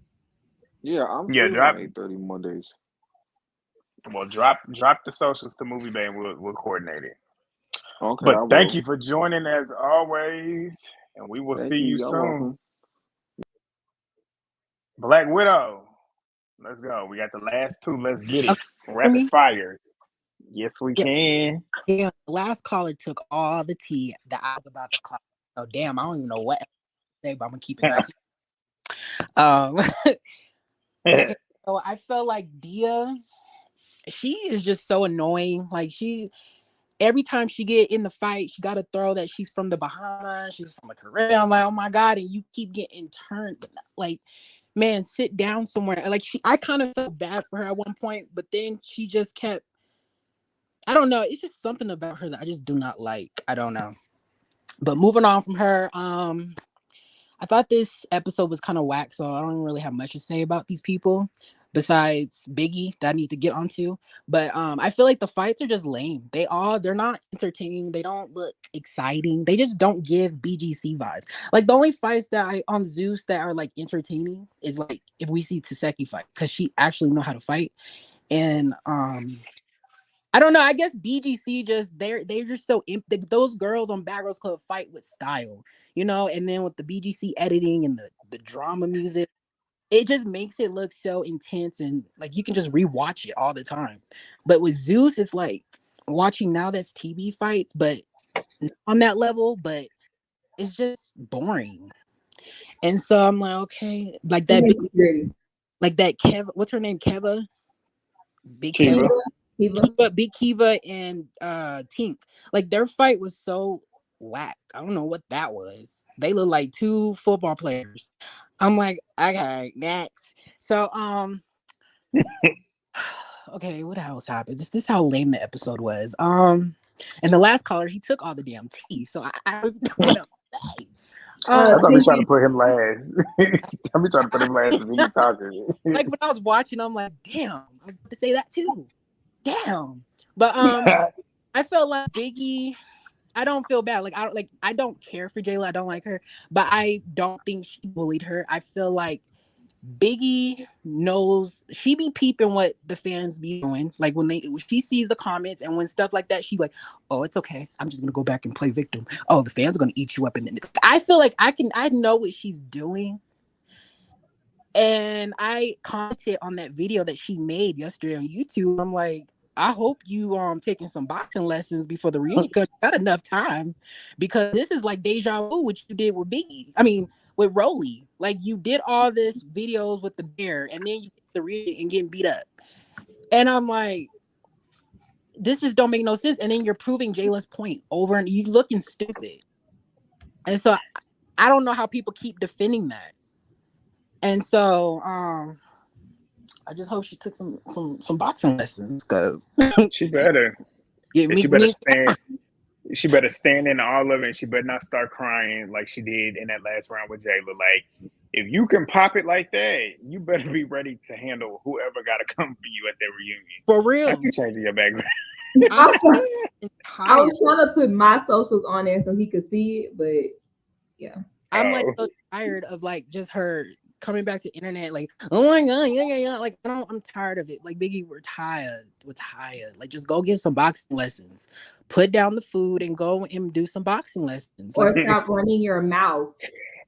Yeah, I'm Yeah, free around 8:30 Mondays. drop the socials to Movie Bay, and we'll coordinate it. Okay, But I thank will. you for joining as always, and we will see Thank you. you Y'all soon. welcome. Black Widow, let's go. We got the last two. Let's get it. Okay, hear Rapid me? fire. Yes, we Yeah, can. damn. The last caller took all the tea that I was about to call. So damn, I don't even know what else to say, but I'm gonna keep it nice. Okay, so I felt like Dia, she is just so annoying. Like every time she get in the fight, she got to throw that she's from the Bahamas, she's from the Caribbean. I'm like, oh my god, and you keep getting turned. Like, man, sit down somewhere. Like I kind of felt bad for her at one point, but then she just kept. I don't know. It's just something about her that I just do not like. I don't know. But moving on from her, I thought this episode was kind of whack, so I don't really have much to say about these people besides Biggie that I need to get onto. But I feel like the fights are just lame. They're not entertaining. They don't look exciting. They just don't give BGC vibes. Like the only fights that I on Zeus that are like entertaining is like if we see Taseki fight, because she actually know how to fight. And I don't know. I guess BGC they're just so those girls on Bad Girls Club fight with style, and then with the BGC editing and the drama music, it just makes it look so intense and like you can just rewatch it all the time. But with Zeus, it's like watching Now That's TV fights, but on that level, but it's just boring. And so I'm like, okay, like that Kev, what's her name? Big Keva. Kiva. Big Kiva and Tink. Like their fight was so whack. I don't know what that was. They look like two football players. I'm like, okay, next. So okay, what else happened? This is how lame the episode was. And the last caller, he took all the damn tea. So I don't know what else to say. That's why we trying to put him last. I'm trying to put him last because he be talking. Like when I was watching, I'm like, damn, I was about to say that too. Damn. But I felt like Biggie. I don't feel bad. I don't care for Jayla. I don't like her, but I don't think she bullied her. I feel like Biggie knows, she be peeping what the fans be doing. Like when she sees the comments and when stuff like that, she like, oh, it's okay. I'm just gonna go back and play victim. Oh, the fans are gonna eat you up, and then I feel like I know what she's doing. And I commented on that video that she made yesterday on YouTube. I'm like, I hope you taking some boxing lessons before the reunion because you got enough time, because this is like deja vu what you did with Biggie. I mean, with Rolly. Like you did all this videos with the bear, and then you get the reunion and getting beat up. And I'm like, this just don't make no sense. And then you're proving Jayla's point over, and you looking stupid. And so I don't know how people keep defending that. And so I just hope she took some boxing lessons, because she better. Yeah, she better stand in all of it, and she better not start crying like she did in that last round with Jayla. Like, if you can pop it like that, you better be ready to handle whoever got to come for you at that reunion. For real. Not you changing your background. I was trying to put my socials on there so he could see it, but yeah. I'm like so tired of like just her coming back to the internet like, oh my god, yeah. Like, I'm tired of it. Like, Biggie, we're tired. Like, just go get some boxing lessons. Put down the food and go and do some boxing lessons. Or stop running your mouth.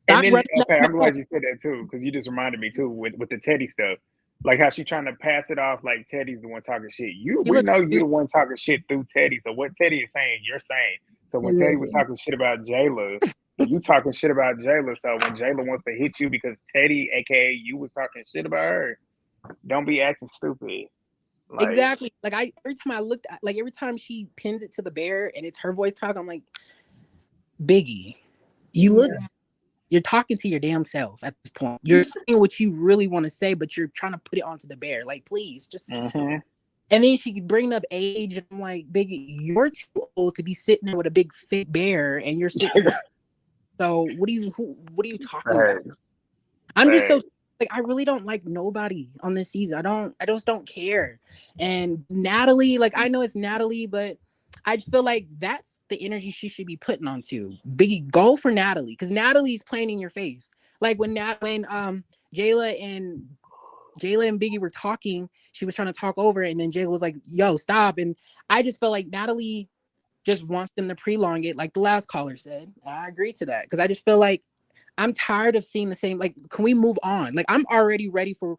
And then, okay, I'm glad you said that too, because you just reminded me too with the Teddy stuff. Like how she trying to pass it off like Teddy's the one talking shit. We know you're the one talking shit through Teddy. So what Teddy is saying, you're saying. So when Teddy was talking shit about Jayla, you talking shit about Jayla. So when Jayla wants to hit you because Teddy, aka you, was talking shit about her, don't be acting stupid. Like, exactly. Like every time she pins it to the bear and it's her voice talking, I'm like, Biggie, you're talking to your damn self at this point. You're saying what you really want to say, but you're trying to put it onto the bear. Like, please, just. And then she could bring up age, and I'm like, Biggie, you're too old to be sitting there with a big fit bear, and you're sitting. So what are you talking about? I'm just so like, I really don't like nobody on this season. I just don't care. And Natalie, like, I know it's Natalie, but I feel like that's the energy she should be putting onto Biggie. Go for Natalie, because Natalie's playing in your face. Like when Jayla and Biggie were talking, she was trying to talk over it, and then Jayla was like, "Yo, stop!" And I just felt like Natalie just wants them to prolong it, like the last caller said. I agree to that, because I just feel like I'm tired of seeing the same. Like, can we move on? Like, I'm already ready for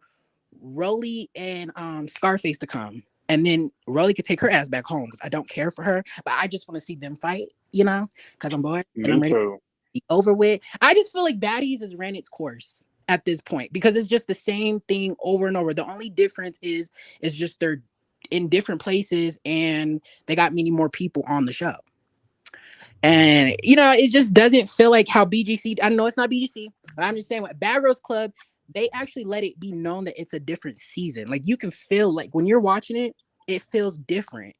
Rolly and Scarface to come. And then Rolly could take her ass back home, because I don't care for her. But I just want to see them fight, because I'm bored and I'm ready to be over with. I just feel like Baddies has ran its course at this point, because it's just the same thing over and over. The only difference is just they're in different places and they got many more people on the show. And, it just doesn't feel like how BGC, I know it's not BGC, but I'm just saying what Bad Girls Club, they actually let it be known that it's a different season. Like, you can feel like when you're watching it, it feels different.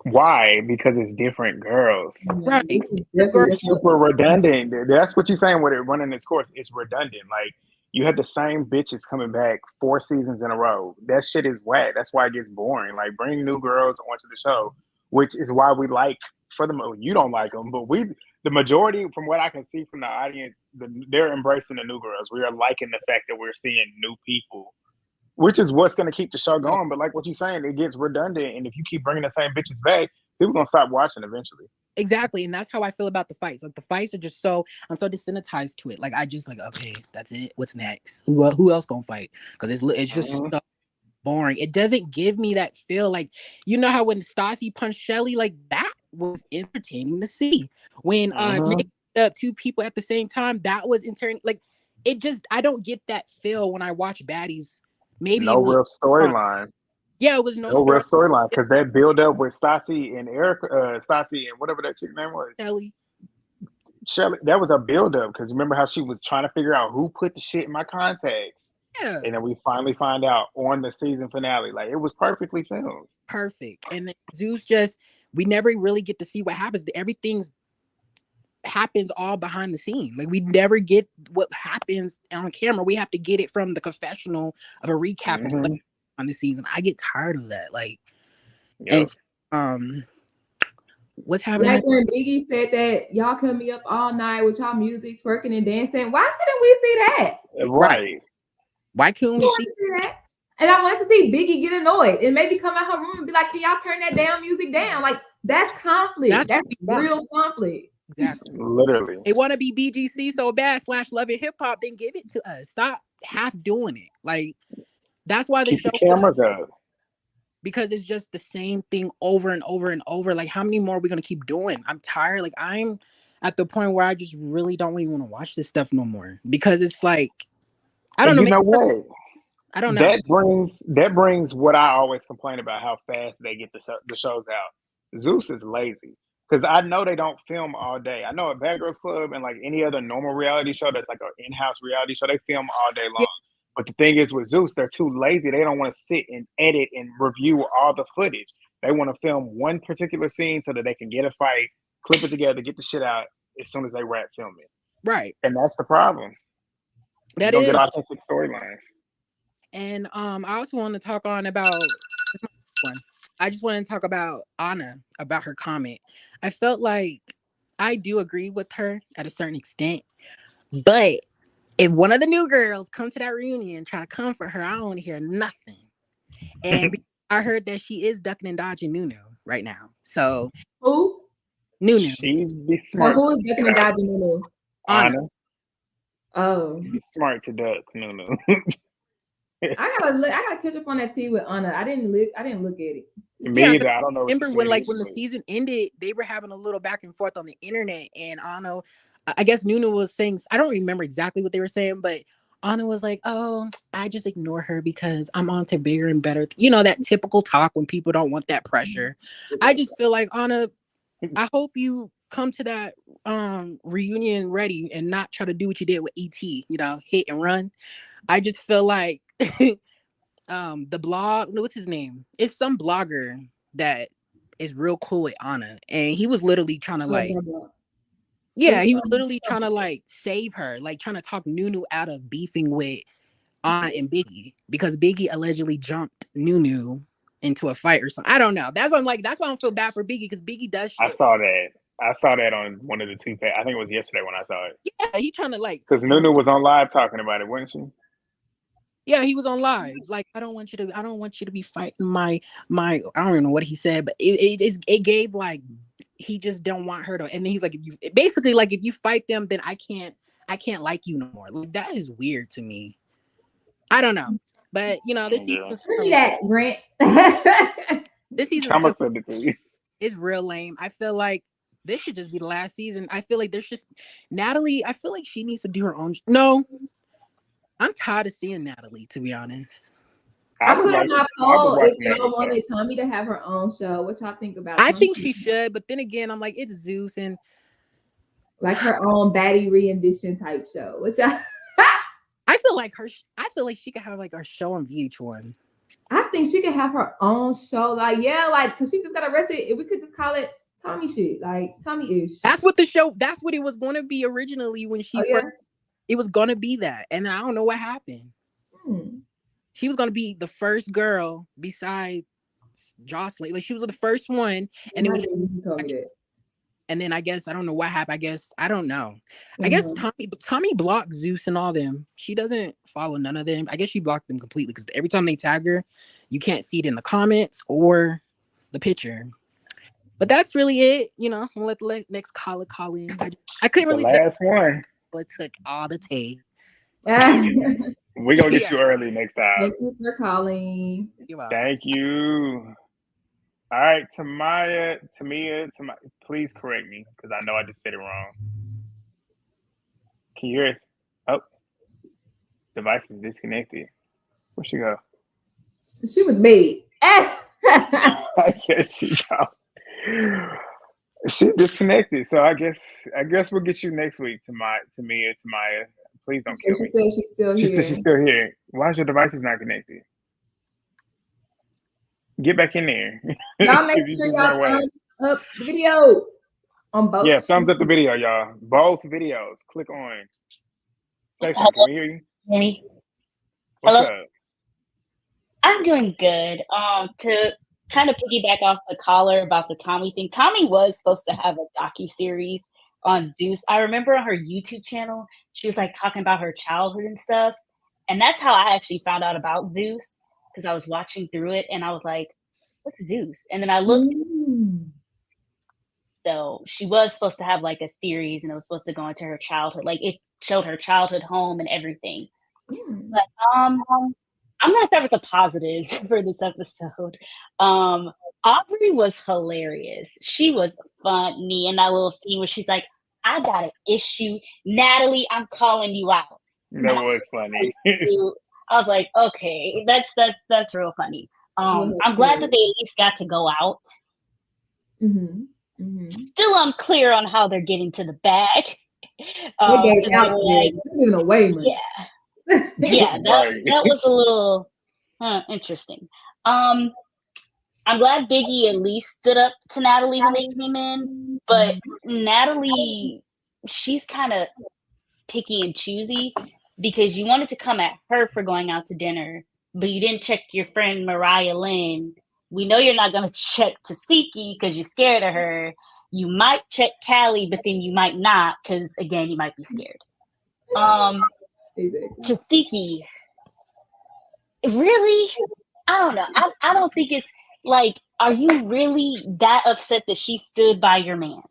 Why? Because it's different girls. Right. It's super redundant. That's what you're saying with it running its course. It's redundant. Like, you had the same bitches coming back 4 seasons in a row. That shit is whack. That's why it gets boring. Like, bring new girls onto the show, which is why we like, for the most, you don't like them, but the majority, from what I can see from the audience, they're embracing the new girls. We are liking the fact that we're seeing new people, which is what's going to keep the show going. But like what you're saying, it gets redundant. And if you keep bringing the same bitches back, people going to stop watching eventually. Exactly. And that's how I feel about the fights. Like, the fights are just I'm so desensitized to it. Like, I just like, okay, that's it. What's next? Who else going to fight? Because it's just so boring. It doesn't give me that feel. Like, how when Stassi punched Shelly, like, that was entertaining to see. When Nick up 2 people at the same time, that was entertaining. Like, it just, I don't get that feel when I watch Baddies. Maybe no real storyline. Yeah, it was no real storyline, because that build up with Stassi and Erica, Stassi and whatever that chick name was, Shelly, that was a build up. Because remember how she was trying to figure out who put the shit in my contacts. Yeah. And then we finally find out on the season finale. Like, it was perfectly filmed. Perfect. And then Zeus we never really get to see what happens. Everything happens all behind the scene. Like, we never get what happens on camera. We have to get it from the confessional of a recap of on the season. I get tired of that. Like, and what's happening? Like when Biggie said that y'all kept me up all night with y'all music, twerking and dancing. Why couldn't we see that? Right. Why couldn't we see that? And I wanted to see Biggie get annoyed and maybe come out her room and be like, "Can y'all turn that damn music down?" Like that's conflict. That's real conflict. Exactly. Literally. They want to be BGC so bad / Love and Hip Hop, then give it to us. Stop half doing it. Like that's why the Keep show the cameras up. Because it's just the same thing over and over and over. Like how many more are we gonna keep doing? I'm tired. Like I'm at the point where I just really don't even want to watch this stuff no more because it's like I don't know. You know what? I don't know. That brings what I always complain about, how fast they get the shows out. Zeus is lazy because I know they don't film all day. I know at Bad Girls Club and like any other normal reality show that's like an in-house reality show, they film all day long. Yeah. But the thing is with Zeus, they're too lazy. They don't want to sit and edit and review all the footage. They want to film one particular scene so that they can get a fight, clip it together, get the shit out as soon as they wrap filming. Right. And that's the problem. You don't get authentic storylines. And I also want to talk on about one. I just want to talk about Anna, about her comment. I felt like I do agree with her at a certain extent, but if one of the new girls come to that reunion trying to comfort her, I don't want to hear nothing. And I heard that she is ducking and dodging Nunu right now. So who? Nunu. She'd be smart. So who is ducking and dodging Nunu? Anna. Oh. She'd be smart to duck Nunu. I gotta catch up on that tea with Anna. I didn't look at it. Me either. I don't know. Remember when the season ended, they were having a little back and forth on the internet, and Anna, I guess Nunu was saying, I don't remember exactly what they were saying, but Anna was like, "Oh, I just ignore her because I'm on to bigger and better." You know, that typical talk when people don't want that pressure. I just feel like Anna, I hope you come to that reunion ready and not try to do what you did with ET, you know, hit and run. I just feel like the blog, what's his name? It's some blogger that is real cool with Anna, and he was literally trying to like, he was literally trying to like save her, like trying to talk Nunu out of beefing with Anna and Biggie because Biggie allegedly jumped Nunu into a fight or something. I don't know. That's why I'm like, that's why I don't feel bad for Biggie because Biggie does shit. I saw that on one of the two. I think it was yesterday when I saw it. Yeah, he trying to like because Nunu was on live talking about it, wasn't she? Yeah, he was on live. Like, I don't want you to be fighting my. I don't even know what he said, but it gave like he just don't want her to. And then he's like, if you fight them, then I can't like you no more. Like that is weird to me. I don't know, but you know this season. That Grant. This season is real lame. I feel like this should just be the last season. I feel like there's just Natalie. I feel like she needs to do her own. No. I'm tired of seeing Natalie, to be honest. I put on my poll if y'all wanted Tommy to have her own show. What y'all think about? I think she should, but then again, I'm like, it's Zeus and like her own baddie re-edition type show. Which I feel like she could have like her show on VH1. I think she could have her own show. Like because she just got arrested. If we could just call it Tommy shit, like Tommy-ish. That's what it was going to be originally when she first. It was gonna be that, and I don't know what happened. She was gonna be the first girl besides Jocelyn. Like she was the first one, and it was. And then I guess I don't know what happened. I guess I don't know. I guess Tommy blocked Zeus and all them. She doesn't follow none of them. I guess she blocked them completely because every time they tag her, you can't see it in the comments or the picture. But that's really it. You know, I'm gonna let the next caller call in. I couldn't really say last one. But took all the tea. We're gonna get you early next time. Thank you for calling. Thank you. All right, Tamia, please correct me because I know I just said it wrong. Can you hear us? Oh, device is disconnected. Where'd she go? She was made. I guess she disconnected, so I guess we'll get you next week, Tamia. Please don't kill me. She said she's still here. She said she's still here. Why is your device not connected? Get back in there. Y'all make sure y'all thumbs up the video on both. Yeah, thumbs up the video, y'all. Both videos. Click on. Say something. Can we hear you? Hear me? What's Hello? up? I'm doing good. To kind of piggyback off the caller about the Tommy thing. Tommy was supposed to have a docuseries on Zeus. I remember on her YouTube channel, she was like talking about her childhood and stuff. And that's how I actually found out about Zeus, because I was watching through it and I was like, what's Zeus? And then I looked. So she was supposed to have like a series, and it was supposed to go into her childhood. Like it showed her childhood home and everything. But I'm gonna start with the positives for this episode. Aubrey was hilarious. She was funny in that little scene where she's like, I got an issue. Natalie, I'm calling you out. That was funny. I was like, okay, that's real funny. I'm glad that they at least got to go out. Still unclear on how they're getting to the bag. They gave out giving away money. Yeah, that was a little interesting. I'm glad Biggie at least stood up to Natalie when they came in, but Natalie, she's kind of picky and choosy because you wanted to come at her for going out to dinner, but you didn't check your friend Mariah Lynn. We know you're not going to check Tasiki because you're scared of her. You might check Callie, but then you might not because, again, you might be scared. Tasiki, really? I don't know. I don't think it's like, are you really that upset that she stood by your man?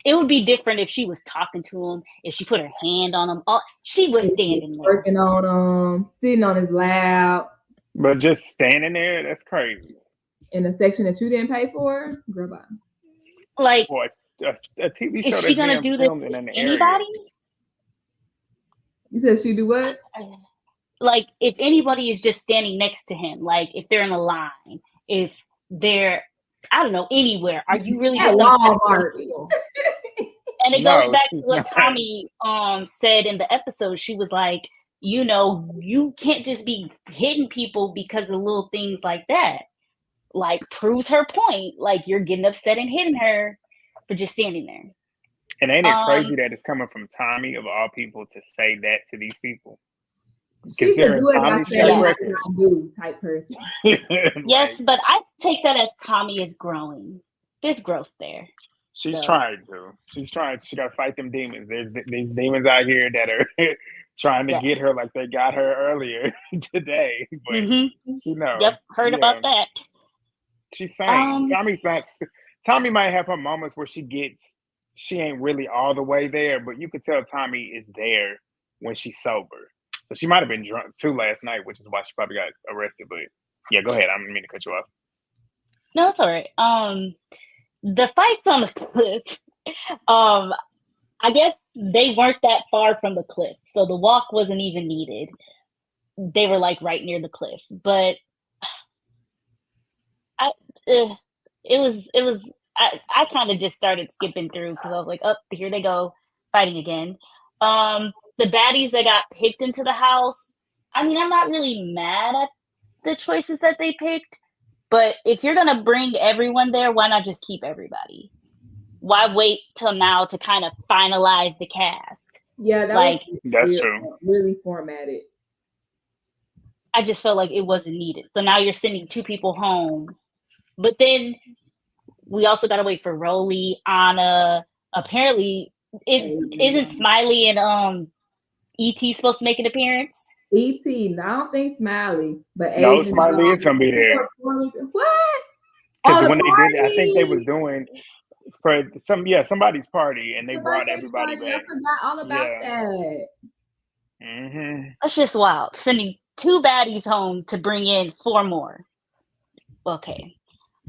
It would be different if she was talking to him, if she put her hand on him. She was standing there. Working on him, sitting on his lap. But just standing there, that's crazy. In a section that you didn't pay for? Girl, bye. Like, boy, a TV show is she going to do this in an anybody? Area. You said she do what? Like, if anybody is just standing next to him, like if they're in a line, if they're, I don't know, anywhere, are you really just Walmart? And it goes back to what Tommy said in the episode. She was like, you know, you can't just be hitting people because of little things like that. Like, proves her point. Like, you're getting upset and hitting her for just standing there. And ain't it crazy that it's coming from Tommy, of all people, to say that to these people? She's a do it myself type person. Yes, but I take that as Tommy is growing. There's growth there. She's trying to. She's trying to. She got to fight them demons. There's these demons out here that are trying to get her like they got her earlier today. But she knows. Yep, heard about that. She's saying Tommy's not. Tommy might have her moments where she ain't really all the way there, but you could tell Tommy is there when she's sober. So she might have been drunk too last night, which is why she probably got arrested. But yeah, go ahead. I didn't mean to cut you off. No, it's all right. The fights on the cliff, I guess they weren't that far from the cliff, so the walk wasn't even needed. They were like right near the cliff, but I kind of just started skipping through because I was like, oh, here they go fighting again. The baddies that got picked into the house, I mean, I'm not really mad at the choices that they picked, but if you're going to bring everyone there, why not just keep everybody? Why wait till now to kind of finalize the cast? Yeah, that's true. Really formatted. I just felt like it wasn't needed. So now you're sending 2 people home, but then we also got to wait for Rolly, Anna. Apparently, isn't Smiley and E.T. supposed to make an appearance? E.T. No, I don't think Smiley, but no, Smiley is gonna be there. What? Because when they did, I think they was doing for somebody's party, and they brought everybody back. I forgot all about that. That's just wild. Sending 2 baddies home to bring in 4 more. Okay.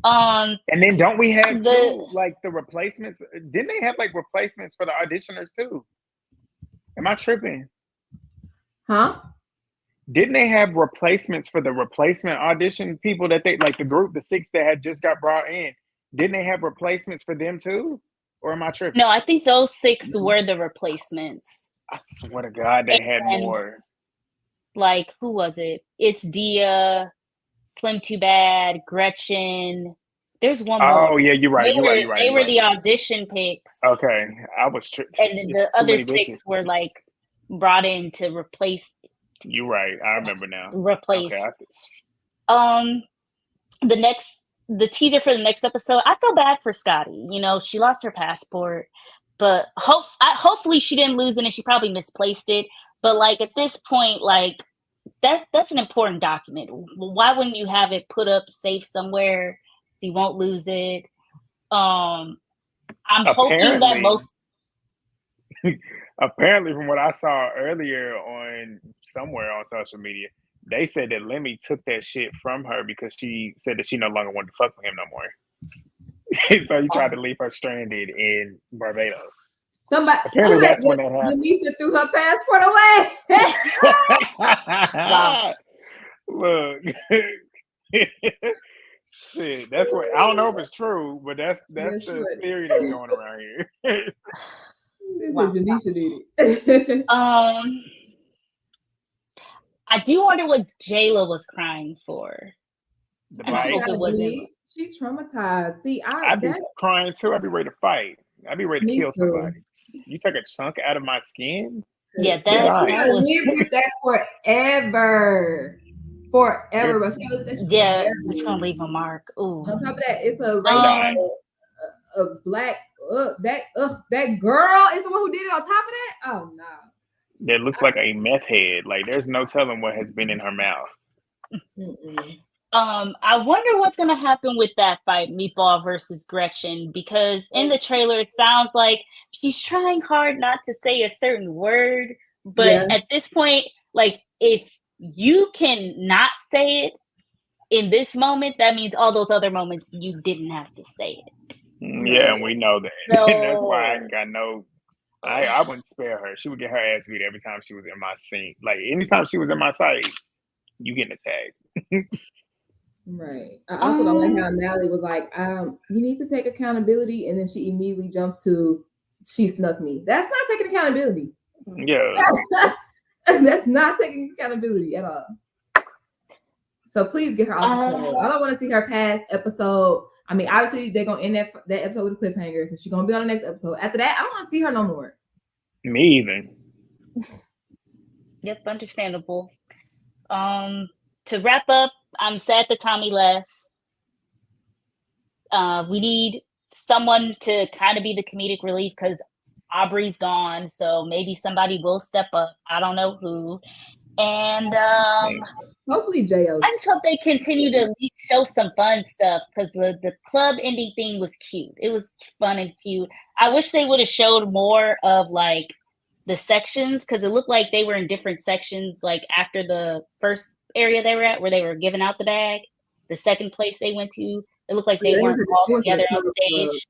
And then don't we have the replacements? Didn't they have like replacements for the auditioners too? Am I tripping? Huh? Didn't they have replacements for the replacement audition people that they like the group, the 6 that had just got brought in? Didn't they have replacements for them too? Or am I tripping? No, I think those 6 were the replacements. I swear to God, they had more. Like, who was it? It's Dia, Slim Too Bad, Gretchen. There's one more. Oh yeah, you're right. They were the audition picks. Okay, I was and the other 6 were like brought in to replace. You're right. I remember now. Replace. Okay, the teaser for the next episode. I feel bad for Scotty. You know, she lost her passport, but hopefully she didn't lose it, and she probably misplaced it. But like at this point, like that's an important document. Why wouldn't you have it put up safe somewhere so you won't lose it? I'm hoping that most. Apparently, from what I saw earlier on somewhere on social media, they said that Lemmy took that shit from her because she said that she no longer wanted to fuck with him no more. So he tried to leave her stranded in Barbados. Apparently that's when that happened. Denisha threw her passport away. Look, shit. That's what I don't know if it's true, but that's the theory that's going around here. Wow. Denisha did it. I do wonder what Jayla was crying for. I hope it wasn't. She traumatized. See, I'd be crying too. I'd be ready to fight. I'd be ready to kill somebody. You take a chunk out of my skin? Yeah, that was. Live with that forever. Forever. Yeah, it's gonna leave a mark. Ooh. On top of that, it's a black. That girl is the one who did it. On top of that, oh no. That looks like a meth head. Like there's no telling what has been in her mouth. I wonder what's gonna happen with that fight, Meatball versus Gretchen, because in the trailer it sounds like she's trying hard not to say a certain word, but at this point, like if you can not say it in this moment, that means all those other moments you didn't have to say it. Yeah, and we know that. So, that's why I got no. I wouldn't spare her. She would get her ass beat every time she was in my scene. Like anytime she was in my sight, you getting attacked. Right. I also don't like how Natalie was like, you need to take accountability, and then she immediately jumps to she snuck me. That's not taking accountability. Yeah. That's not taking accountability at all. So please get her off the show. I don't want to see her past episode. I mean, obviously they're gonna end that episode with a cliffhanger, so she's gonna be on the next episode. After that, I don't want to see her no more. Me either. Yep, understandable. To wrap up, I'm sad that Tommy left. We need someone to kind of be the comedic relief because Aubrey's gone, so maybe somebody will step up. I don't know who. And hopefully J.O. I just hope they continue to at least show some fun stuff because the club ending thing was cute. It was fun and cute. I wish they would have showed more of like the sections because it looked like they were in different sections. Like after the first area they were at, where they were giving out the bag, the second place they went to, it looked like they weren't all together on stage.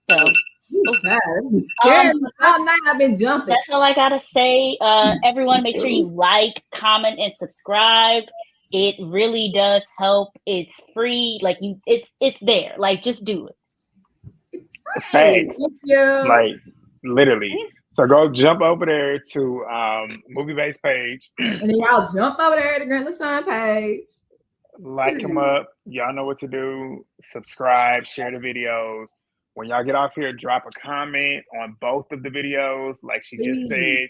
So. All night I've been jumping. That's all I gotta say. Everyone, make sure you like, comment, and subscribe. It really does help. It's free. Like it's there. Like just do it. It's free. Thank you. Like literally. So go jump over there to Movie Base page. And then y'all jump over there to Grant LaShawn page. Like him up. Y'all know what to do. Subscribe, share the videos. When y'all get off here, drop a comment on both of the videos, like she just said.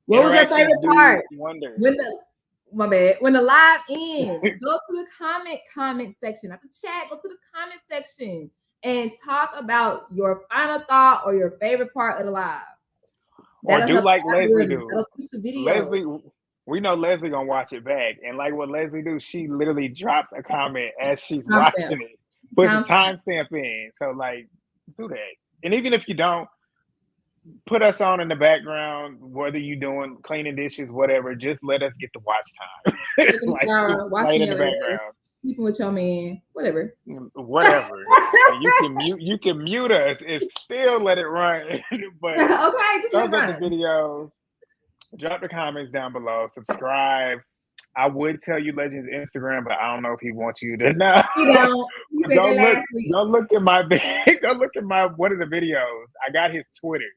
What was your favorite part? When the live ends, go to the comment section. After chat, go to the comment section and talk about your final thought or your favorite part of the live. Or do like Leslie do. Leslie, we know Leslie gonna watch it back, and like what Leslie do, she literally drops a comment as she's watching it, puts a timestamp in. So like. Do that. And even if you don't, put us on in the background, whether you're doing cleaning dishes, whatever, just let us get the watch time. Like, watching in the background. Sleeping with your man, whatever. Whatever. you can mute us and still let it run. But okay, just thumbs up the videos, drop the comments down below, subscribe. I would tell you Legend's Instagram, but I don't know if he wants you to know. You don't. Don't look at my don't look at one of the videos. I got his Twitter.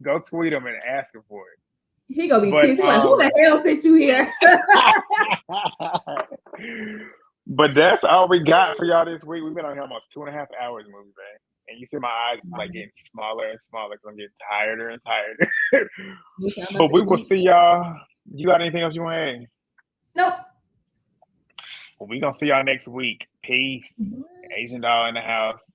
Go tweet him and ask him for it. He gonna be pissed. Like, who the hell put you here? But that's all we got for y'all this week. We've been on here almost 2.5 hours, movie man. And you see my eyes like getting smaller and smaller because I'm getting tireder and tireder. But we will see y'all. You got anything else you want to add? Nope. Well, we gonna see y'all next week. Peace. Asian doll in the house.